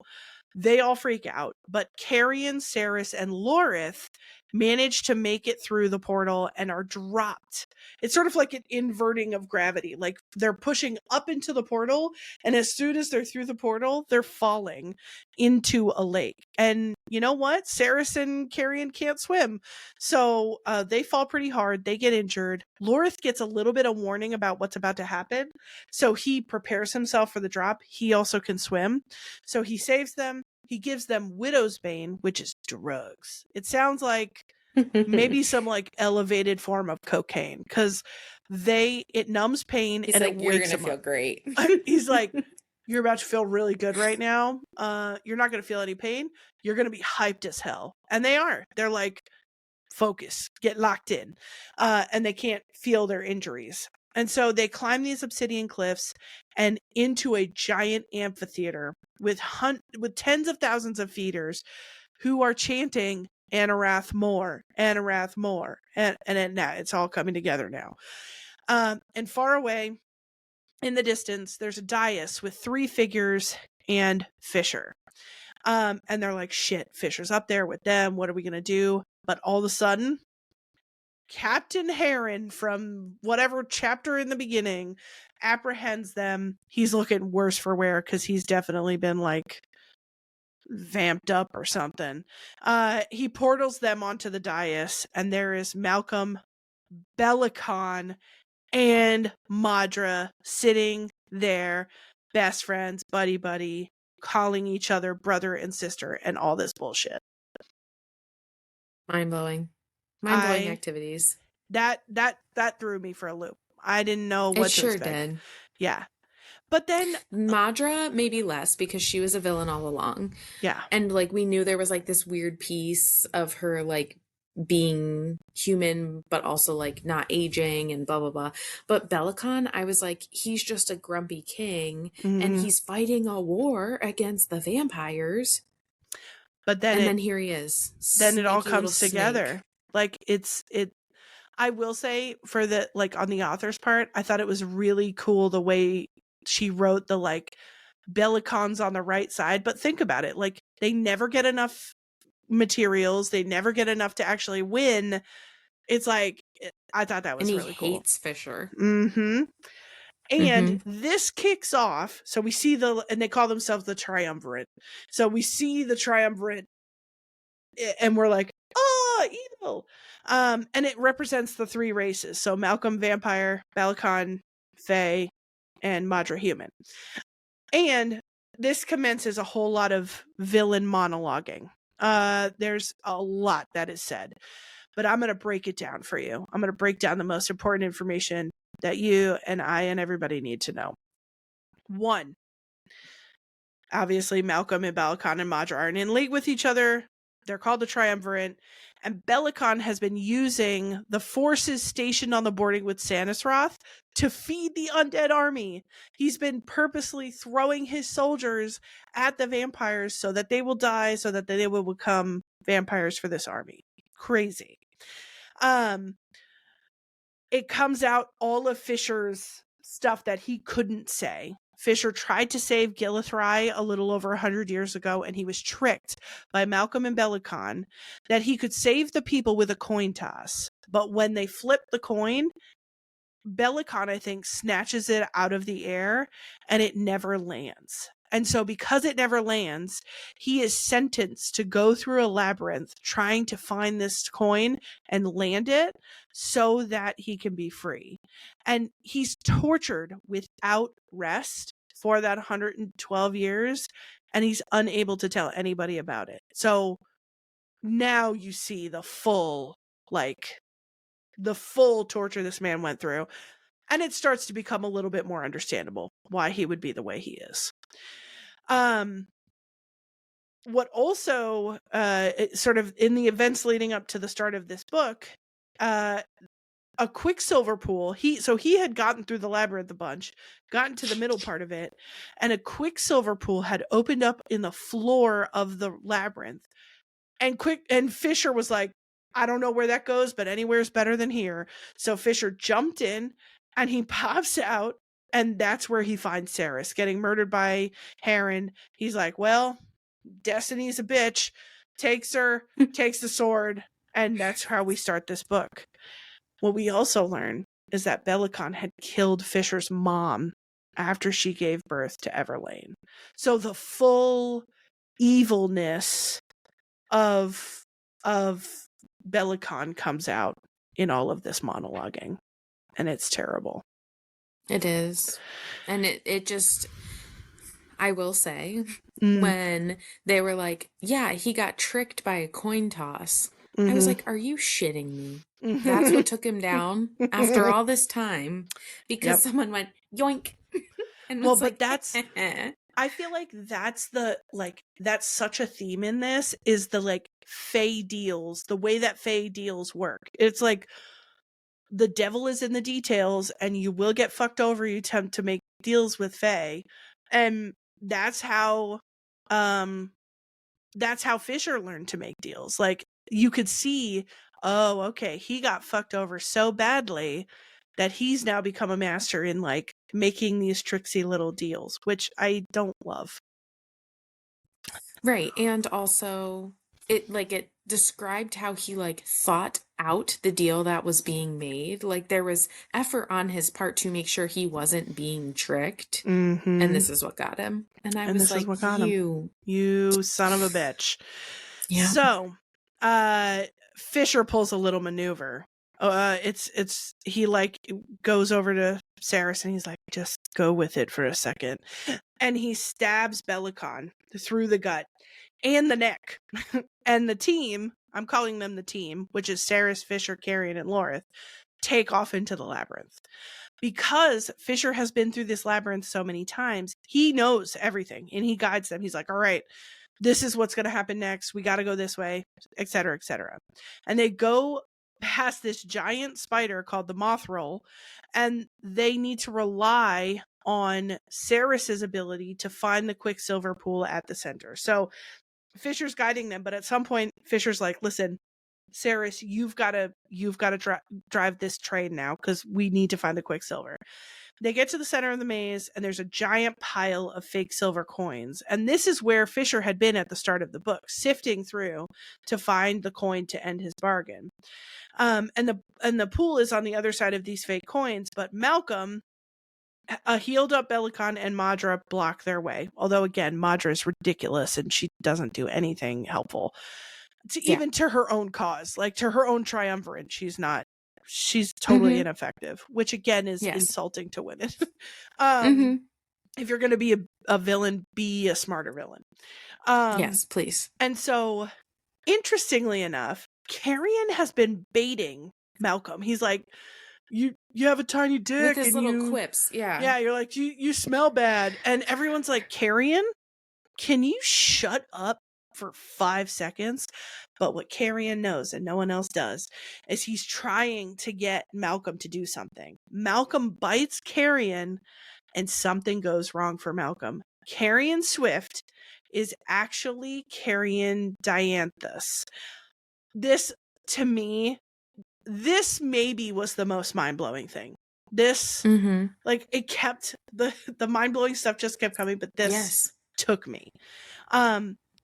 They all freak out, but Carrion, Saeris, and Lorith manage to make it through the portal and are dropped. It's sort of like an inverting of gravity. Like they're pushing up into the portal, and as soon as they're through the portal, they're falling into a lake. And you know what? Saeris and Carrion can't swim. So they fall pretty hard. They get injured. Lorith gets a little bit of warning about what's about to happen. So he prepares himself for the drop. He also can swim. So he saves them. He gives them Widow's Bane, which is drugs. It sounds like maybe some like elevated form of cocaine because it numbs pain. He's and like, it you're wakes gonna feel great. He's like, you're about to feel really good right now. You're not gonna feel any pain. You're gonna be hyped as hell. And they are. They're like, focus, get locked in. And they can't feel their injuries. And so they climb these obsidian cliffs and into a giant amphitheater with tens of thousands of feeders who are chanting Anarath more, Anarath more. And now it's all coming together now. And far away in the distance, there's a dais with 3 figures and Fisher. And they're like, shit, Fisher's up there with them. What are we going to do? But all of a sudden, Captain Heron from whatever chapter in the beginning apprehends them. He's looking worse for wear because he's definitely been like vamped up or something. He portals them onto the dais, and there is Malcolm, Bellicon, and Madra sitting there, best friends, buddy, calling each other brother and sister, and all this bullshit. Mind-blowing activities. That threw me for a loop. I didn't know what to expect. Did. Yeah. But then Madra maybe less because she was a villain all along. Yeah. And like we knew there was like this weird piece of her like being human but also like not aging and blah blah blah. But Bellicon, I was like, he's just a grumpy king and he's fighting a war against the vampires. But then here he is. Then it all comes together. Snake. Like I will say, for the, like, on the author's part, I thought it was really cool the way she wrote the, like, Belicons on the right side. But think about it, like, they never get enough materials, they never get enough to actually win. It's like, I thought that was really cool. And he hates Fisher. Mm-hmm. And this kicks off, so we see and they call themselves the Triumvirate. So we see the Triumvirate, and we're like, oh, evil. And it represents the three races. So Malcolm Vampire, Belicon Fae, and Madra Human. And this commences a whole lot of villain monologuing. There's a lot that is said, but I'm going to break it down for you. I'm going to break down the most important information that you and I and everybody need to know. 1, obviously Malcolm and Belicon and Madra aren't in league with each other. They're called the Triumvirate, and Belicon has been using the forces stationed on the boarding with Sanisroth to feed the undead army. He's been purposely throwing his soldiers at the vampires so that they will die, so that they will become vampires for this army. Crazy. It comes out all of Fisher's stuff that he couldn't say. Fisher tried to save Gilithry a little over 100 years ago, and he was tricked by Malcolm and Belicon that he could save the people with a coin toss. But when they flip the coin, Belicon, I think, snatches it out of the air, and it never lands. And so because it never lands, he is sentenced to go through a labyrinth trying to find this coin and land it so that he can be free. And he's tortured without rest for that 112 years, and he's unable to tell anybody about it. So now you see the full torture this man went through. And it starts to become a little bit more understandable why he would be the way he is. What also, sort of in the events leading up to the start of this book, a Quicksilver pool. He had gotten through the labyrinth a bunch, gotten to the middle part of it, and a Quicksilver pool had opened up in the floor of the labyrinth. And Fisher was like, I don't know where that goes, but anywhere's better than here. So Fisher jumped in, and he pops out, and that's where he finds Saeris getting murdered by Heron. He's like, well, Destiny's a bitch. Takes her, takes the sword, and that's how we start this book. What we also learn is that Belicon had killed Fisher's mom after she gave birth to Everlane. So the full evilness of Belicon comes out in all of this monologuing, and it's terrible. It is. And it just, I will say, when they were like, yeah, he got tricked by a coin toss, I was like, are you shitting me? That's what took him down after all this time, because someone went yoink. And was but that's I feel like that's that's such a theme in this, is the Fae deals, the way that Fae deals work. It's like the devil is in the details, and you will get fucked over. You attempt to make deals with Fae, and that's how Fisher learned to make deals. Like, you could see, oh, okay, he got fucked over so badly that he's now become a master in making these tricksy little deals, which I don't love. Right. And also it described how he thought out the deal that was being made. Like, there was effort on his part to make sure he wasn't being tricked. Mm-hmm. And this is what got him. And I was like, you son of a bitch. Yeah. So Fisher pulls a little maneuver. He goes over to Saeris, and he's like, just go with it for a second. And he stabs Belicon through the gut and the neck. And the team, I'm calling them the team, which is Saeris, Fisher, Carrion, and Lorith, take off into the labyrinth. Because Fisher has been through this labyrinth so many times, he knows everything, and he guides them. He's like, all right, this is what's going to happen next. We got to go this way, etc., etc. And they go past this giant spider called the Mothroll, and they need to rely on Saeris's ability to find the Quicksilver pool at the center. So Fisher's guiding them, but at some point Fisher's like, listen, Saeris, you've got to drive this train now because we need to find the Quicksilver. They get to the center of the maze, and there's a giant pile of fake silver coins. And this is where Fisher had been at the start of the book, sifting through to find the coin to end his bargain. And the pool is on the other side of these fake coins, but Malcolm, a healed up Belicon, and Madra block their way. Although, again, Madra is ridiculous, and she doesn't do anything helpful. Even to her own cause, like to her own triumvirate, she's totally ineffective, which again is insulting to women. If you're going to be a villain, be a smarter villain. Yes, please. And so, interestingly enough, Carrion has been baiting Malcolm. He's like, you have a tiny dick. With his little quips, Yeah, you're like, you smell bad. And everyone's like, Carrion, can you shut up for 5 seconds? But what Carrion knows, and no one else does, is he's trying to get Malcolm to do something. Malcolm bites Carrion, and something goes wrong for Malcolm. Carrion Swift is actually Carrion Dianthus. This, to me, this maybe was the most mind-blowing thing. This, like, it kept, the mind-blowing stuff just kept coming, but this took me.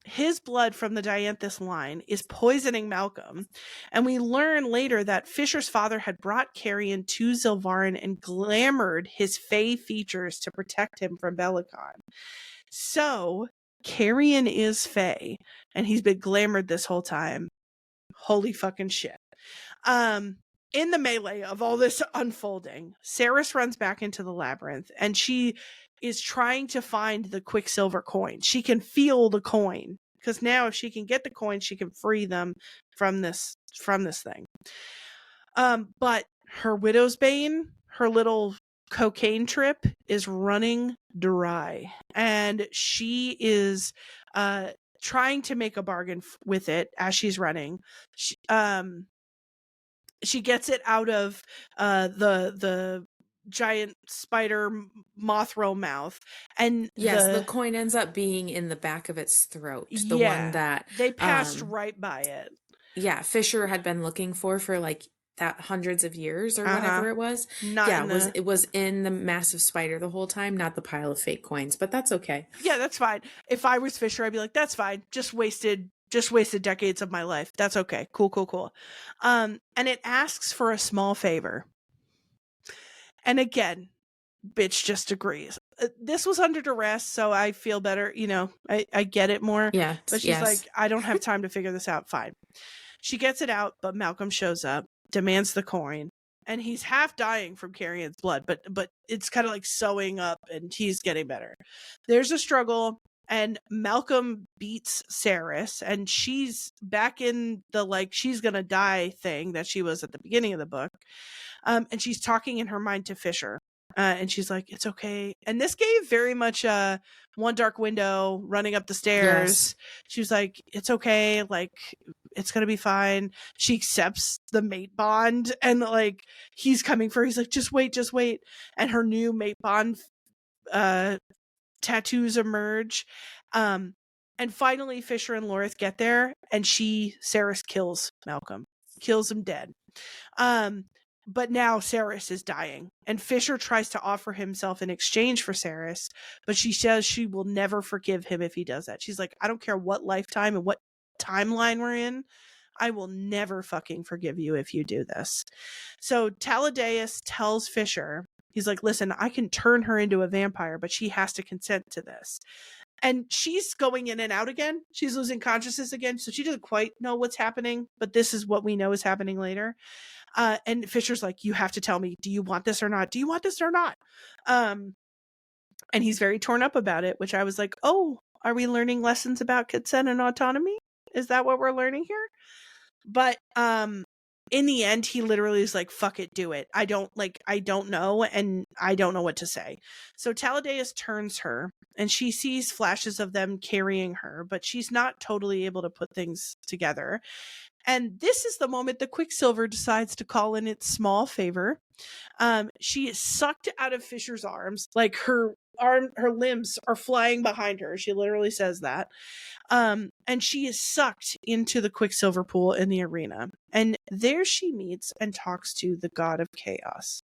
His blood from the Dianthus line is poisoning Malcolm, and we learn later that Fisher's father had brought Carrion to Zilvaren and glamored his Fae features to protect him from Belicon. So, Carrion is Fae, and he's been glamored this whole time. Holy fucking shit. In the melee of all this unfolding, Saeris runs back into the labyrinth, and she is trying to find the Quicksilver coin. She can feel the coin, because now if she can get the coin, she can free them from this thing. But her Widow's Bane, her little cocaine trip, is running dry, and she is trying to make a bargain with it as she's running. She gets it out of the giant spider Mothro mouth, and the coin ends up being in the back of its throat. The one that they passed right by it. Yeah, Fisher had been looking for like that hundreds of years or whatever it was. It was in the massive spider the whole time, not the pile of fake coins. But that's okay. Yeah, that's fine. If I was Fisher, I'd be like, that's fine. Just wasted decades of my life. That's okay. Cool. And it asks for a small favor. And again, bitch just agrees. This was under duress, so I feel better. I get it more. Yeah. But she's like, I don't have time to figure this out. Fine. She gets it out, but Malcolm shows up, demands the coin, and he's half dying from Carrion's blood, but it's kind of like sewing up, and he's getting better. There's a struggle, and Malcolm beats Saeris, and she's back in the like she's gonna die thing that she was at the beginning of the book. And she's talking in her mind to Fisher. And she's like, it's okay. And this gave very much One Dark Window running up the stairs. Yes. She was like, it's okay. Like, it's going to be fine. She accepts the mate bond. And like, he's coming for her. He's like, just wait. And her new mate bond tattoos emerge. And finally, Fisher and Lorith get there. And Saeris kills Malcolm. Kills him dead. But now Saeris is dying, and Fisher tries to offer himself in exchange for Saeris, but she says she will never forgive him if he does that. She's like, I don't care what lifetime and what timeline we're in, I will never fucking forgive you if you do this. So Taladeus tells Fisher, he's like, listen, I can turn her into a vampire, but she has to consent to this. And she's going in and out again. She's losing consciousness again, so she doesn't quite know what's happening, but this is what we know is happening later. And Fisher's like, you have to tell me, do you want this or not? Do you want this or not? And he's very torn up about it, which I was like, oh, are we learning lessons about consent and autonomy? Is that what we're learning here? But in the end, he literally is like, fuck it, do it. I don't know, and I don't know what to say. So Taladeus turns her, and she sees flashes of them carrying her, but she's not totally able to put things together. And this is the moment the Quicksilver decides to call in its small favor. She is sucked out of Fisher's arms. Like her limbs are flying behind her. She literally says that. And she is sucked into the Quicksilver pool in the arena. And there she meets and talks to the god of chaos.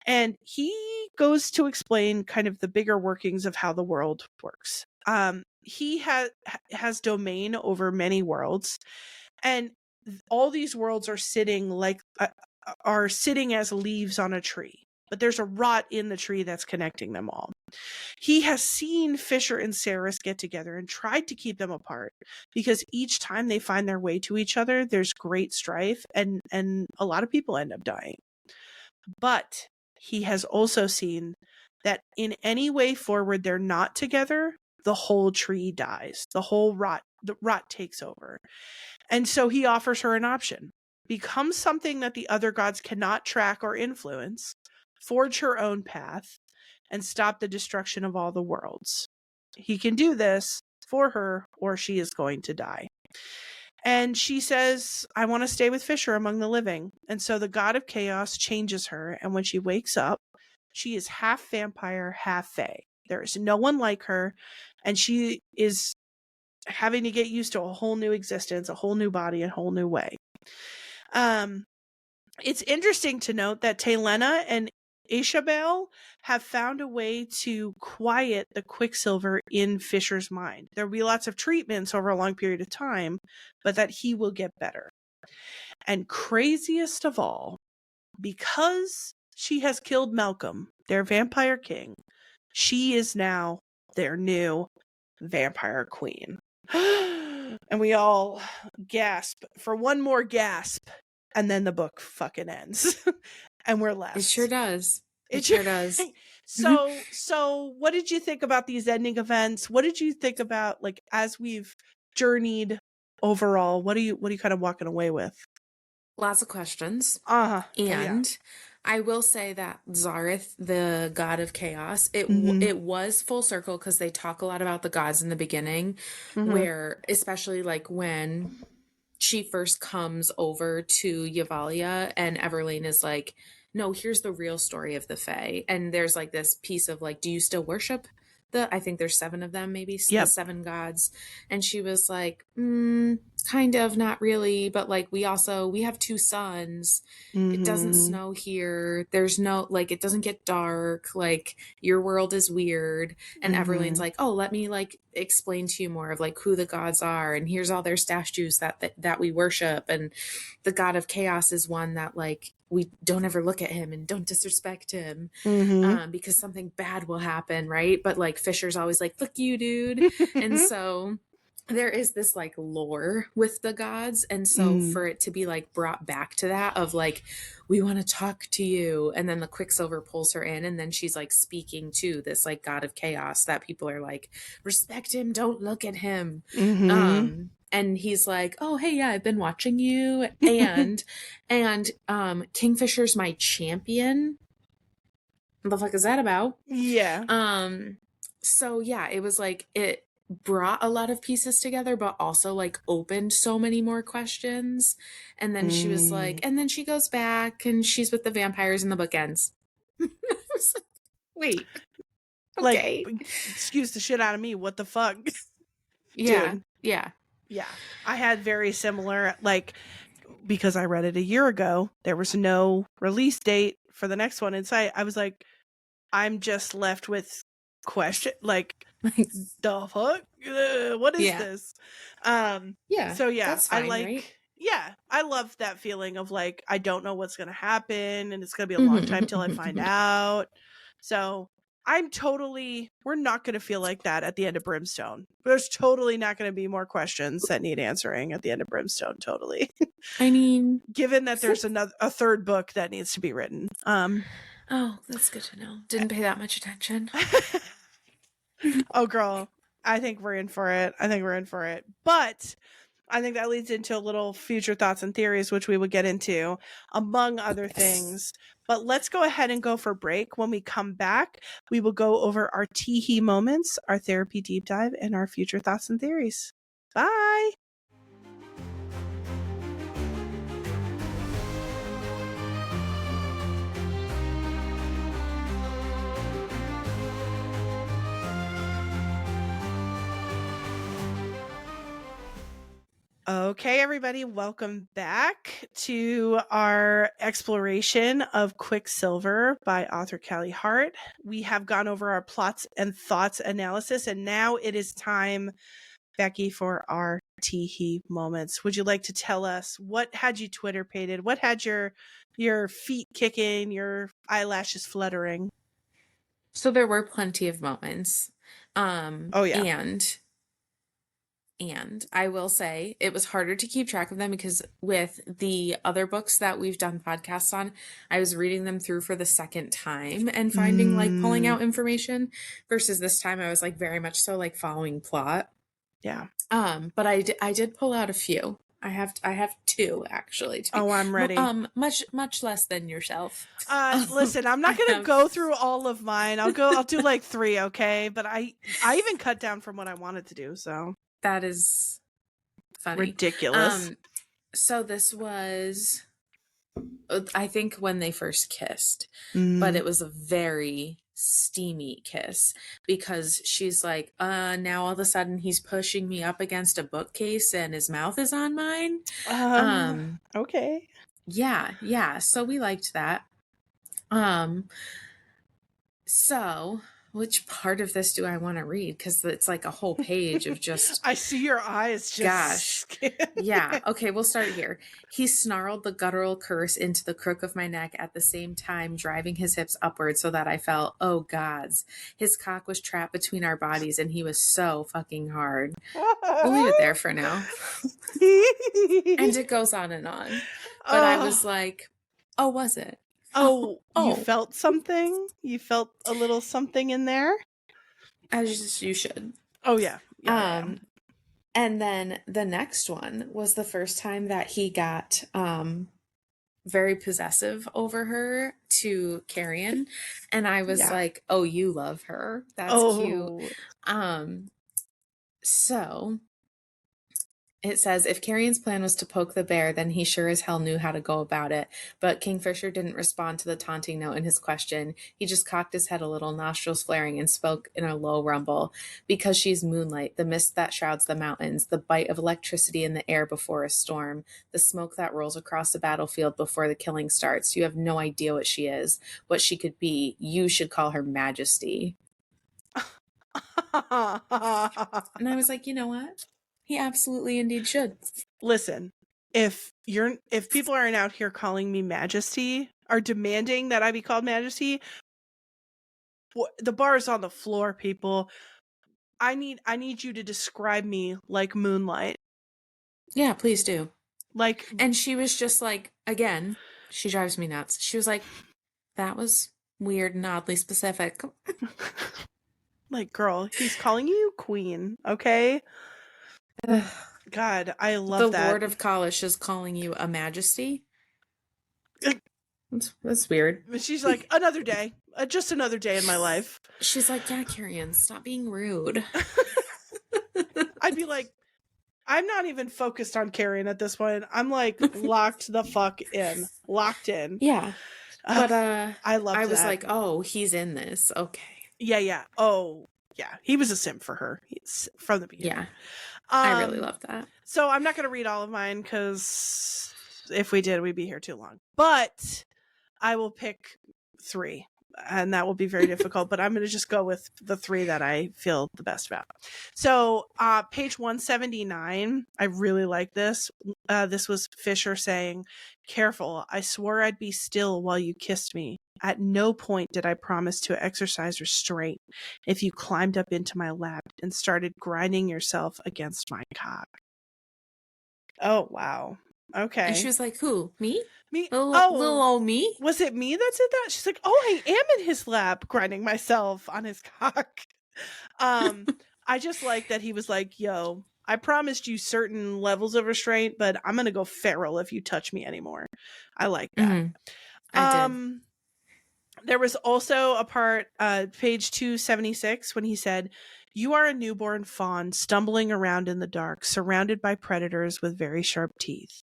And he goes to explain kind of the bigger workings of how the world works. He has domain over many worlds, and all these worlds are sitting as leaves on a tree, but there's a rot in the tree that's connecting them all. He has seen Fisher and Saeris get together and tried to keep them apart, because each time they find their way to each other, there's great strife, and a lot of people end up dying. But he has also seen that in any way forward they're not together, the whole tree dies. The rot takes over. And so he offers her an option. Become something that the other gods cannot track or influence, forge her own path, and stop the destruction of all the worlds. He can do this for her, or she is going to die. And she says, I want to stay with Fisher among the living. And so the god of chaos changes her, and when she wakes up, she is half vampire, half fae. There is no one like her, and she is having to get used to a whole new existence, a whole new body, a whole new way. It's interesting to note that Telena and Isabel have found a way to quiet the Quicksilver in Fisher's mind. There will be lots of treatments over a long period of time, but that he will get better. And craziest of all, because she has killed Malcolm, their vampire king, she is now their new vampire queen. And we all gasp for one more gasp, and then the book fucking ends. And we're left. It sure does. It sure does. So what did you think about these ending events? What did you think about, like, as we've journeyed overall, what are you kind of walking away with? Lots of questions. And yeah. I will say that Zareth, the god of chaos, it was full circle, because they talk a lot about the gods in the beginning, where especially like when she first comes over to Yvelia and Everlane is like, no, here's the real story of the Fae. And there's like this piece of like, do you still worship I think there's 7 of them, maybe the 7 gods. And she was like, kind of, not really. But like, we have 2 sons. It doesn't snow here. There's no, like, it doesn't get dark. Like, your world is weird. And Everlane's like, oh, let me like explain to you more of like who the gods are. And here's all their statues that we worship. And the god of chaos is one that like, we don't ever look at him and don't disrespect him because something bad will happen, right? But like Fisher's always like, fuck you, dude. And so there is this like lore with the gods. And so for it to be like brought back to that of like, we want to talk to you. And then the Quicksilver pulls her in, and then she's like speaking to this like god of chaos that people are like, respect him, don't look at him. And he's like, oh, hey, yeah, I've been watching you. And Kingfisher's my champion. What the fuck is that about? Yeah. So yeah, it was like, it brought a lot of pieces together, but also like opened so many more questions. And then she was like, and then she goes back and she's with the vampires, and the book ends. I was like, wait. Okay. Like, excuse the shit out of me. What the fuck? Yeah. Dude. Yeah. Yeah, I had very similar, like, because I read it a year ago, there was no release date for the next one in sight. I was like, I'm just left with question, like, the fuck? What is this? Yeah. So yeah, that's fine, I like, right? Yeah, I love that feeling of like, I don't know what's going to happen, and it's going to be a long time till I find out. So we're not going to feel like that at the end of Brimstone. There's totally not going to be more questions that need answering at the end of Brimstone. Totally. I mean, given that there's a third book that needs to be written. Oh, that's good to know. Didn't pay that much attention. Oh, girl. I think we're in for it. But I think that leads into a little future thoughts and theories, which we would get into, among other things. But let's go ahead and go for break. When we come back, we will go over our tee-hee moments, our therapy deep dive, and our future thoughts and theories. Bye. Okay, everybody, welcome back to our exploration of Quicksilver by author Callie Hart. We have gone over our plots and thoughts analysis, and now it is time, Becky, for our tee-hee moments. Would you like to tell us what had you Twitter pated? What had your feet kicking, your eyelashes fluttering? So there were plenty of moments. Oh yeah. And I will say it was harder to keep track of them because with the other books that we've done podcasts on, I was reading them through for the second time and finding pulling out information versus this time I was very much so following plot. Yeah. But I did pull out a few. I have two actually. I'm ready. Much less than yourself. Listen, I'm not gonna go through all of mine. I'll do 3, okay? But I even cut down from what I wanted to do, so that is funny. Ridiculous. So this was, I think, when they first kissed, but it was a very steamy kiss because she's like, now all of a sudden he's pushing me up against a bookcase and his mouth is on mine. Okay. Yeah. So we liked that. So which part of this do I want to read? Because it's a whole page of just... I see your eyes just... Gosh. Yeah. Okay, we'll start here. He snarled the guttural curse into the crook of my neck at the same time, driving his hips upward so that I felt, oh gods. His cock was trapped between our bodies and he was so fucking hard. We'll leave it there for now. And it goes on and on. But I was like, oh, was it? Oh, you felt something? You felt a little something in there? As you should. Oh, yeah. And then the next one was the first time that he got very possessive over her to Carrion. And I was like, oh, you love her. That's cute. So... It says, if Carrion's plan was to poke the bear, then he sure as hell knew how to go about it. But Kingfisher didn't respond to the taunting note in his question. He just cocked his head a little, nostrils flaring, and spoke in a low rumble. Because she's moonlight, the mist that shrouds the mountains, the bite of electricity in the air before a storm, the smoke that rolls across the battlefield before the killing starts. You have no idea what she is, what she could be. You should call her Majesty. And I was like, you know what? He absolutely indeed should. Listen, if people aren't out here calling me Majesty or demanding that I be called Majesty, the bar is on the floor, people. I need you to describe me like moonlight. Yeah, please do. And she was just again, she drives me nuts. She was like, that was weird and oddly specific. Girl, he's calling you queen, okay? God, I love that. The Lord of Kalish is calling you a majesty. That's weird. She's like, another day. Just another day in my life. She's like, yeah, Carrion, stop being rude. I'd be like, I'm not even focused on Carrion at this point. I'm locked the fuck in. Locked in. Yeah. But I love that. I was like, oh, he's in this. Okay. Yeah. Oh, yeah. He was a simp for her from the beginning. Yeah. I really love that. So I'm not going to read all of mine because if we did, we'd be here too long. But I will pick 3, and that will be very difficult. But I'm going to just go with the 3 that I feel the best about. So page 179, I really like this. This was Fisher saying, "Careful, I swore I'd be still while you kissed me. At no point did I promise to exercise restraint if you climbed up into my lap and started grinding yourself against my cock." Oh, wow. Okay. And she was like, who? Me? Me? Little old me? Was it me that said that? She's like, oh, I am in his lap grinding myself on his cock. I just like that he was like, yo, I promised you certain levels of restraint, but I'm going to go feral if you touch me anymore. I like that. Mm-hmm. I did. There was also a part, page 276, when he said, "You are a newborn fawn stumbling around in the dark, surrounded by predators with very sharp teeth.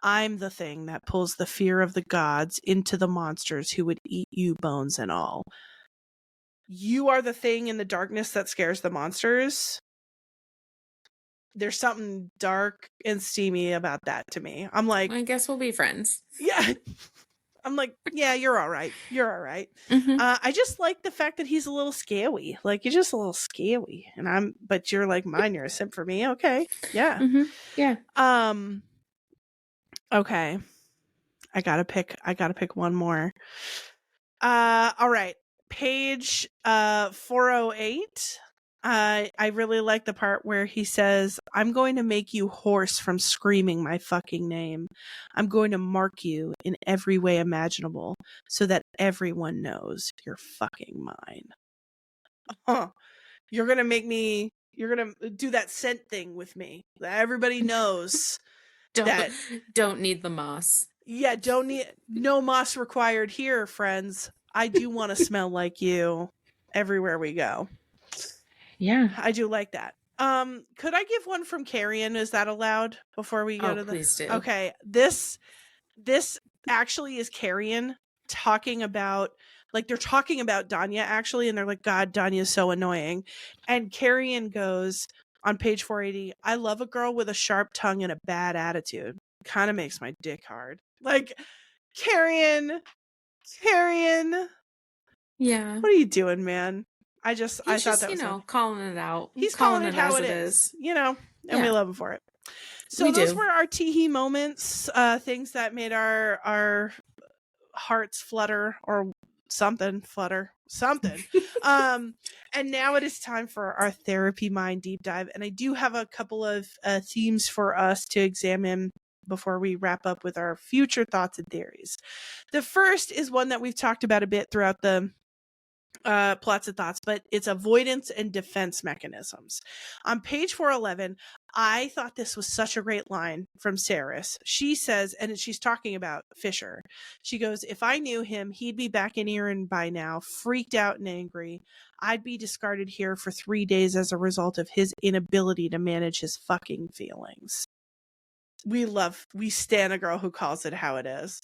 I'm the thing that pulls the fear of the gods into the monsters who would eat you, bones and all." You are the thing in the darkness that scares the monsters? there's something dark and steamy about that to me. I'm like, I guess we'll be friends. Yeah. I'm like, yeah, you're all right. You're all right. Mm-hmm. I just like the fact that he's a little scary. Like, you're just a little scary. But you're like mine. You're a simp for me. Okay. Yeah. Mm-hmm. Yeah. Okay. I gotta pick one more. All right. Page 408. I really like the part where he says, I'm going to make you hoarse from screaming my fucking name. I'm going to mark you in every way imaginable so that everyone knows you're fucking mine. You're going to do that scent thing with me. That everybody knows don't need the moss. Yeah, no moss required here, friends. I do want to smell like you everywhere we go. Yeah. I do like that. Could I give one from Carrion? Is that allowed before we go to the please do. Okay. This actually is Carrion talking about, like, they're talking about Danya actually, and they're like, God, Danya's so annoying. And Carrion goes on page 480, I love a girl with a sharp tongue and a bad attitude. Kind of makes my dick hard. Like, Carrion. Yeah. What are you doing, man? I thought that was calling it out. He's calling it how it is, and we love him for it. So those were our tee-hee moments, things that made our hearts flutter or something. And now it is time for our therapy mind deep dive. And I do have a couple of themes for us to examine before we wrap up with our future thoughts and theories. The first is one that we've talked about a bit throughout the plots and thoughts, but it's avoidance and defense mechanisms. On page 411, I thought this was such a great line from Saeris. She says, and she's talking about Fisher. She goes, if I knew him, he'd be back in Erin by now, freaked out and angry. I'd be discarded here for 3 days as a result of his inability to manage his fucking feelings. We stan a girl who calls it how it is.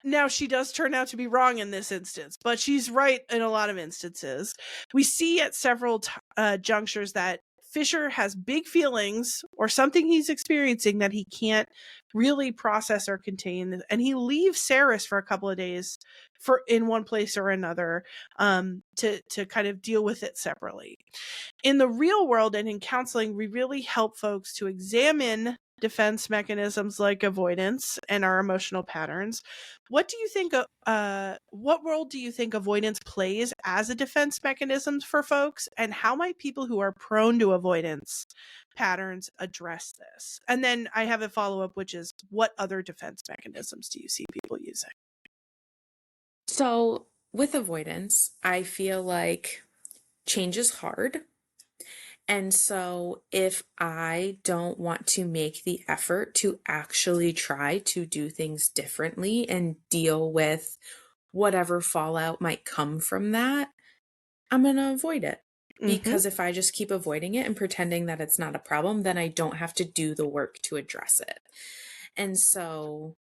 Now, she does turn out to be wrong in this instance, but she's right in a lot of instances. We see at several junctures that Fisher has big feelings or something he's experiencing that he can't really process or contain, and he leaves Saeris for a couple of days in one place or another to kind of deal with it separately. In the real world and in counseling, we really help folks to examine defense mechanisms like avoidance and our emotional patterns. What role do you think avoidance plays as a defense mechanism for folks, and how might people who are prone to avoidance patterns address this? And then I have a follow-up, which is, what other defense mechanisms do you see people using? So with avoidance, I feel like change is hard. And so if I don't want to make the effort to actually try to do things differently and deal with whatever fallout might come from that, I'm going to avoid it. Because if I just keep avoiding it and pretending that it's not a problem, then I don't have to do the work to address it. And so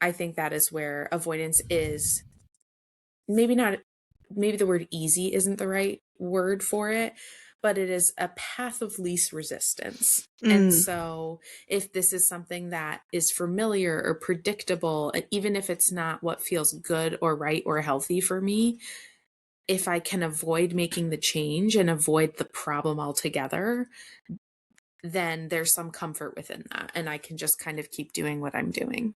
I think that is where avoidance is maybe the word easy isn't the right word for it, but it is a path of least resistance. And so if this is something that is familiar or predictable, even if it's not what feels good or right or healthy for me, if I can avoid making the change and avoid the problem altogether, then there's some comfort within that. And I can just kind of keep doing what I'm doing.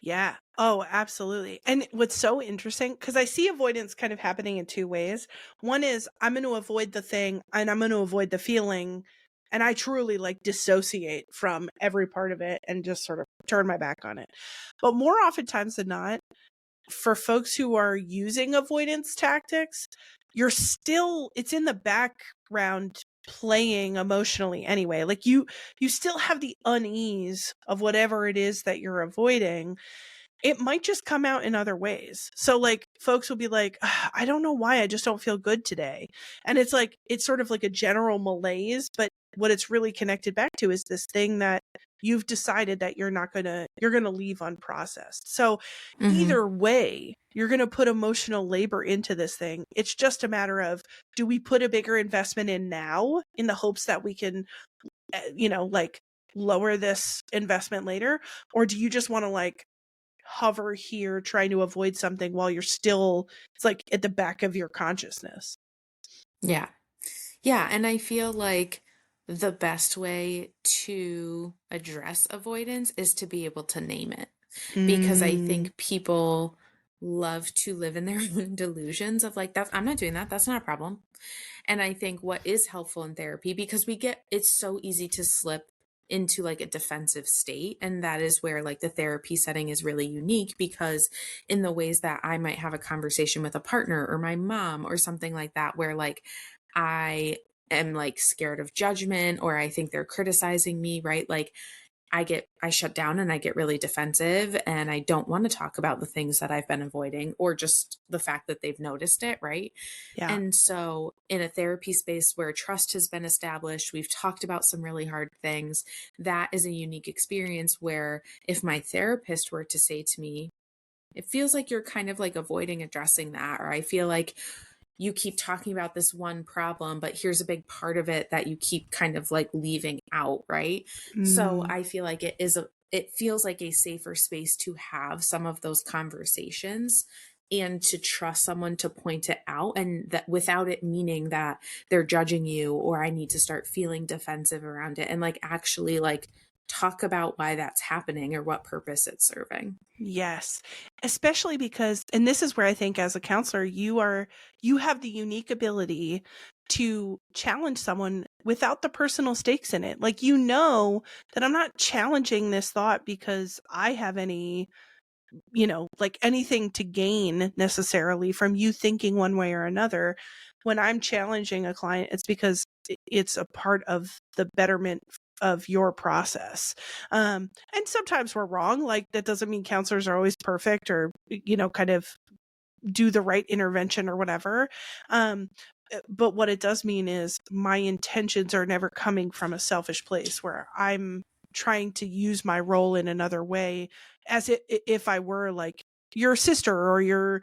Yeah. Oh, absolutely. And what's so interesting, because I see avoidance kind of happening in two ways. One is I'm going to avoid the thing and I'm going to avoid the feeling. And I truly like dissociate from every part of it and just sort of turn my back on it. But more oftentimes than not, for folks who are using avoidance tactics, it's in the background playing emotionally anyway. Like you still have the unease of whatever it is that you're avoiding. It might just come out in other ways. So like folks will be like, I don't know why, I just don't feel good today. And it's like, it's sort of like a general malaise, but what it's really connected back to is this thing that you've decided that you're going to leave unprocessed. So Mm-hmm. either way, you're going to put emotional labor into this thing. It's just a matter of, do we put a bigger investment in now in the hopes that we can, like lower this investment later? Or do you just want to like hover here trying to avoid something while you're still, it's like at the back of your consciousness? Yeah. Yeah. And I feel like the best way to address avoidance is to be able to name it. Because I Mm, think people love to live in their own delusions of like, I'm not doing that. That's not a problem. And I think what is helpful in therapy, because it's so easy to slip into like a defensive state. And that is where like the therapy setting is really unique, because in the ways that I might have a conversation with a partner or my mom or something like that, where like I am like scared of judgment, or I think they're criticizing me, right? Like I shut down and I get really defensive, and I don't want to talk about the things that I've been avoiding, or just the fact that they've noticed it, right? yeah. And so in a therapy space where trust has been established, we've talked about some really hard things, that is a unique experience where if my therapist were to say to me, it feels like you're kind of like avoiding addressing that, or I feel like you keep talking about this one problem, but here's a big part of it that you keep kind of like leaving out, right? So Mm, I feel like it feels like a safer space to have some of those conversations and to trust someone to point it out, and that without it meaning that they're judging you or I need to start feeling defensive around it, and like actually like talk about why that's happening or what purpose it's serving. yes. Especially because, and this is where I think as a counselor, you have the unique ability to challenge someone without the personal stakes in it. Like, that I'm not challenging this thought because I have any, like anything to gain necessarily from you thinking one way or another. When I'm challenging a client, it's because it's a part of the betterment of your process. And sometimes we're wrong. Like, that doesn't mean counselors are always perfect or, kind of do the right intervention or whatever. But what it does mean is my intentions are never coming from a selfish place where I'm trying to use my role in another way, as if I were like your sister or your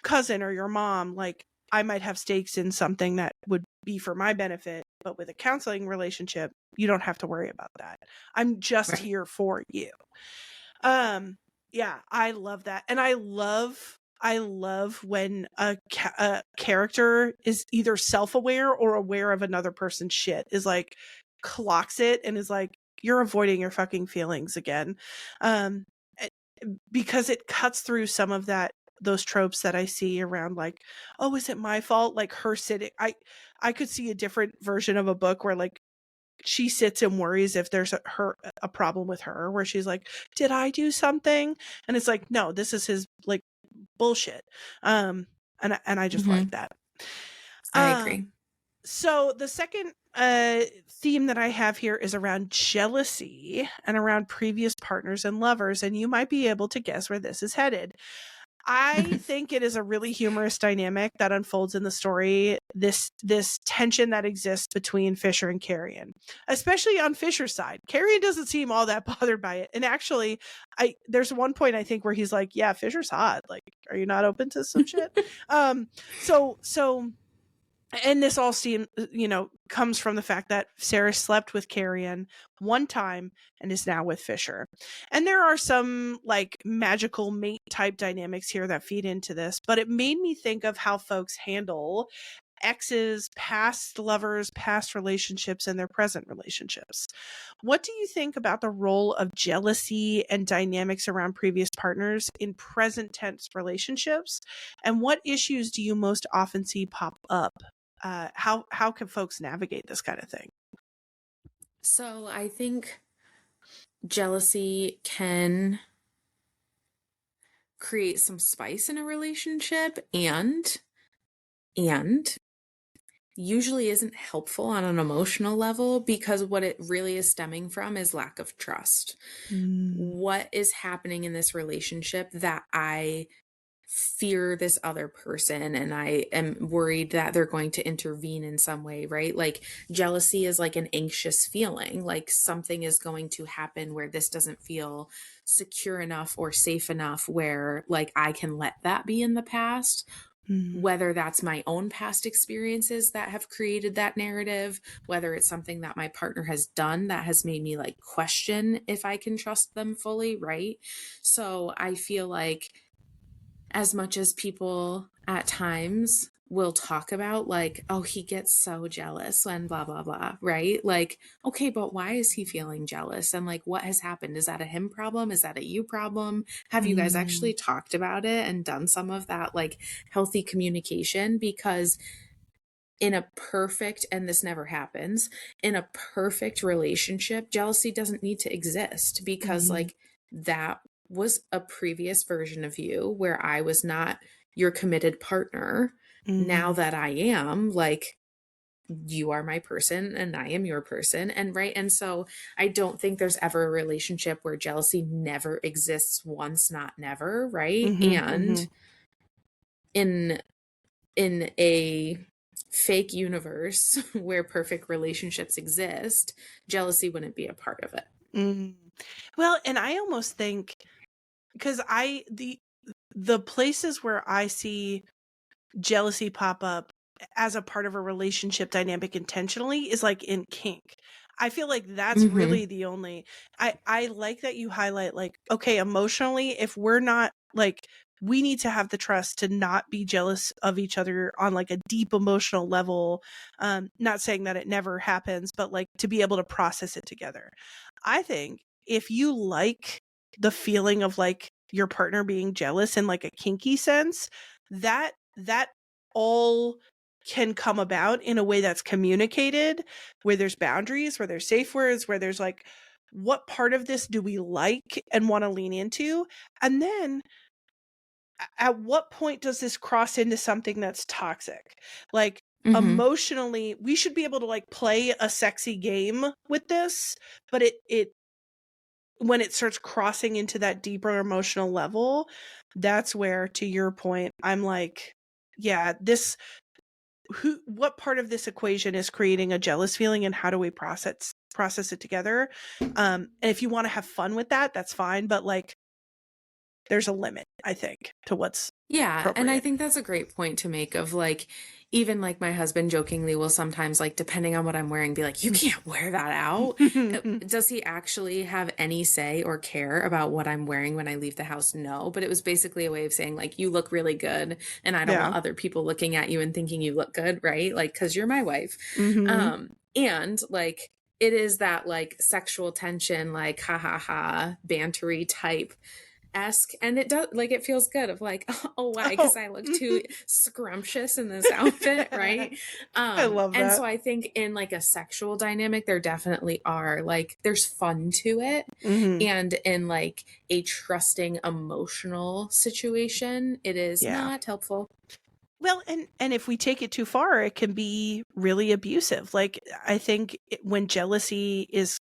cousin or your mom. Like, I might have stakes in something that would be for my benefit, but with a counseling relationship, you don't have to worry about that. I'm just Right. here for you. Um, yeah, I love that. And I love when a character is either self-aware or aware of another person's shit, is like clocks it and is like, you're avoiding your fucking feelings again. Um, eh, because it cuts through some of those tropes that I see around, like, oh, is it my fault? Like, her sitting, I could see a different version of a book where like she sits and worries if there's a problem with her, where she's like, did I do something? And it's like, no, this is his like bullshit. And I just like Hmm. that. I Um agree. so the second theme that I have here is around jealousy and around previous partners and lovers, and you might be able to guess where this is headed. I think it is a really humorous dynamic that unfolds in the story. This tension that exists between Fisher and Carrion, especially on Fisher's side. Carrion doesn't seem all that bothered by it, and actually, there's one point I think where he's like, "Yeah, Fisher's hot. Like, are you not open to some shit?" So and this all comes from the fact that Sarah slept with Carrion one time and is now with Fisher. And there are some like magical mate type dynamics here that feed into this, but it made me think of how folks handle exes, past lovers, past relationships, and their present relationships. What do you think about the role of jealousy and dynamics around previous partners in present tense relationships? And what issues do you most often see pop up? How can folks navigate this kind of thing? So I think jealousy can create some spice in a relationship, and usually isn't helpful on an emotional level, because what it really is stemming from is lack of trust. Mm, What is happening in this relationship that I fear this other person and I am worried that they're going to intervene in some way, right? Like jealousy is like an anxious feeling, like something is going to happen where this doesn't feel secure enough or safe enough where like I can let that be in the past. Whether that's my own past experiences that have created that narrative, whether it's something that my partner has done that has made me like question if I can trust them fully, right? So I feel like as much as people at times will talk about like, oh, he gets so jealous when blah, blah, blah, right? Like, okay, but why is he feeling jealous? And like, what has happened? Is that a him problem? Is that a you problem? Have you guys actually talked about it and done some of that like healthy communication? Because in a perfect, and this never happens, in a perfect relationship, jealousy doesn't need to exist because like that was a previous version of you where I was not your committed partner. Now that I am, like, you are my person and I am your person. And right. And so I don't think there's ever a relationship where jealousy never exists once, not never. Right. And in a fake universe where perfect relationships exist, jealousy wouldn't be a part of it. Well, and I almost think because the places where I see jealousy pop up as a part of a relationship dynamic intentionally is like in kink. I feel like that's really the only I like that you highlight like, okay, emotionally, if we're not like, we need to have the trust to not be jealous of each other on like a deep emotional level. Not saying that it never happens, but like to be able to process it together. I think if you like the feeling of like your partner being jealous in like a kinky sense, that all can come about in a way that's communicated, where there's boundaries, where there's safe words, where there's like, what part of this do we like and want to lean into? And then at what point does this cross into something that's toxic? Like emotionally, we should be able to like play a sexy game with this, but it when it starts crossing into that deeper emotional level, that's where, to your point, I'm like, yeah, what part of this equation is creating a jealous feeling and how do we process it together? And if you want to have fun with that, that's fine. But like, there's a limit, I think, to what's Yeah. And I appropriate. think that's a great point to make of like, even like my husband jokingly will sometimes like, depending on what I'm wearing, be like, you can't wear that out. Does he actually have any say or care about what I'm wearing when I leave the house? No. But it was basically a way of saying like, you look really good. And I don't want other people looking at you and thinking you look good. Right. Like, cause you're my wife. And like, it is that like sexual tension, like ha ha ha, bantery type esque, and it does like it feels good of like, oh why, because I look too scrumptious in this outfit, right? I love And that. so I think in like a sexual dynamic there definitely are like there's fun to it, and in like a trusting emotional situation it is not helpful. Well, and if we take it too far, it can be really abusive. Like, I think when jealousy is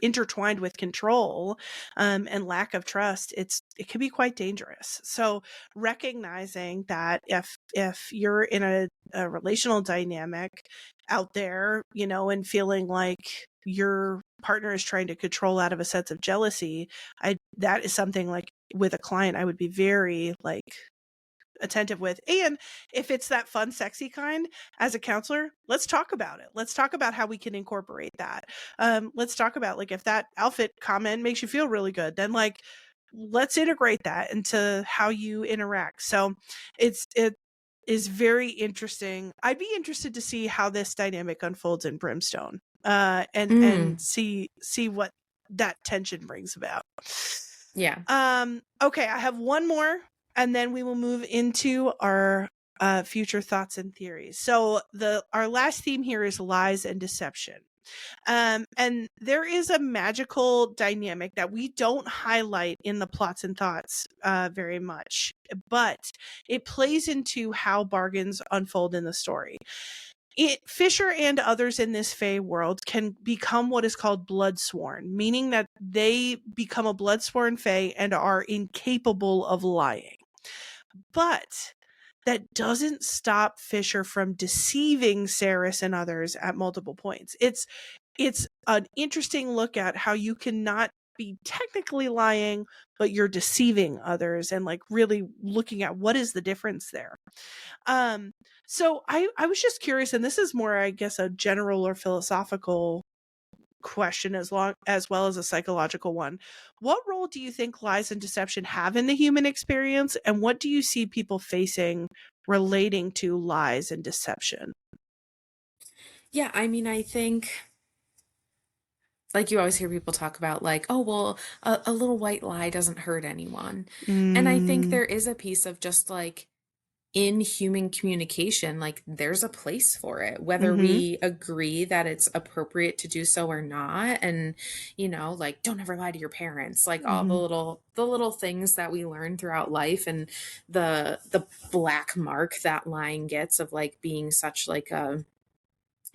intertwined with control, and lack of trust, it can be quite dangerous. So recognizing that if you're in a relational dynamic out there, and feeling like your partner is trying to control out of a sense of jealousy, that is something like with a client I would be very like attentive with. And if it's that fun, sexy kind, as a counselor, let's talk about it. Let's talk about how we can incorporate that. Let's talk about like, if that outfit comment makes you feel really good, then like, let's integrate that into how you interact. So it is very interesting. I'd be interested to see how this dynamic unfolds in Brimstone, and see what that tension brings about. Yeah. Okay, I have one more, and then we will move into our future thoughts and theories. So our last theme here is lies and deception. And there is a magical dynamic that we don't highlight in the plots and thoughts very much, but it plays into how bargains unfold in the story. Fisher and others in this Fae world can become what is called bloodsworn, meaning that they become a bloodsworn Fae and are incapable of lying. But that doesn't stop Fisher from deceiving Saeris and others at multiple points. It's an interesting look at how you cannot be technically lying, but you're deceiving others, and like really looking at what is the difference there. So I was just curious, and this is more, I guess, a general or philosophical question as well as a psychological one. What role do you think lies and deception have in the human experience, and what do you see people facing relating to lies and deception? Yeah, I mean, I think like you always hear people talk about like, oh, well, a little white lie doesn't hurt anyone. And I think Mm, there is a piece of just like in human communication, like there's a place for it, whether mhm, we agree that it's appropriate to do so or not. And, like don't ever lie to your parents, like all mhm, the little things that we learn throughout life, and the black mark that lying gets of like being such like a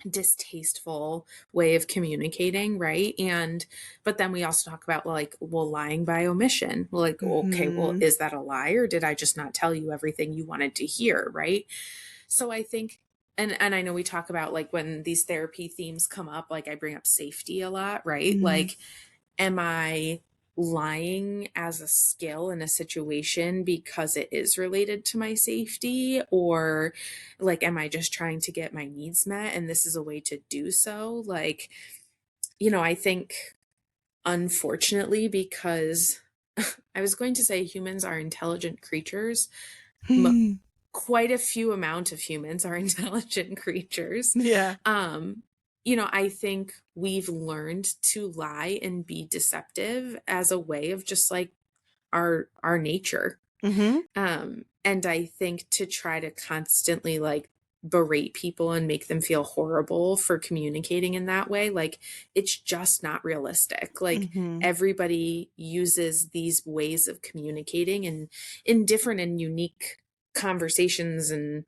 distasteful way of communicating, right? And but then we also talk about like, well, lying by omission, like, okay, well, mhm. is that a lie, or did I just not tell you everything you wanted to hear, right? So I think, and I know we talk about like when these therapy themes come up, like I bring up safety a lot, right? Mhm. Like, am I lying as a skill in a situation because it is related to my safety, or like am I just trying to get my needs met and this is a way to do so? Like, I think unfortunately, because I was going to say humans are intelligent creatures, quite a few amount of humans are intelligent creatures. Yeah. um I think we've learned to lie and be deceptive as a way of just like our nature. Mhm. And I think to try to constantly like berate people and make them feel horrible for communicating in that way, like it's just not realistic. Like Mhm. everybody uses these ways of communicating and in different and unique conversations and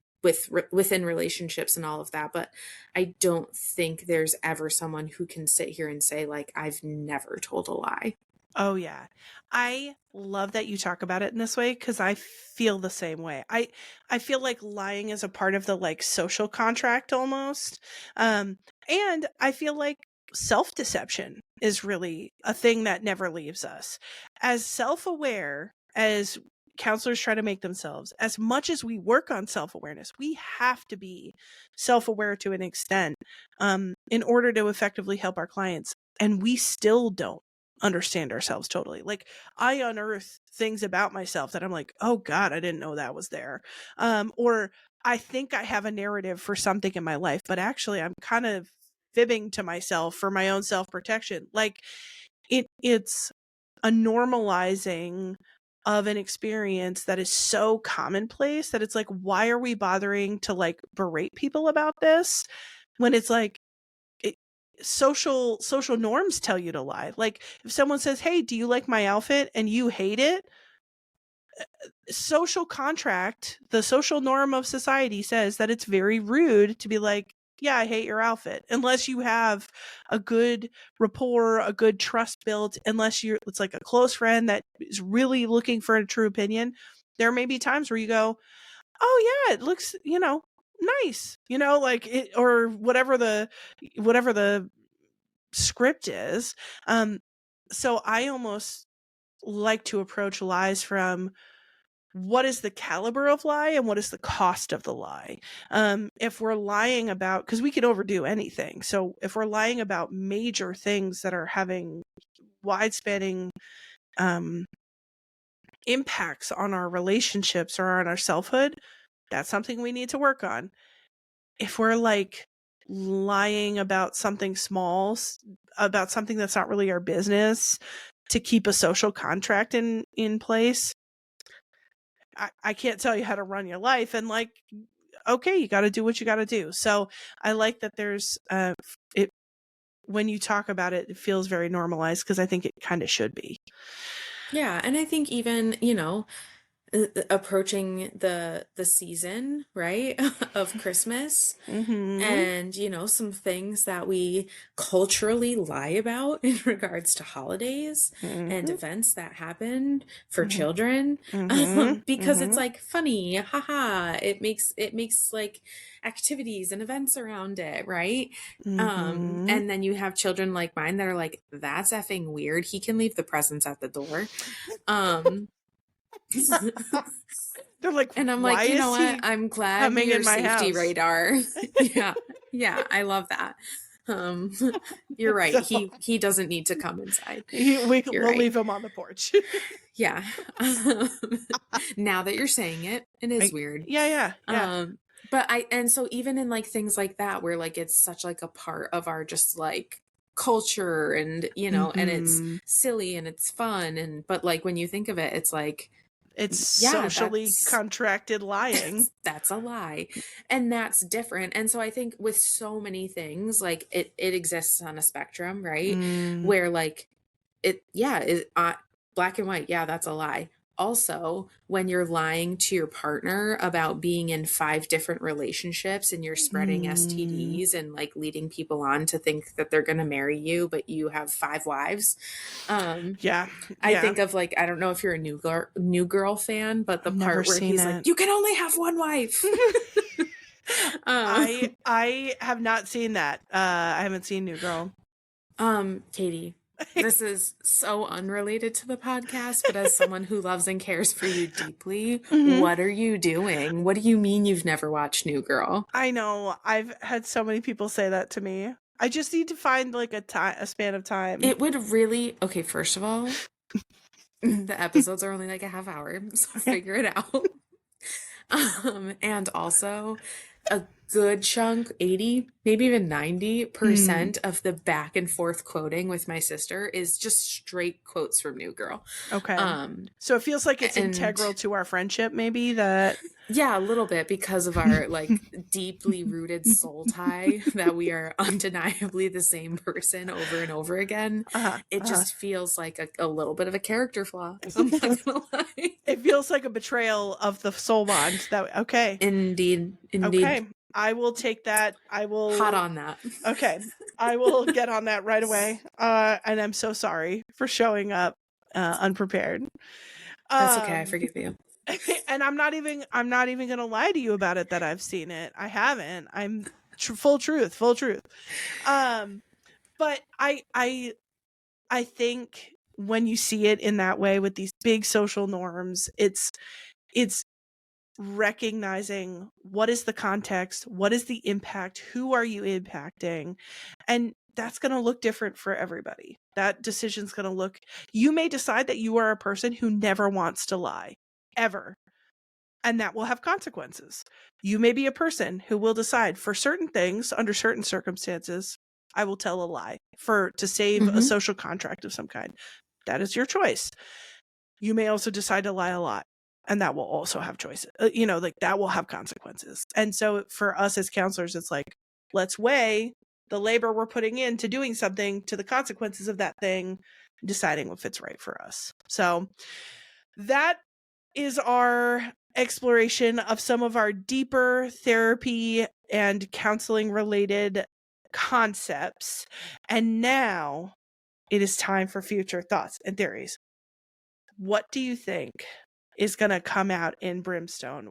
within relationships and all of that. But I don't think there's ever someone who can sit here and say like I've never told a lie. Oh yeah. I love that you talk about it in this way, cuz I feel the same way. I feel like lying is a part of the like social contract almost. And I feel like self-deception is really a thing that never leaves us. As self-aware as counselors try to make themselves, as much as we work on self-awareness, we have to be self-aware to an extent in order to effectively help our clients, and we still don't understand ourselves totally. Like I unearth things about myself that I'm like, "Oh god, I didn't know that was there." Or I think I have a narrative for something in my life, but actually I'm kind of fibbing to myself for my own self-protection. Like it's a normalizing of an experience that is so commonplace that it's like, why are we bothering to like berate people about this when it's like it, social norms tell you to lie. Like if someone says, "Hey, do you like my outfit?" and you hate it, social contract, the social norm of society says that it's very rude to be like, "Yeah, I hate your outfit." Unless you have a good rapport, a good trust built, unless you're it's like a close friend that is really looking for a true opinion. There may be times where you go, "Oh yeah, it looks, nice." Like it, or whatever the script is. Um, so I almost like to approach lies from what is the caliber of lie and what is the cost of the lie. If we're lying about, because we can overdo anything. So if we're lying about major things that are having wide spanning um, impacts on our relationships or on our selfhood, that's something we need to work on. If we're like lying about something small, about something that's not really our business to keep a social contract in place, I can't tell you how to run your life, and like, okay, you got to do what you got to do. So I like that there's it when you talk about it, it feels very normalized, because I think it kind of should be. Yeah, and I think even, approaching the season, right, of Christmas, Mm-hmm. and some things that we culturally lie about in regards to holidays and Mm-hmm. events that happen for Mm-hmm. children, Mm-hmm. because it's Mm-hmm. like funny, haha, it makes like activities and events around it, right? Mm-hmm. And then you have children like mine that are like, that's effing weird, he can leave the presents at the door. um They're like, And I'm why like, you know is what? he I'm glad coming your in my safety house? radar. Yeah. Yeah, I love that. Um you're right. So He doesn't need to come inside. You're we'll right. leave him on the porch. Yeah. Now that you're saying it, it is weird. Yeah, yeah, yeah. But and so even in like things like that where like it's such like a part of our just like culture, and and it's Mm-hmm. silly and it's fun, and but like when you think of it, it's like, It's yeah, socially contracted lying. that's a lie, and that's different. And so I think with so many things, like it exists on a spectrum, right? Mm. Where like it, yeah, is black and white, yeah, that's a lie. Also, when you're lying to your partner about being in 5 different relationships and you're spreading Mm. STDs and like leading people on to think that they're going to marry you, but you have 5 wives. Yeah, I yeah. think of like, I don't know if you're a New Girl fan, but the I've never part where seen he's like, it. you can only have one wife. I have not seen that. I haven't seen New Girl. Katie, this is so unrelated to the podcast, but as someone who loves and cares for you deeply, Mm-hmm. what are you doing? What do you mean you've never watched New Girl? I know. I've had so many people say that to me. I just need to find like a span of time. It would really, okay, first of all, the episodes are only like a half hour, so figure it out. And also, a good chunk, 80, maybe even 90% of the back and forth quoting with my sister is just straight quotes from New Girl. Okay. So it feels like it's integral to our friendship, maybe, that. Yeah, a little bit, because of our like deeply rooted soul tie that we are undeniably the same person over and over again. It just feels like a little bit of a character flaw. I'm not gonna lie. It feels like a betrayal of the soul bond. Okay. Indeed. Okay. I will take that. I will. Hot on that. Okay. I will get on that right away. And I'm so sorry for showing up unprepared. That's okay. I forgive you. And I'm not even gonna lie to you about it that I've seen it. I haven't. I'm full truth. But I think when you see it in that way with these big social norms, it's recognizing what is the context, what is the impact, who are you impacting, and that's going to look different for everybody. That decision's going to look, you may decide that you are a person who never wants to lie ever, and that will have consequences. You may be a person who will decide for certain things under certain circumstances, I will tell a lie to save a social contract of some kind. That is your choice. You may also decide to lie a lot, and that will also have choices. Like that will have consequences. And so for us as counselors, it's like, let's weigh the labor we're putting into doing something to the consequences of that thing, deciding what fits right for us. So that is our exploration of some of our deeper therapy and counseling related concepts. And now it is time for future thoughts and theories. What do you think is going to come out in Brimstone?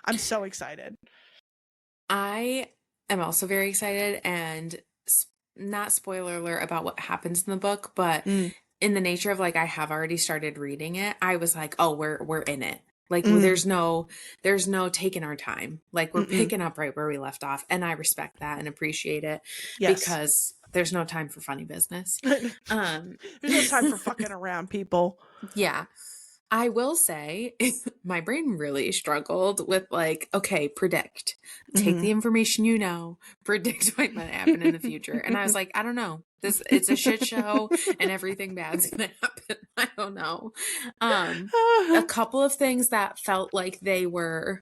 I'm so excited. I am also very excited, and not spoiler alert about what happens in the book, but in the nature of like, I have already started reading it. I was like, oh, we're in it. Like there's no taking our time. Like we're picking up right where we left off. And I respect that and appreciate it, because there's no time for funny business. There's no time for fucking around, people. Yeah. I will say my brain really struggled with like, okay, predict. Take the information you know, predict what might happen in the future. And I was like, I don't know. It's a shit show and everything bad's gonna happen. I don't know. A couple of things that felt like they were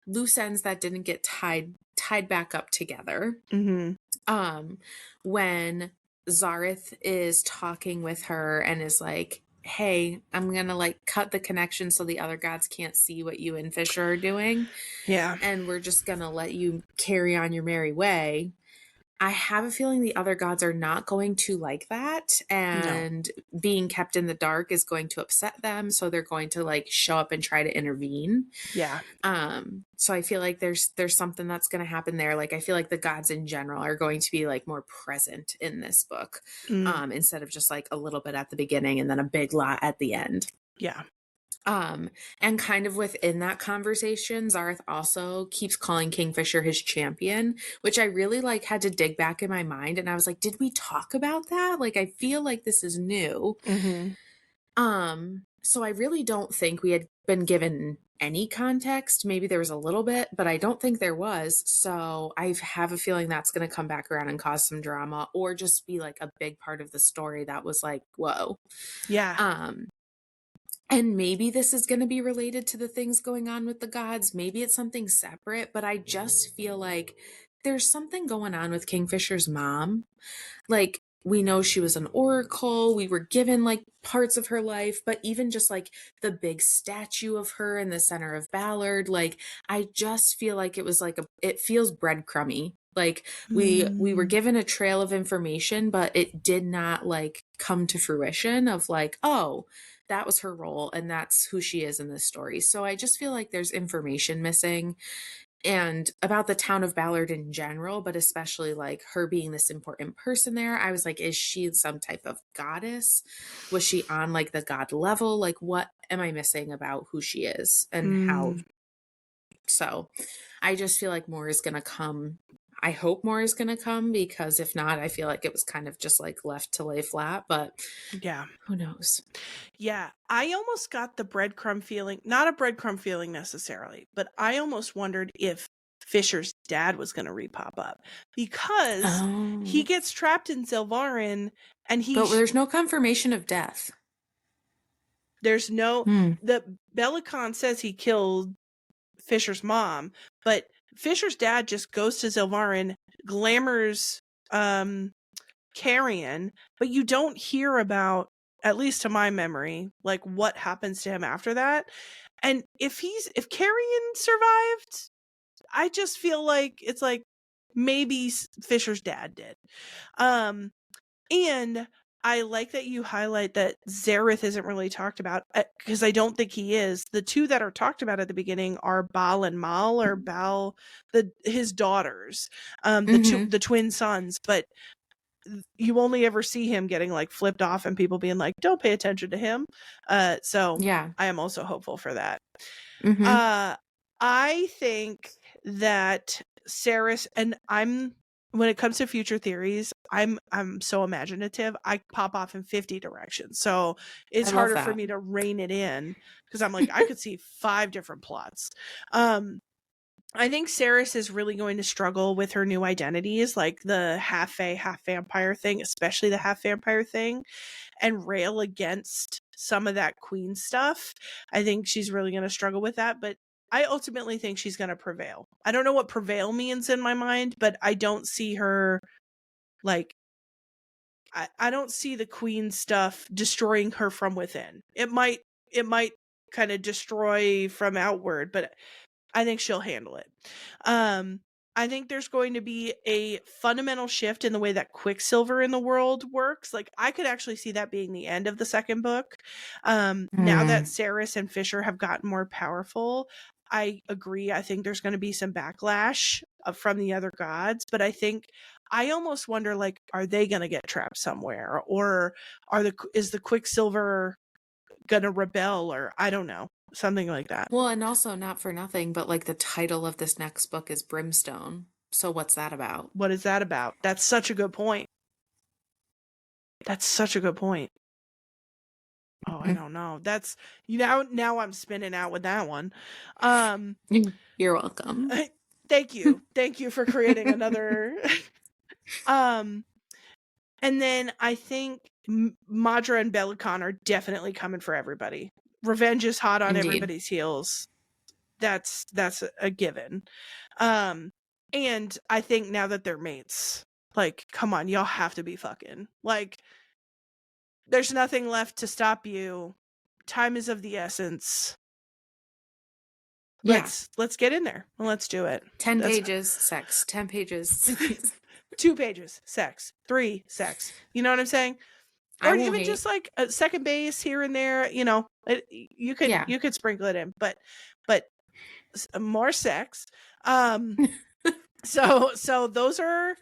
loose ends that didn't get tied back up together. When Zareth is talking with her and is like, hey, I'm going to like cut the connection so the other gods can't see what you and Fisher are doing. Yeah. And we're just going to let you carry on your merry way. I have a feeling the other gods are not going to like that, and being kept in the dark is going to upset them, so they're going to like show up and try to intervene. Yeah. So I feel like there's something that's going to happen there. Like I feel like the gods in general are going to be like more present in this book, instead of just like a little bit at the beginning and then a big lot at the end. Yeah. And kind of within that conversation, Zareth also keeps calling Kingfisher his champion, which I really like had to dig back in my mind. And I was like, did we talk about that? Like, I feel like this is new. So I really don't think we had been given any context. Maybe there was a little bit, but I don't think there was. So I have a feeling that's going to come back around and cause some drama, or just be like a big part of the story that was like, whoa. Yeah. And maybe this is going to be related to the things going on with the gods. Maybe it's something separate, but I just feel like there's something going on with Kingfisher's mom. Like, we know she was an oracle. We were given like parts of her life, but even just like the big statue of her in the center of Ballard, like I just feel like it was like it feels breadcrumby. Like we were given a trail of information, but it did not like come to fruition of like, oh, that was her role and that's who she is in this story. So I just feel like there's information missing, and about the town of Ballard in general, but especially like her being this important person there. I was like, is she some type of goddess? Was she on like the god level? Like, what am I missing about who she is and how? So I just feel like more is going to come. I hope more is going to come, because if not, I feel like it was kind of just like left to lay flat, but yeah, who knows? Yeah, I almost got the breadcrumb feeling, not a breadcrumb feeling necessarily, but I almost wondered if Fisher's dad was going to repop up, because he gets trapped in Zilvaren and but there's no confirmation of death. There's no, the Belicon says he killed Fisher's mom, but Fisher's dad just goes to Zilvaren, glamours Carrion, but you don't hear about, at least to my memory, like what happens to him after that. And if Carrion survived, I just feel like it's like maybe Fisher's dad did. And I like that you highlight that Zareth isn't really talked about, because I don't think he is. The two that are talked about at the beginning are Baal and Mal, or Baal, his daughters, the twin sons, but you only ever see him getting like flipped off and people being like, don't pay attention to him. So yeah, I am also hopeful for that. I think that Saeris, and when it comes to future theories, I'm so imaginative. I pop off in 50 directions. So it's harder for me to rein it in, because I'm like, I could see 5 different plots. I think Saeris is really going to struggle with her new identities, like the half fae, half vampire thing, especially the half vampire thing, and rail against some of that queen stuff. I think she's really going to struggle with that, but I ultimately think she's going to prevail. I don't know what prevail means in my mind, but I don't see her like, I don't see the queen stuff destroying her from within. It might kind of destroy from outward, but I think she'll handle it. I think there's going to be a fundamental shift in the way that Quicksilver in the world works. Like, I could actually see that being the end of the second book. Now that Saeris and Fisher have gotten more powerful, I agree. I think there's going to be some backlash from the other gods, but I almost wonder, like, are they going to get trapped somewhere, or is the Quicksilver going to rebel, or I don't know. Something like that. Well, and also, not for nothing, but like the title of this next book is Brimstone. So what's that about? What is that about? That's such a good point. Oh, I don't know. That's, now I'm spinning out with that one. You're welcome. Thank you. Thank you for creating another. And then I think Madra and Belicon are definitely coming for everybody. Revenge is hot on everybody's heels. That's a given. And I think now that they're mates, like, come on, y'all have to be fucking. Like, There's nothing left to stop you. Time is of the essence. Let's get in there and let's do it. 10 pages, sex. 10 pages, sex. 2 pages, sex. 3, sex. You know what I'm saying? Or even just like a second base here and there, you know, you could sprinkle it in, but more sex. So those are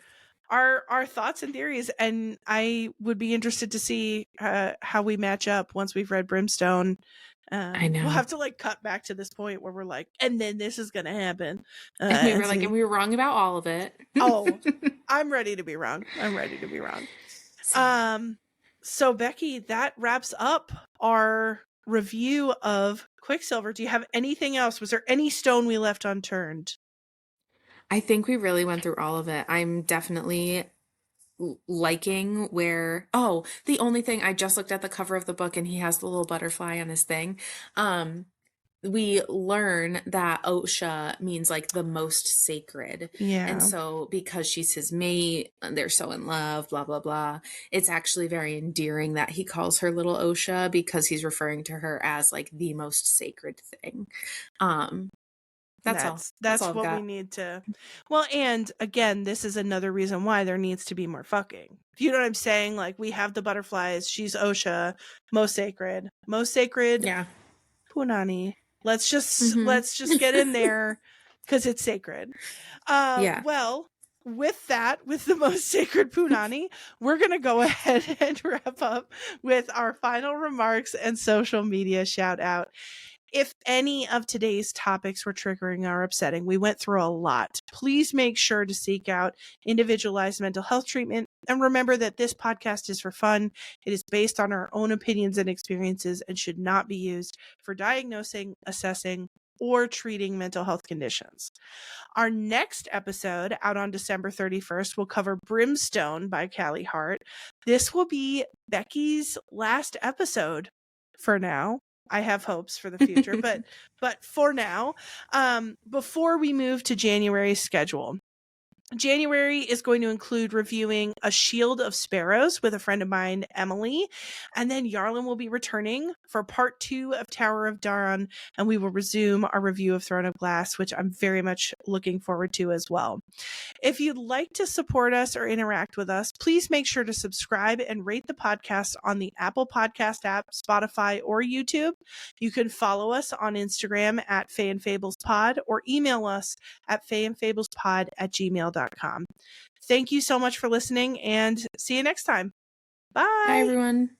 our thoughts and theories, and I would be interested to see how we match up once we've read Brimstone. I know. We'll have to like cut back to this point where we're like, and then this is gonna happen. And we were like, and we were wrong about all of it. Oh, I'm ready to be wrong. So Becky, that wraps up our review of Quicksilver. Do you have anything else? Was there any stone we left unturned? I think we really went through all of it. I'm definitely liking where, the only thing, I just looked at the cover of the book and he has the little butterfly on his thing. We learn that Osha means like the most sacred. Yeah. And so because she's his mate, they're so in love, blah, blah, blah. It's actually very endearing that he calls her little Osha because he's referring to her as like the most sacred thing. That's all what we need to. Well, and again, this is another reason why there needs to be more fucking. You know what I'm saying? Like, we have the butterflies. She's Osha, most sacred. Yeah. Punani. Let's just get in there because it's sacred. Well, with the most sacred Punani, we're going to go ahead and wrap up with our final remarks and social media shout out. If any of today's topics were triggering or upsetting, we went through a lot. Please make sure to seek out individualized mental health treatment. And remember that this podcast is for fun. It is based on our own opinions and experiences and should not be used for diagnosing, assessing, or treating mental health conditions. Our next episode, out on December 31st, will cover Brimstone by Callie Hart. This will be Becky's last episode for now. I have hopes for the future, but for now, before we move to January's schedule, January is going to include reviewing A Shield of Sparrows with a friend of mine, Emily, and then Yarlin will be returning for part 2 of Tower of Dawn, and we will resume our review of Throne of Glass, which I'm very much looking forward to as well. If you'd like to support us or interact with us, please make sure to subscribe and rate the podcast on the Apple Podcast app, Spotify, or YouTube. You can follow us on Instagram at Fae and Fables Pod or email us at faeandfablespod@gmail.com. Thank you so much for listening and see you next time. Bye. Bye, everyone.